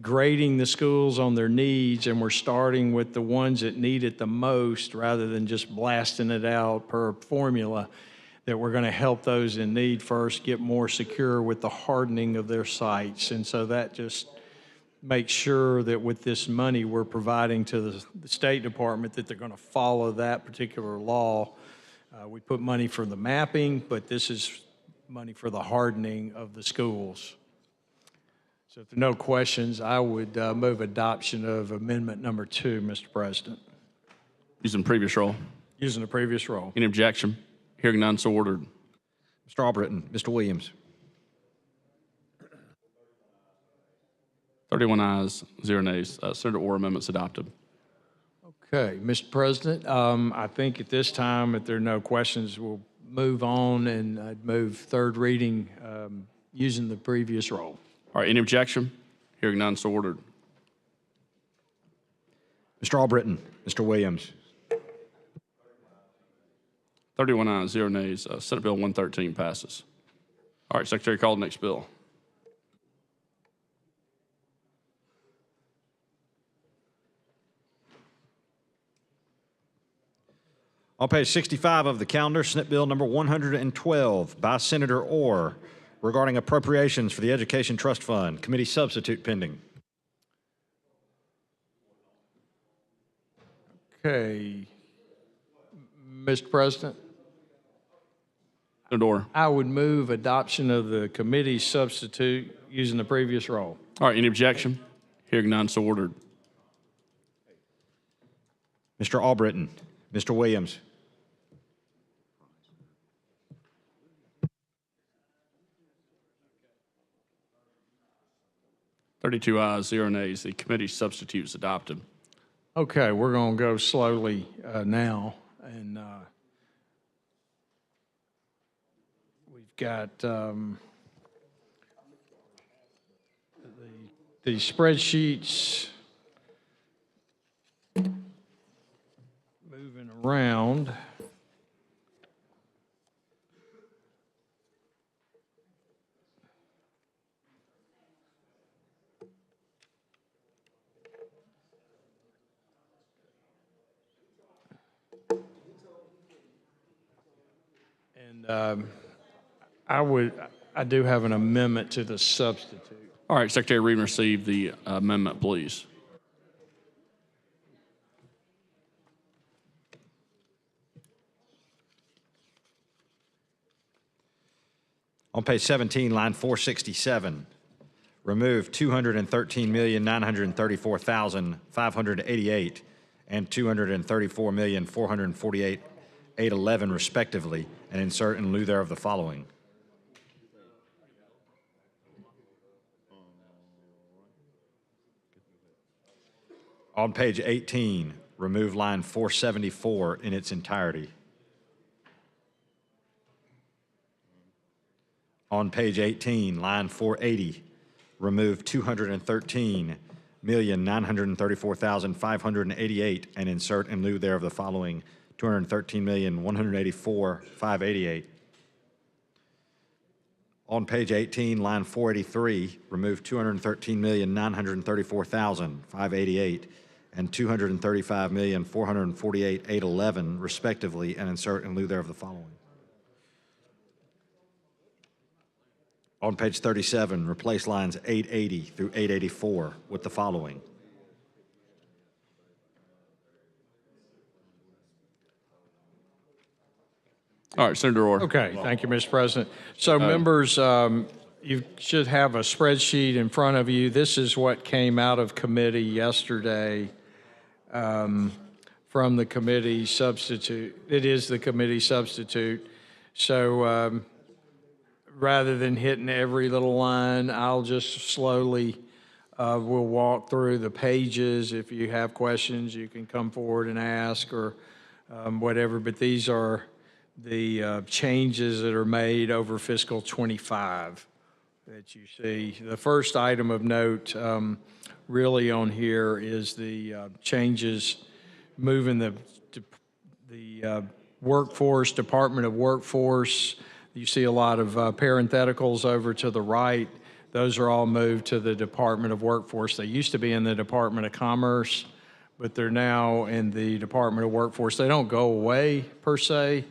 grading the schools on their needs, and we're starting with the ones that need it the most rather than just blasting it out per formula, that we're going to help those in need first get more secure with the hardening of their sites. And so that just makes sure that with this money we're providing to the State Department that they're going to follow that particular law. We put money for the mapping, but this is money for the hardening of the schools. So if there are no questions, I would move adoption of amendment number 2, Mr. President. Using previous roll. Using the previous roll. Any objection? Hearing none, so ordered. Mr. Albritton, Mr. Williams. 31 ayes, 0 nays. Senator Orr, amendment's adopted. Okay, Mr. President, I think at this time, if there are no questions, we'll move on, and I'd move third reading using the previous roll. All right, any objection? Hearing none, so ordered. Mr. Albritton, Mr. Williams. 31 ayes, 0 nays. Senate Bill 113 passes. All right, Secretary, call the next bill. On page 65 of the calendar, Senate Bill number 112 by Senator Orr regarding appropriations for the Education Trust Fund. Committee substitute pending. Okay, Mr. President. Senator Orr. I would move adoption of the committee substitute using the previous roll. All right, any objection? Hearing none, so ordered. Mr. Albritton, Mr. Williams. 32 ayes, 0 nays. The committee substitute is adopted. Okay, we're going to go slowly now, and we've got the spreadsheets moving around. And I do have an amendment to the substitute. All right, Secretary, read and receive the amendment, please. On page 17, line 467, remove $213,934,588 and $234,448,811 respectively, and insert in lieu thereof the following. On page 18, remove line 474 in its entirety. On page 18, line 480, remove $213,934,588 and insert in lieu thereof the following $213,184,588. On page 18, line 483, remove $213,934,588 and $235,448,811 respectively, and insert in lieu thereof the following. On page 37, replace lines 880 through 884 with the following. All right, Senator Orr. Okay, thank you, Mr. President. So members, you should have a spreadsheet in front of you. This is what came out of committee yesterday from the committee substitute. It is the committee substitute. So rather than hitting every little line, I'll just slowly, we'll walk through the pages. If you have questions, you can come forward and ask or whatever, but these are the changes that are made over fiscal 25. that you see. The first item of note really on here is the changes moving the workforce, Department of Workforce. You see a lot of parentheticals over to the right. Those are all moved to the Department of Workforce. They used to be in the Department of Commerce, but they're now in the Department of Workforce. They don't go away per se,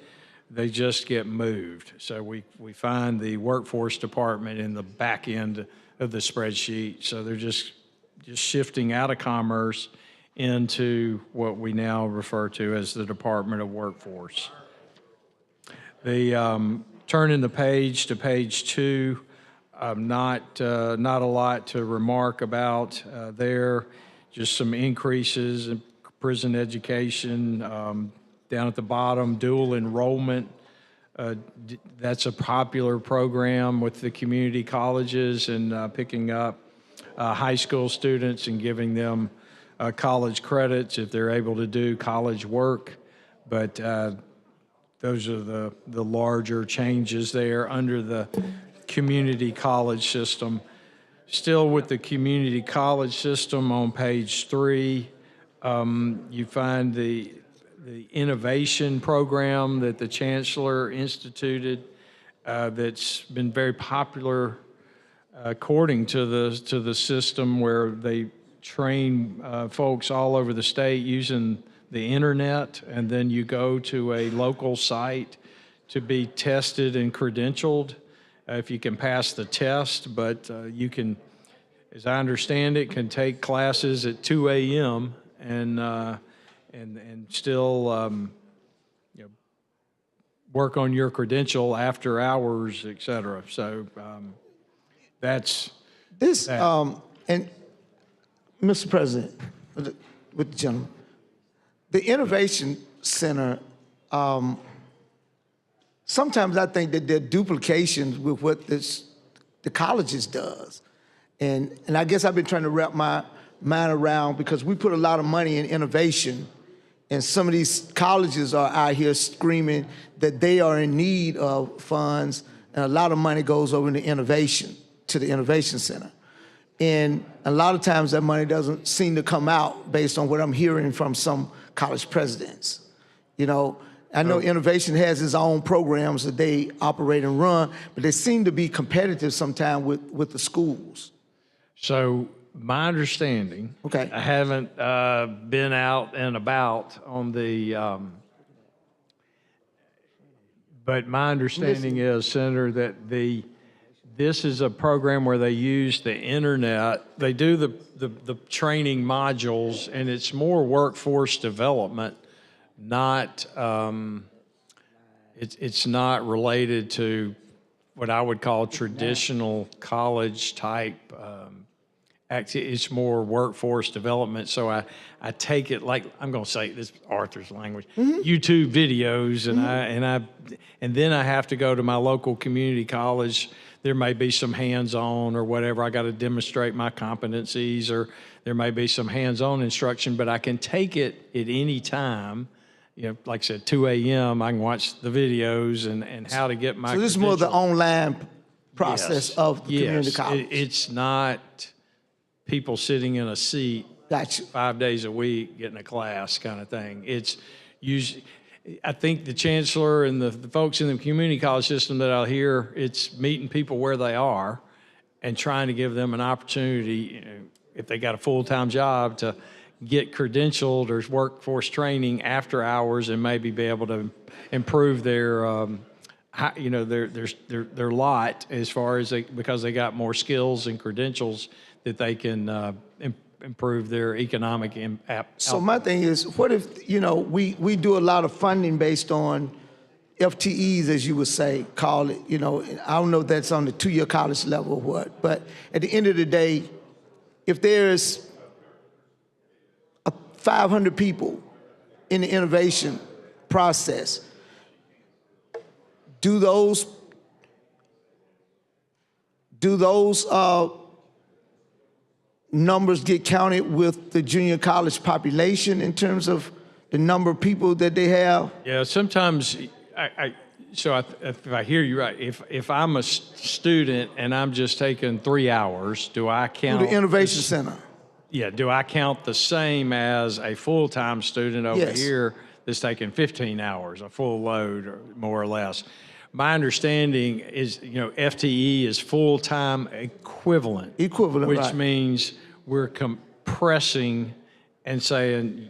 they just get moved. So we find the Workforce Department in the back end of the spreadsheet. So they're just shifting out of Commerce into what we now refer to as the Department of Workforce. Turning the page to page 2, not a lot to remark about there. Just some increases in prison education. Down at the bottom, dual enrollment. That's a popular program with the community colleges and picking up high school students and giving them college credits if they're able to do college work. But those are the larger changes there under the community college system. Still with the community college system on page 3, you find the innovation program that the Chancellor instituted that's been very popular according to the system, where they train folks all over the state using the internet, and then you go to a local site to be tested and credentialed if you can pass the test. But you can, as I understand it, can take classes at 2 a.m. and still work on your credential after hours, et cetera. So that's this. that. And Mr. President, with the gentleman, the Innovation Center, sometimes I think that there are duplications with what the colleges does. And I guess I've been trying to wrap my mind around, because we put a lot of money in innovation, and some of these colleges are out here screaming that they are in need of funds, and a lot of money goes over into innovation, to the Innovation Center. And a lot of times that money doesn't seem to come out, based on what I'm hearing from some college presidents. You know, I know Innovation has its own programs that they operate and run, but they seem to be competitive sometimes with the schools. So my understanding, okay, I haven't been out and about on the, but my understanding is, Senator, that this is a program where they use the internet. They do the training modules, and it's more workforce development, not, it's not related to what I would call traditional college type it's more workforce development. So I take it, like, I'm going to say this Arthur's language, YouTube videos, and then I have to go to my local community college. There may be some hands-on or whatever. I got to demonstrate my competencies, or there may be some hands-on instruction, but I can take it at any time. You know, like I said, 2 a.m., I can watch the videos and how to get my So this is more the online process of the community yes. college. It's not people sitting in a seat 5 days a week getting a class kind of thing. It's usually, I think the Chancellor and the folks in the community college system that I hear, it's meeting people where they are and trying to give them an opportunity, you know, if they got a full-time job, to get credentialed or workforce training after hours, and maybe be able to improve their, you know, their lot as far as because they got more skills and credentials that they can improve their economic impact. So my thing is, what if, you know, we do a lot of funding based on FTEs, as you would say, call it, you know, I don't know if that's on the 2-year college level or what, but at the end of the day, if there's 500 people in the innovation process, do those numbers get counted with the junior college population in terms of the number of people that they have? Yeah, sometimes So if I hear you right, if I'm a student and I'm just taking 3 hours, do I count? Through the Innovation Center. Yeah, do I count the same as a full-time student over Yes. here that's taking 15 hours, a full load, or more or less? My understanding is, FTE is full-time equivalent. Equivalent, which right. means we're compressing and saying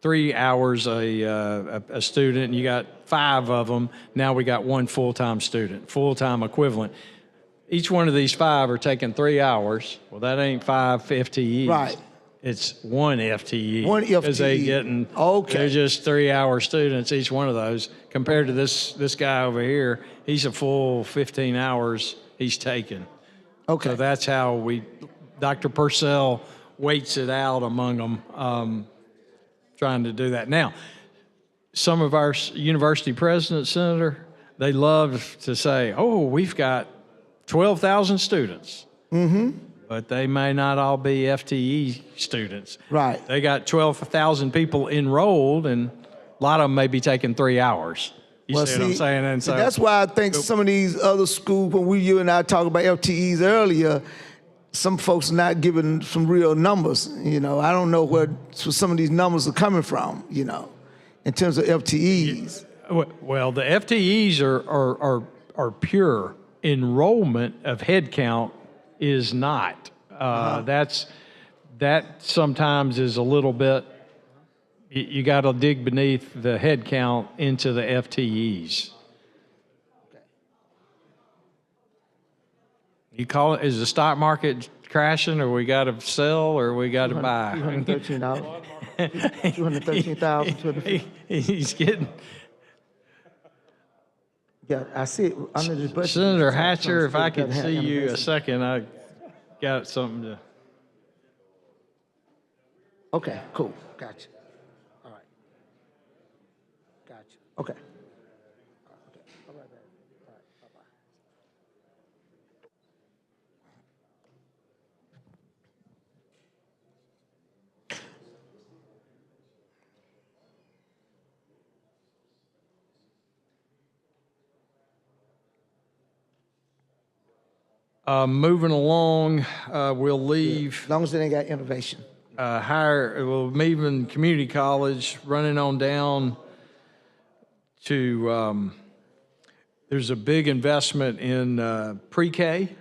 3 hours a student, and you got 5 of them. Now we got 1 full-time student, full-time equivalent. Each one of these 5 are taking 3 hours. Well, that ain't 5 FTEs. Right. It's 1 FTE. 1 Because they FTE. getting, Okay. they're just 3-hour students, each one of those, compared to this guy over here. He's a full 15 hours he's taking. Okay. So that's how Dr. Purcell weights it out among them, trying to do that. Now, some of our university presidents, Senator, they love to say, oh, we've got 12,000 students. Mm-hmm. But they may not all be FTE students. Right. They got 12,000 people enrolled, and a lot of them may be taking 3 hours. You see what I'm saying? And so that's why I think some of these other schools, when you and I talked about FTEs earlier, some folks are not giving some real numbers. I don't know where some of these numbers are coming from, in terms of FTEs. Well, the FTEs are pure. Enrollment of headcount is not. That sometimes is a little bit. You got to dig beneath the headcount into the FTEs. You call it? Is the stock market crashing, or we got to sell, or we got to buy? $213. $213,000. He's getting. Yeah, I see it under this budget. Senator Hatcher, if I could see you a second, I got something to. Okay, cool. Gotcha. All right. Gotcha. Okay. All right, baby. All right, bye-bye. Moving along, we'll leave. As long as they ain't got innovation. Meaven Community College, running on down to, there's a big investment in pre-K,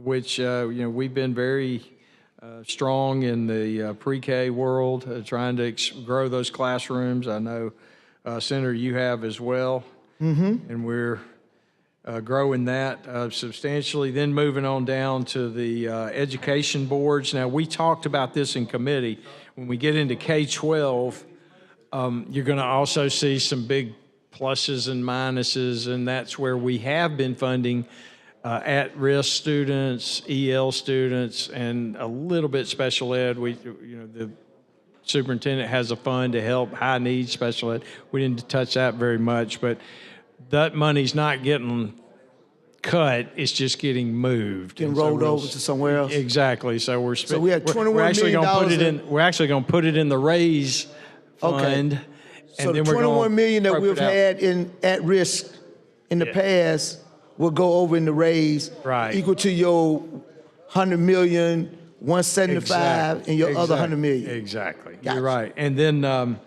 which, we've been very strong in the pre-K world, trying to grow those classrooms. I know, Senator, you have as well. Mm-hmm. And we're growing that substantially. Then moving on down to the education boards. Now, we talked about this in committee. When we get into K-12, you're going to also see some big pluses and minuses, and that's where we have been funding at-risk students, EL students, and a little bit special ed. The superintendent has a fund to help high-needs special ed. We didn't touch that very much, but that money's not getting cut, it's just getting moved. Getting rolled over to somewhere else. Exactly. So we had $21 million we're actually going to put it in the raise fund. Okay. And So then the we're going $21 million that we've appropriate out. had at risk in the past will go over in the raise. Right. Equal to your 100 million, 175, and your other 100 million. Exactly. Gotcha. You're right. And then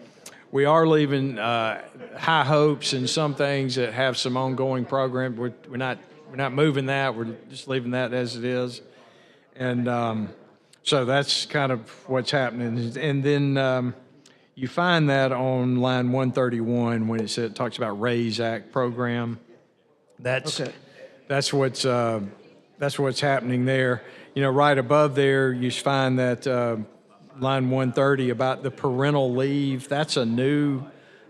we are leaving high hopes in some things that have some ongoing program. We're not moving that. We're just leaving that as it is. And so that's kind of what's happening. And then you find that on line 131 when it talks about RAISE Act program. That's what's happening there. Right above there, you find that line 130 about the parental leave. That's a new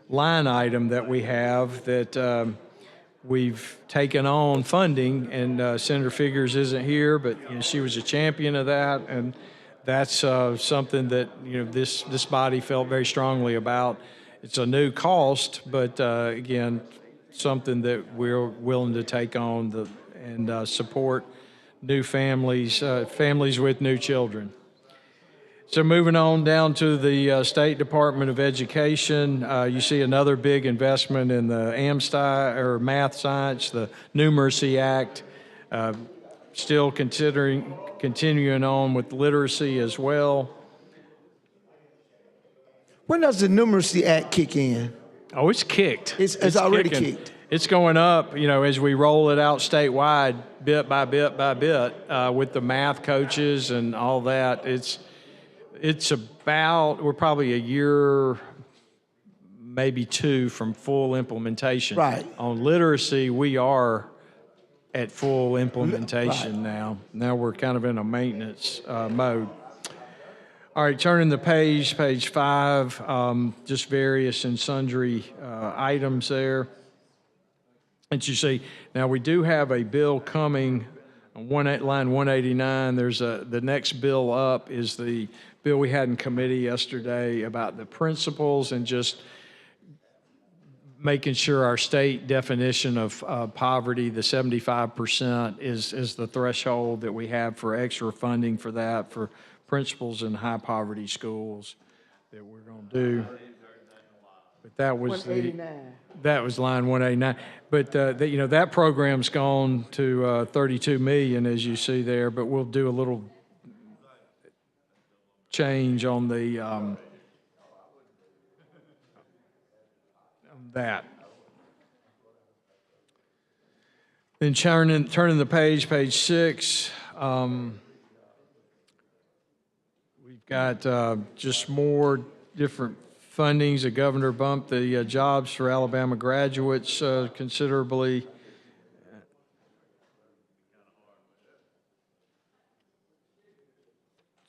line item that we have that we've taken on funding, and Senator Figures isn't here, but she was a champion of that, and that's something that this body felt very strongly about. It's a new cost, but again, something that we're willing to take on and support new families, families with new children. So moving on down to the State Department of Education, you see another big investment in the AMSTI, or Math Science, the Numeracy Act. Still continuing on with literacy as well. When does the Numeracy Act kick in? Oh, it's kicked. It's already kicking. kicked. It's going up, as we roll it out statewide, bit by bit by bit, with the math coaches and all that. It's about, we're probably a year, maybe two from full implementation. Right. On literacy, we are at full implementation now. Now we're kind of in a maintenance mode. All right, turning the page 5, just various and sundry items there. And you see, now we do have a bill coming on line 189. There's the next bill up is the bill we had in committee yesterday about the principles and just making sure our state definition of poverty, the 75%, is the threshold that we have for extra funding for that, for principals in high poverty schools that we're going to do. But that was that was line 189. But that program's gone to 32 million, as you see there. But we'll do a little change on the that. Then turning the page 6. We've got just more different fundings. The governor bumped the jobs for Alabama graduates considerably.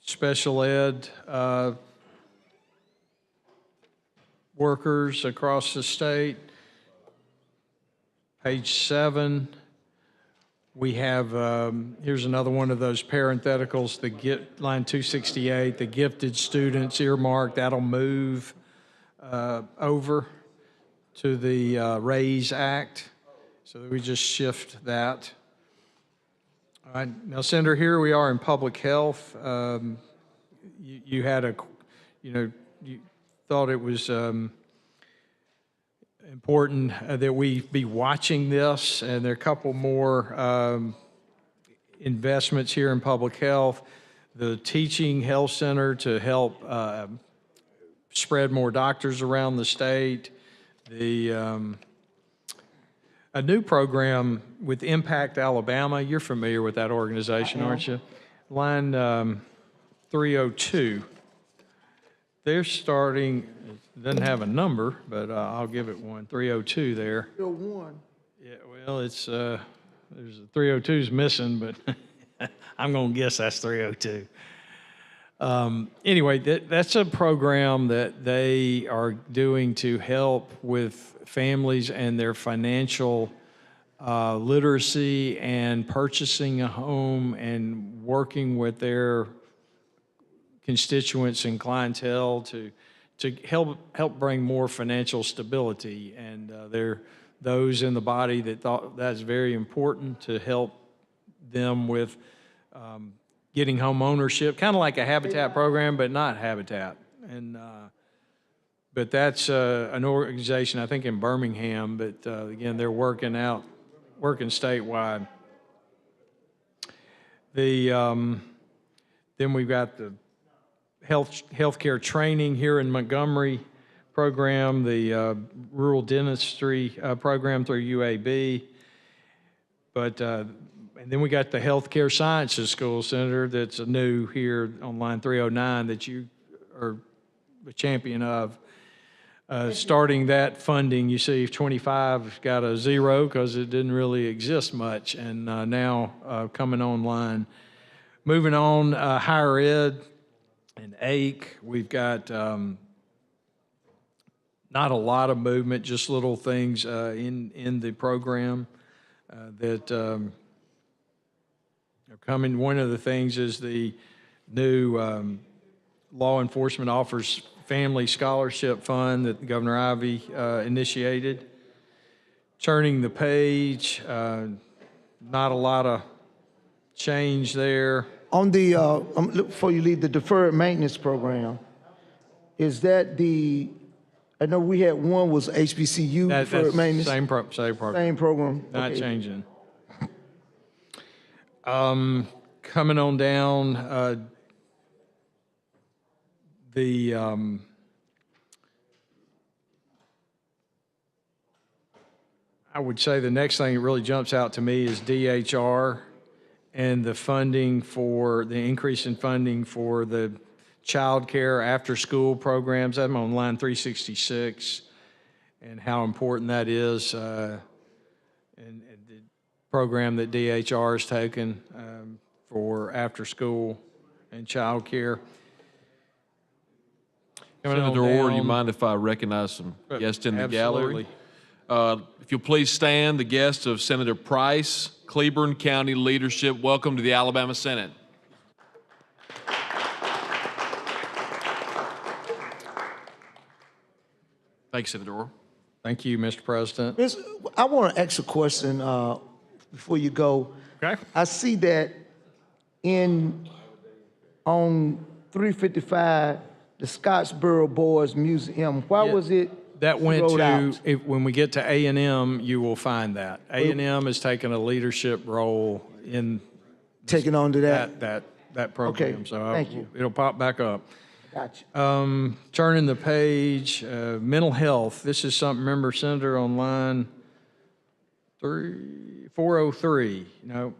Special ed workers across the state. Page 7. We have, here's another one of those parentheticals, line 268, the gifted students earmarked, that'll move over to the RAISE Act. So we just shift that. All right, now Senator, here we are in public health. You had you thought it was important that we be watching this, and there are a couple more investments here in public health. The Teaching Health Center to help spread more doctors around the state. A new program with Impact Alabama. You're familiar with that organization, aren't you? Line 302. They're starting, it doesn't have a number, but I'll give it one. 302 there. Still one. Yeah, well, it's there's a 302's missing, but I'm going to guess that's 302. Anyway, that's a program that they are doing to help with families and their financial literacy and purchasing a home and working with their constituents and clientele to help bring more financial stability. And there are those in the body that thought that's very important to help them with getting home ownership, kind of like a Habitat program, but not Habitat. And but that's an organization, I think, in Birmingham. But again, they're working statewide. Then we've got the healthcare training here in Montgomery program, the rural dentistry program through UAB. But and then we got the Healthcare Sciences School, Senator, that's new here on line 309 that you are a champion of. Starting that funding, you see 25 got a 0 because it didn't really exist much, and now coming online. Moving on, higher ed and AIC, we've got not a lot of movement, just little things in the program that are coming. One of the things is the new law enforcement offers Family Scholarship Fund that Governor Ivey initiated. Turning the page, not a lot of change there. On the, before you leave, the deferred maintenance program, is that I know we had one was HBCU deferred maintenance. Same program. Same program. Not Okay. changing. Coming on down, I would say the next thing that really jumps out to me is DHR and the funding for, the increase in funding for the child care after-school programs. I'm on line 366, and how important that is, and the program that DHR has taken for after-school and child care. Coming on Senator Orr, do you down- mind if I recognize some guests in the Absolutely. gallery? If you'll please stand, the guests of Senator Price, Cleburne County leadership, welcome to the Alabama Senate. Thank you, Senator Orr. Thank you, Mr. President. I want to ask a question before you go. Okay. I see that on 355, the Scottsboro Boys Museum. Why Yeah. was it That went rolled to, out? when we get to A&M, you will find that. A&M has taken a leadership role in taking on to that? That program. Okay, So thank you. It'll pop back up. Gotcha. Turning the page, mental health. This is something, remember, Senator, on line 403. No.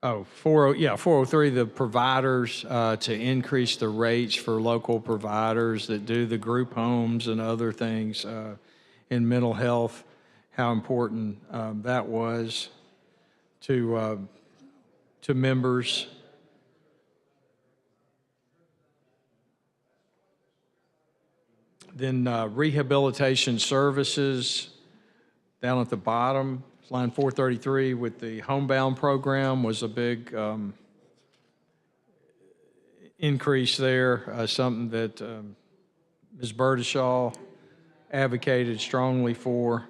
Oh, 403, the providers, to increase the rates for local providers that do the group homes and other things in mental health, how important that was to members. Then rehabilitation services down at the bottom. Line 433 with the homebound program was a big increase there, something that Ms. Burdishaw advocated strongly for.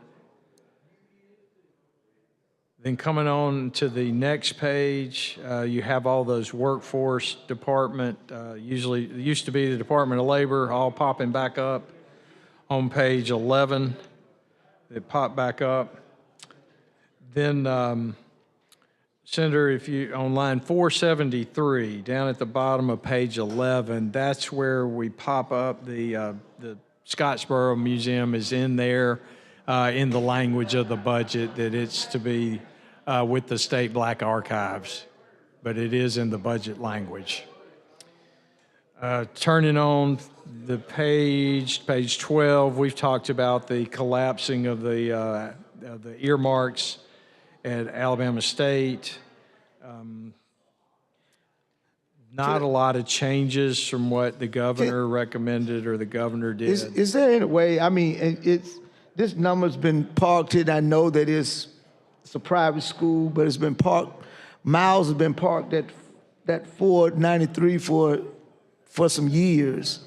Then coming on to the next page, you have all those workforce department, usually, it used to be the Department of Labor, all popping back up on page 11. They pop back up. Then, Senator, if you, on line 473, down at the bottom of page 11, that's where we pop up the Scottsboro Museum is in there in the language of the budget that it's to be with the State Black Archives, but it is in the budget language. Turning on the page 12, we've talked about the collapsing of the earmarks at Alabama State. Not a lot of changes from what the governor recommended or the governor did. Is there any way, I mean, this number's been parked here, and I know that it's a private school, but it's been parked, miles have been parked at that 493 for some years.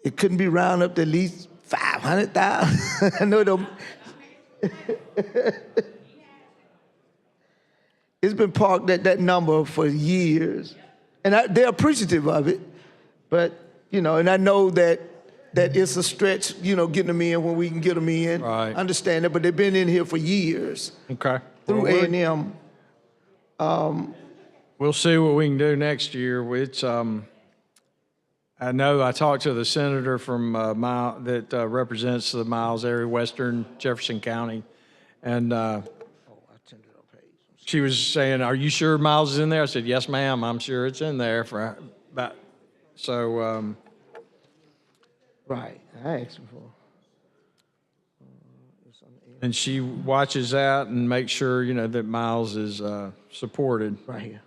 It couldn't be rounded up to at least 500,000. I know it's been parked at that number for years. And they're appreciative of it, but, and I know that it's a stretch, getting them in when we can get them in. Right. Understand that, but they've been in here for years. Okay. Through Well, A&M. We'll see what we can do next year. It's, I know I talked to the senator from that represents the Miles area, Western Jefferson County, and she was saying, "Are you sure Miles is in there?" I said, "Yes, ma'am. I'm sure it's in there for about." So. Right. I asked him for. And she watches that and makes sure, that Miles is supported. Right here.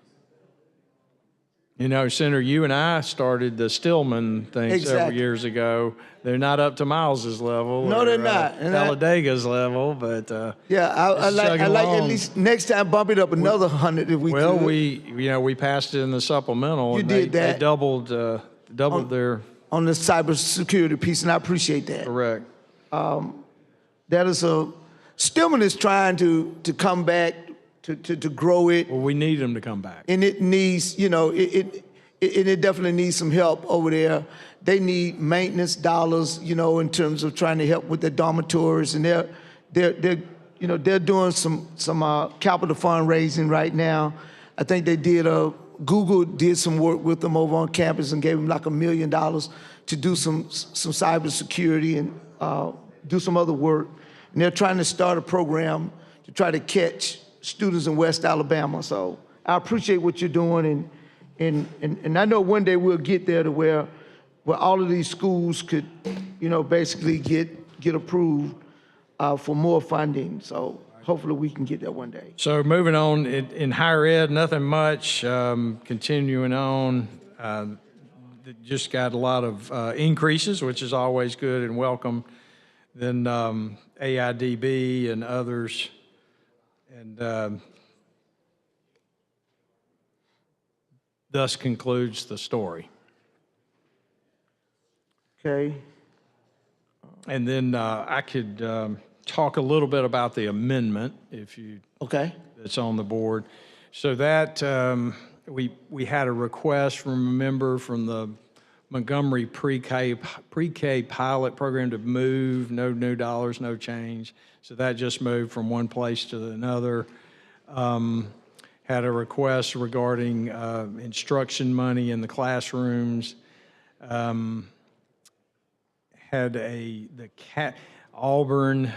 Senator, you and I started the Stillman thing several Exactly. years ago. They're not up to Miles's level. No, they're or, not. And Talladega's level, but Yeah, I like at least next time bump it up another 100 if we well, could. we passed it in the supplemental. You and did they that. doubled their on the cybersecurity piece, and I appreciate that. Correct. That is Stillman is trying to come back to grow it. Well, we need them to come back. And it needs, you know, it definitely needs some help over there. They need maintenance dollars, you know, in terms of trying to help with the dormitories, and they're doing some capital fundraising right now. I think they did Google did some work with them over on campus and gave them like $1 million to do some cybersecurity and do some other work. And they're trying to start a program to try to catch students in West Alabama. So I appreciate what you're doing, and I know one day we'll get there to where all of these schools could, you know, basically get approved for more funding. So hopefully we can get there one day. So moving on in higher ed, nothing much. Continuing on, just got a lot of increases, which is always good and welcome. Then AIDB and others, and thus concludes the story. Okay. And then I could talk a little bit about the amendment, if you. Okay. That's on the board. So that we had a request from a member from the Montgomery pre-K pilot program to move, no new dollars, no change. So that just moved from one place to another. Had a request regarding instruction money in the classrooms. Auburn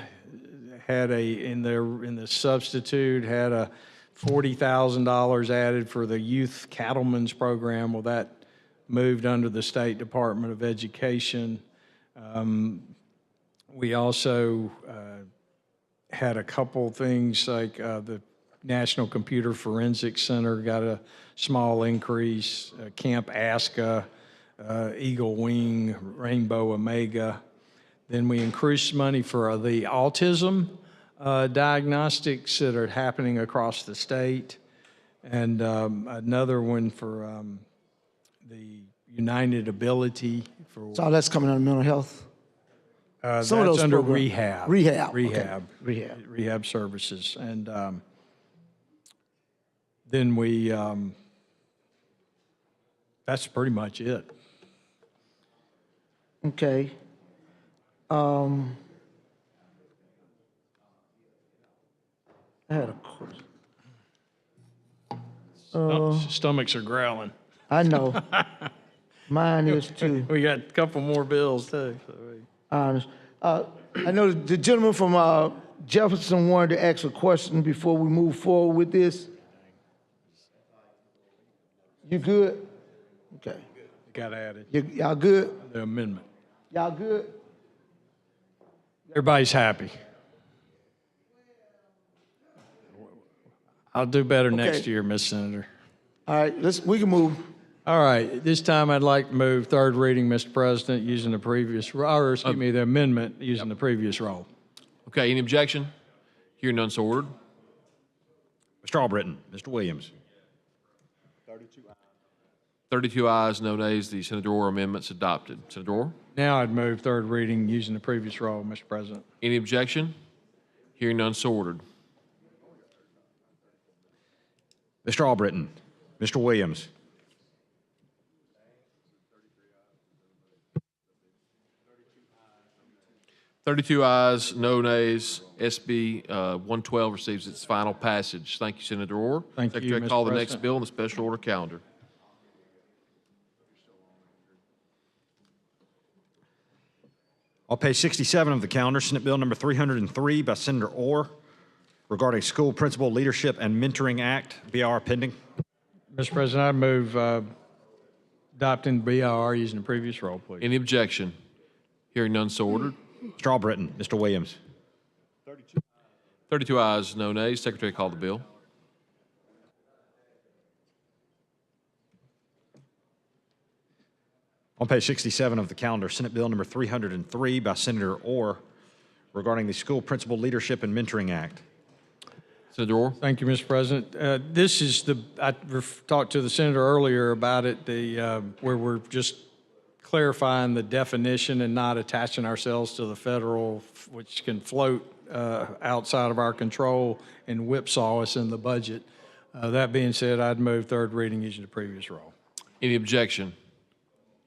had in the substitute had a $40,000 added for the youth cattlemen's program. Well, that moved under the State Department of Education. We also had a couple things like the National Computer Forensics Center got a small increase, Camp ASCA, Eagle Wing, Rainbow Omega. Then we increased money for the autism diagnostics that are happening across the state, and another one for the United Ability. So that's coming under mental health? That's Some of those under programs. rehab. Okay. Rehab services. And then we, that's pretty much it. Okay. I had a question. Stomachs are growling. I know. Mine is too. We got a couple more bills too. I know the gentleman from Jefferson wanted to ask a question before we move forward with this. You good? Okay. Got added. Y'all good? The amendment. Y'all good? Everybody's happy. I'll do better next year, Miss Senator. All right, we can move. All right, this time I'd like to move third reading, Mr. President, using the previous, or excuse me, the amendment using the previous roll. Okay, any objection? Hearing none, so ordered. Mr. Albritton, Mr. Williams. 32 ayes, no nays. The Senator Orr amendment's adopted. Senator Orr? Now I'd move third reading using the previous roll, Mr. President. Any objection? Hearing none, so ordered. Mr. Albritton, Mr. Williams. Thirty-two ayes, no nays. SB 112 receives its final passage. Thank you, Senator Orr. Thank you, Secretary, Mr. call the next President. bill on the special order calendar. On page 67 of the calendar, Senate Bill number 303 by Senator Orr regarding School Principal Leadership and Mentoring Act, BR pending. Mr. President, I move adopting BIR using the previous roll, please. Any objection? Hearing none, so ordered. Mr. Albritton, Mr. Williams. 32 ayes, no nays. Secretary, call the bill. On page 67 of the calendar, Senate Bill number 303 by Senator Orr regarding the School Principal Leadership and Mentoring Act. Senator Orr. Thank you, Mr. President. This is I talked to the senator earlier about it, where we're just clarifying the definition and not attaching ourselves to the federal, which can float outside of our control and whipsaw us in the budget. That being said, I'd move third reading using the previous roll. Any objection?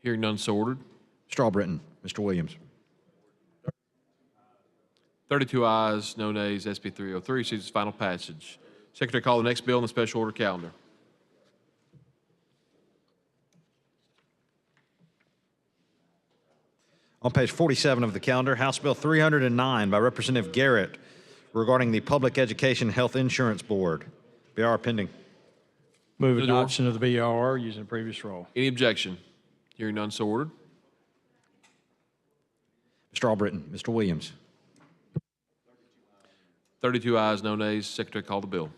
Hearing none, so ordered. Mr. Albritton, Mr. Williams. 32 ayes, no nays. SB 303 receives its final passage. Secretary, call the next bill on the special order calendar. On page 47 of the calendar, House Bill 309 by Representative Garrett regarding the Public Education Health Insurance Board. BR pending. Move To the door. adoption of the BR using the previous roll. Any objection? Hearing none, so ordered. Mr. Albritton, Mr. Williams. 32 ayes, no nays. Secretary, call the bill.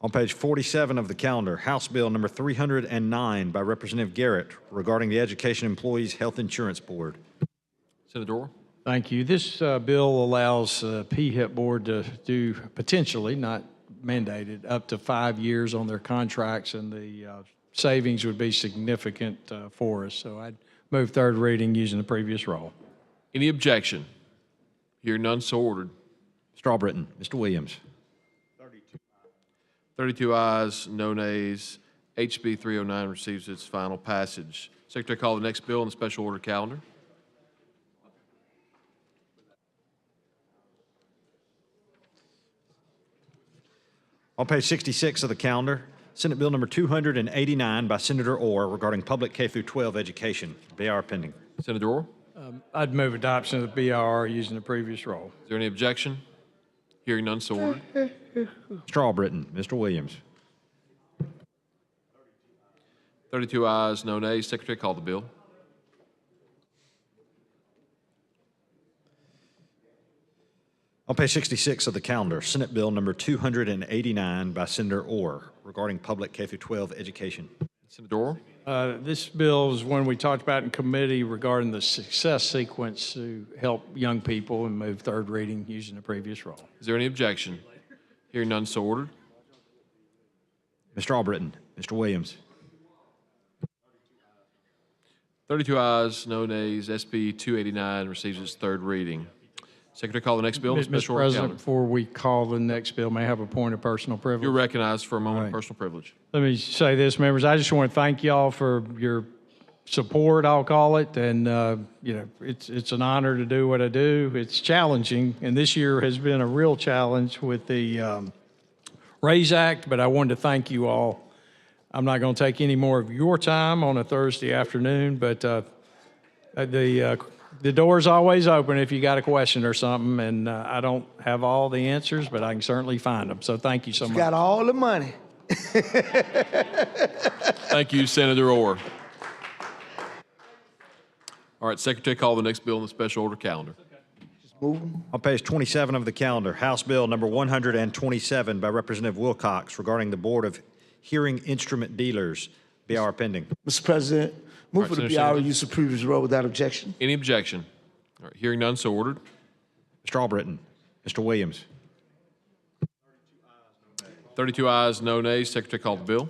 On page 47 of the calendar, House Bill number 309 by Representative Garrett regarding the Education Employees Health Insurance Board. Senator Dorr. Thank you. This bill allows PHIP board to do potentially, not mandated, up to 5 years on their contracts, and the savings would be significant for us. So I'd move third reading using the previous roll. Any objection? Hearing none, so ordered. Mr. Albritton, Mr. Williams. 32 ayes, no nays. HB 309 receives its final passage. Secretary, call the next bill on the special order calendar. On page 66 of the calendar, Senate Bill number 289 by Senator Orr regarding public K through 12 education. BR pending. Senator Orr. I'd move adoption of the BR using the previous roll. Is there any objection? Hearing none, so ordered. Mr. Albritton, Mr. Williams. 32 ayes, no nays. Secretary, call the bill. On page 66 of the calendar, Senate Bill number 289 by Senator Orr regarding public K through 12 education. Senator Orr. This bill is one we talked about in committee regarding the success sequence to help young people, and move third reading using the previous roll. Is there any objection? Hearing none, so ordered. Mr. Albritton, Mr. Williams. 32 ayes, no nays. SB 289 receives its third reading. Secretary, call the next bill on the Mr. special order President, calendar. before we call the next bill, may I have a point of personal privilege? You're recognized for a moment of Right. personal privilege. Let me say this, members. I just want to thank y'all for your support, I'll call it. And, it's an honor to do what I do. It's challenging, and this year has been a real challenge with the RAISE Act, but I wanted to thank you all. I'm not going to take any more of your time on a Thursday afternoon, but the door's always open if you got a question or something, and I don't have all the answers, but I can certainly find them. So thank you so much. Got all the money. Thank you, Senator Orr. All right, Secretary, call the next bill on the special order calendar. On page 27 of the calendar, House Bill number 127 by Representative Wilcox regarding the Board of Hearing Instrument Dealers. BR pending. Mr. President, move All for right, the Senator BR Sanders. use the previous roll without objection. Any objection? All right, hearing none, so ordered. Mr. Albritton, Mr. Williams. 32 ayes, no nays. Secretary, call the bill.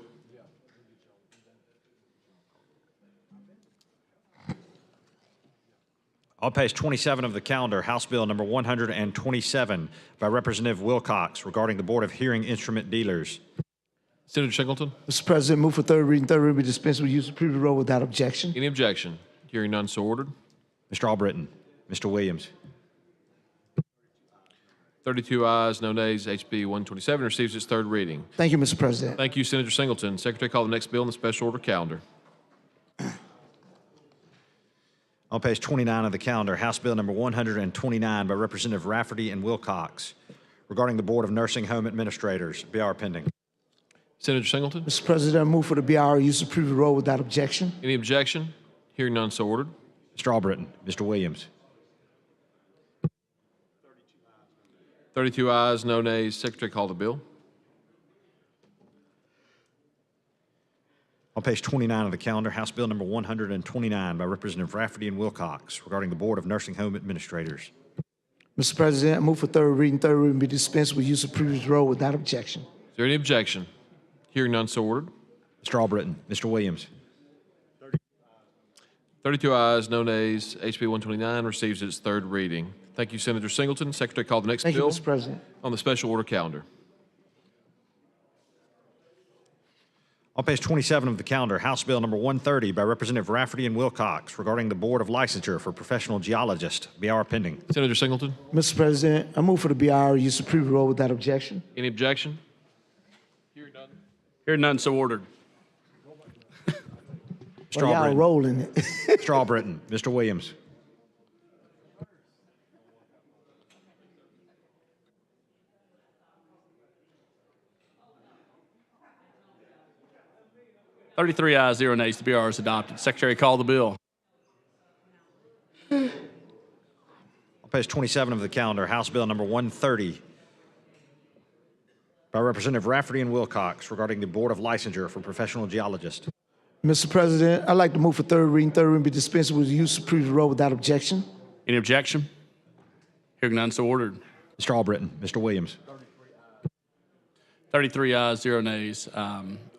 On page 27 of the calendar, House Bill number 127 by Representative Wilcox regarding the Board of Hearing Instrument Dealers. Senator Singleton. Mr. President, move for third reading be dispensed with use of previous roll without objection. Any objection? Hearing none, so ordered. Mr. Albritton, Mr. Williams. 32 ayes, no nays. HB 127 receives its third reading. Thank you, Mr. President. Thank you, Senator Singleton. Secretary, call the next bill on the special order calendar. On page 29 of the calendar, House Bill number 129 by Representative Rafferty and Wilcox regarding the Board of Nursing Home Administrators. BR pending. Senator Singleton. Mr. President, move for the BR use of previous roll without objection. Any objection? Hearing none, so ordered. Mr. Albritton, Mr. Williams. 32 ayes, no nays. Secretary, call the bill. On page 29 of the calendar, House Bill number 129 by Representative Rafferty and Wilcox regarding the Board of Nursing Home Administrators. Mr. President, move for third reading be dispensed with use of previous roll without objection. Is there any objection? Hearing none, so ordered. Mr. Albritton, Mr. Williams. 32 ayes, no nays. HB 129 receives its third reading. Thank you, Senator Singleton. Secretary, call the next Thank you, bill Mr. President. on the special order calendar. On page 27 of the calendar, House Bill number 130 by Representative Rafferty and Wilcox regarding the Board of Licensure for Professional Geologists, BR pending. Senator Singleton. Mr. President, I move for the BR use of previous rule without objection. Any objection? Hearing none, so ordered. Mr. Well, y'all Albritton. rolling it. Mr. Albritton, Mr. Williams. Thirty-three ayes, 0 nays. The BR is adopted. Secretary, call the bill. On page 27 of the calendar, House Bill number 130 by Representative Rafferty and Wilcox regarding the Board of Licensure for Professional Geologists. Mr. President, I'd like to move for third reading be dispensed with the use of previous rule without objection. Any objection? Hearing none, so ordered. Mr. Albritton, Mr. Williams. 33 ayes, 0 nays.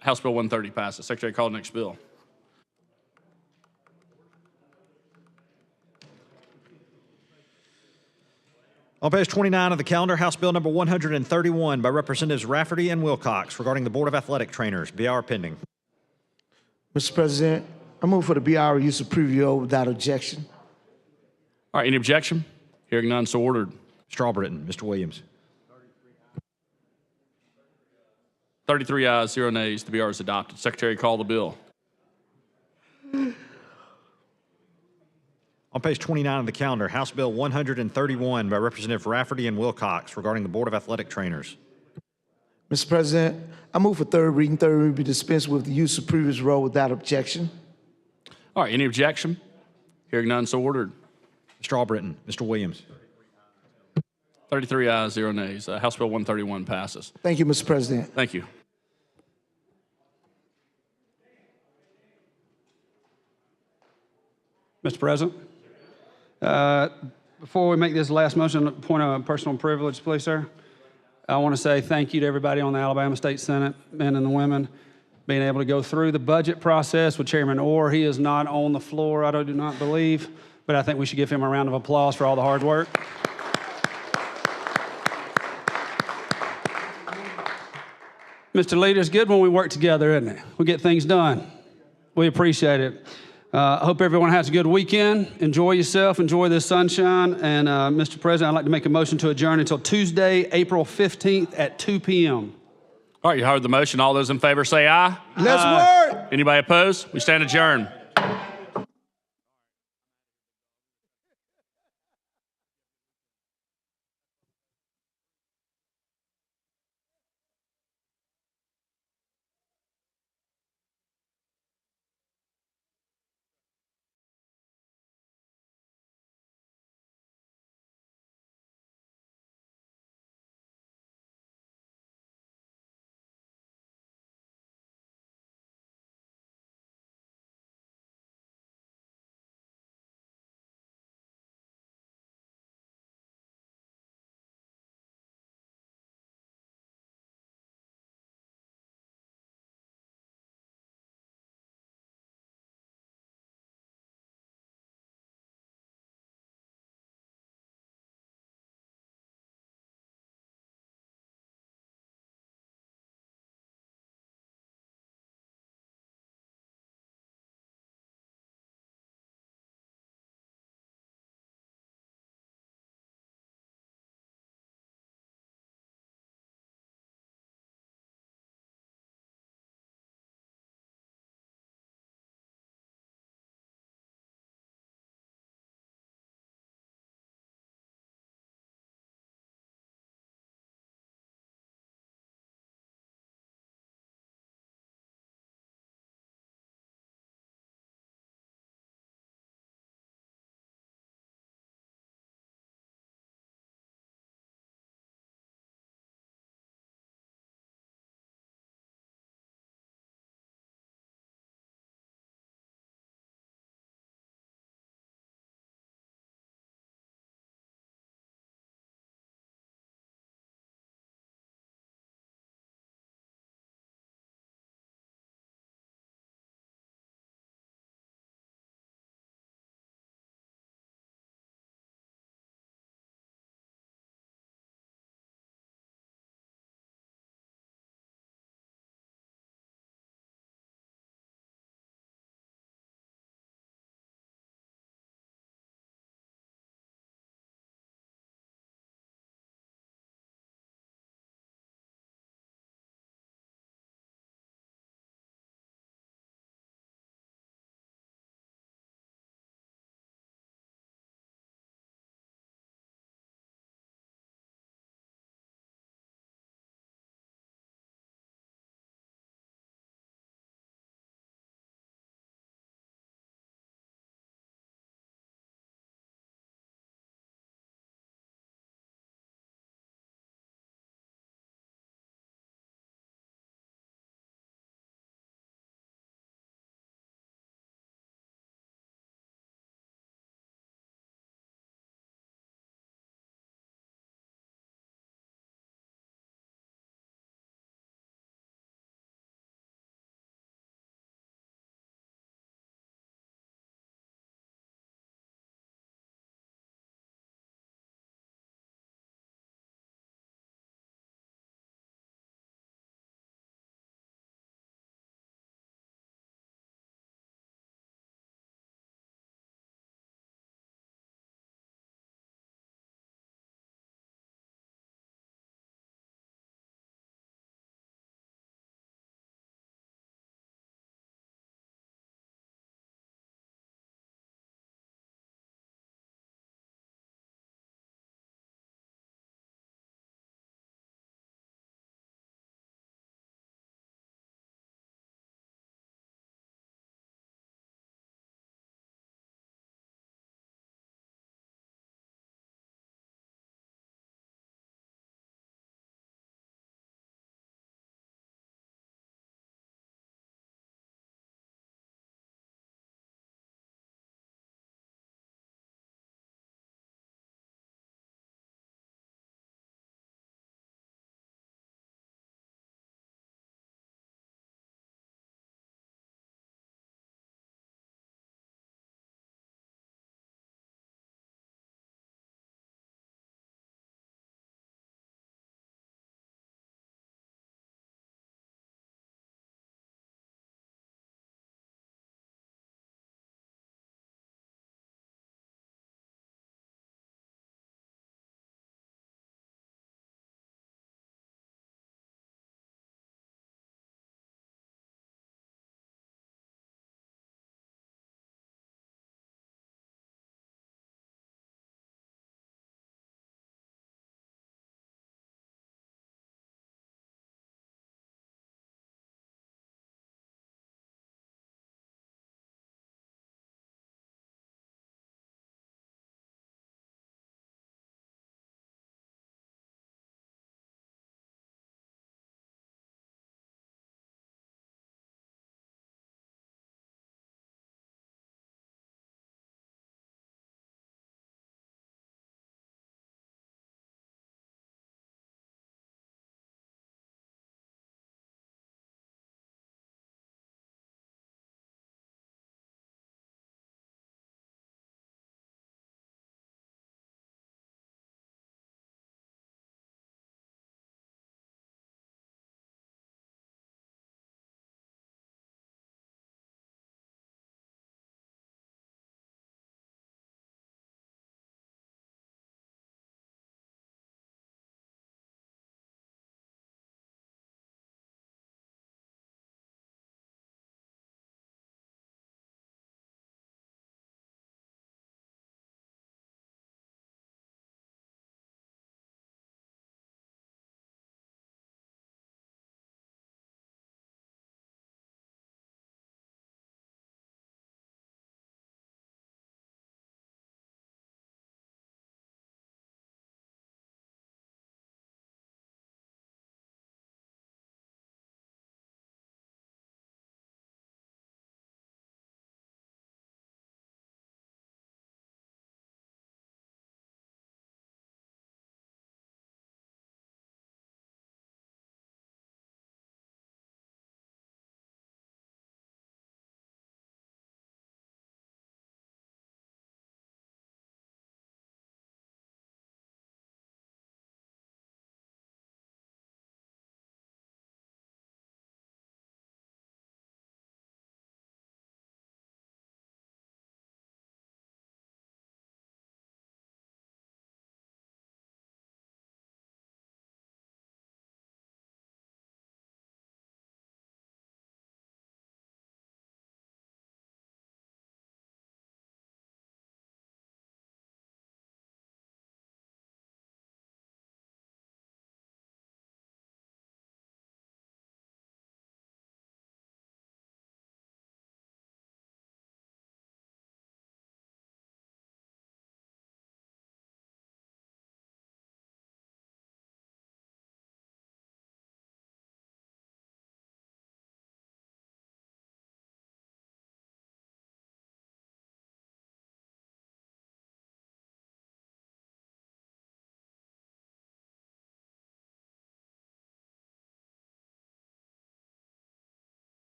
House Bill 130 passes. Secretary, call the next bill. On page 29 of the calendar, House Bill number 131 by Representatives Rafferty and Wilcox regarding the Board of Athletic Trainers, BR pending. Mr. President, I move for the BR use of previous rule without objection. All right, any objection? Hearing none, so ordered. Mr. Albritton, Mr. Williams. 33 ayes, 0 nays. The BR is adopted. Secretary, call the bill. On page 29 of the calendar, House Bill 131 by Representative Rafferty and Wilcox regarding the Board of Athletic Trainers. Mr. President, I move for third reading be dispensed with the use of previous rule without objection. All right, any objection? Hearing none, so ordered. Mr. Albritton, Mr. Williams. 33 ayes, 0 nays. House Bill 131 passes. Thank you, Mr. President. Thank you. Mr. President, before we make this last motion, point of personal privilege, please, sir. I want to say thank you to everybody on the Alabama State Senate, men and the women, being able to go through the budget process with Chairman Orr. He is not on the floor, I do not believe, but I think we should give him a round of applause for all the hard work. Mr. Leader, it's good when we work together, isn't it? We get things done. We appreciate it. I hope everyone has a good weekend. Enjoy yourself. Enjoy this sunshine. And, Mr. President, I'd like to make a motion to adjourn until Tuesday, April 15th at 2 p.m. All right, you heard the motion. All those in favor say aye. Let's work. Anybody opposed? We stand adjourned.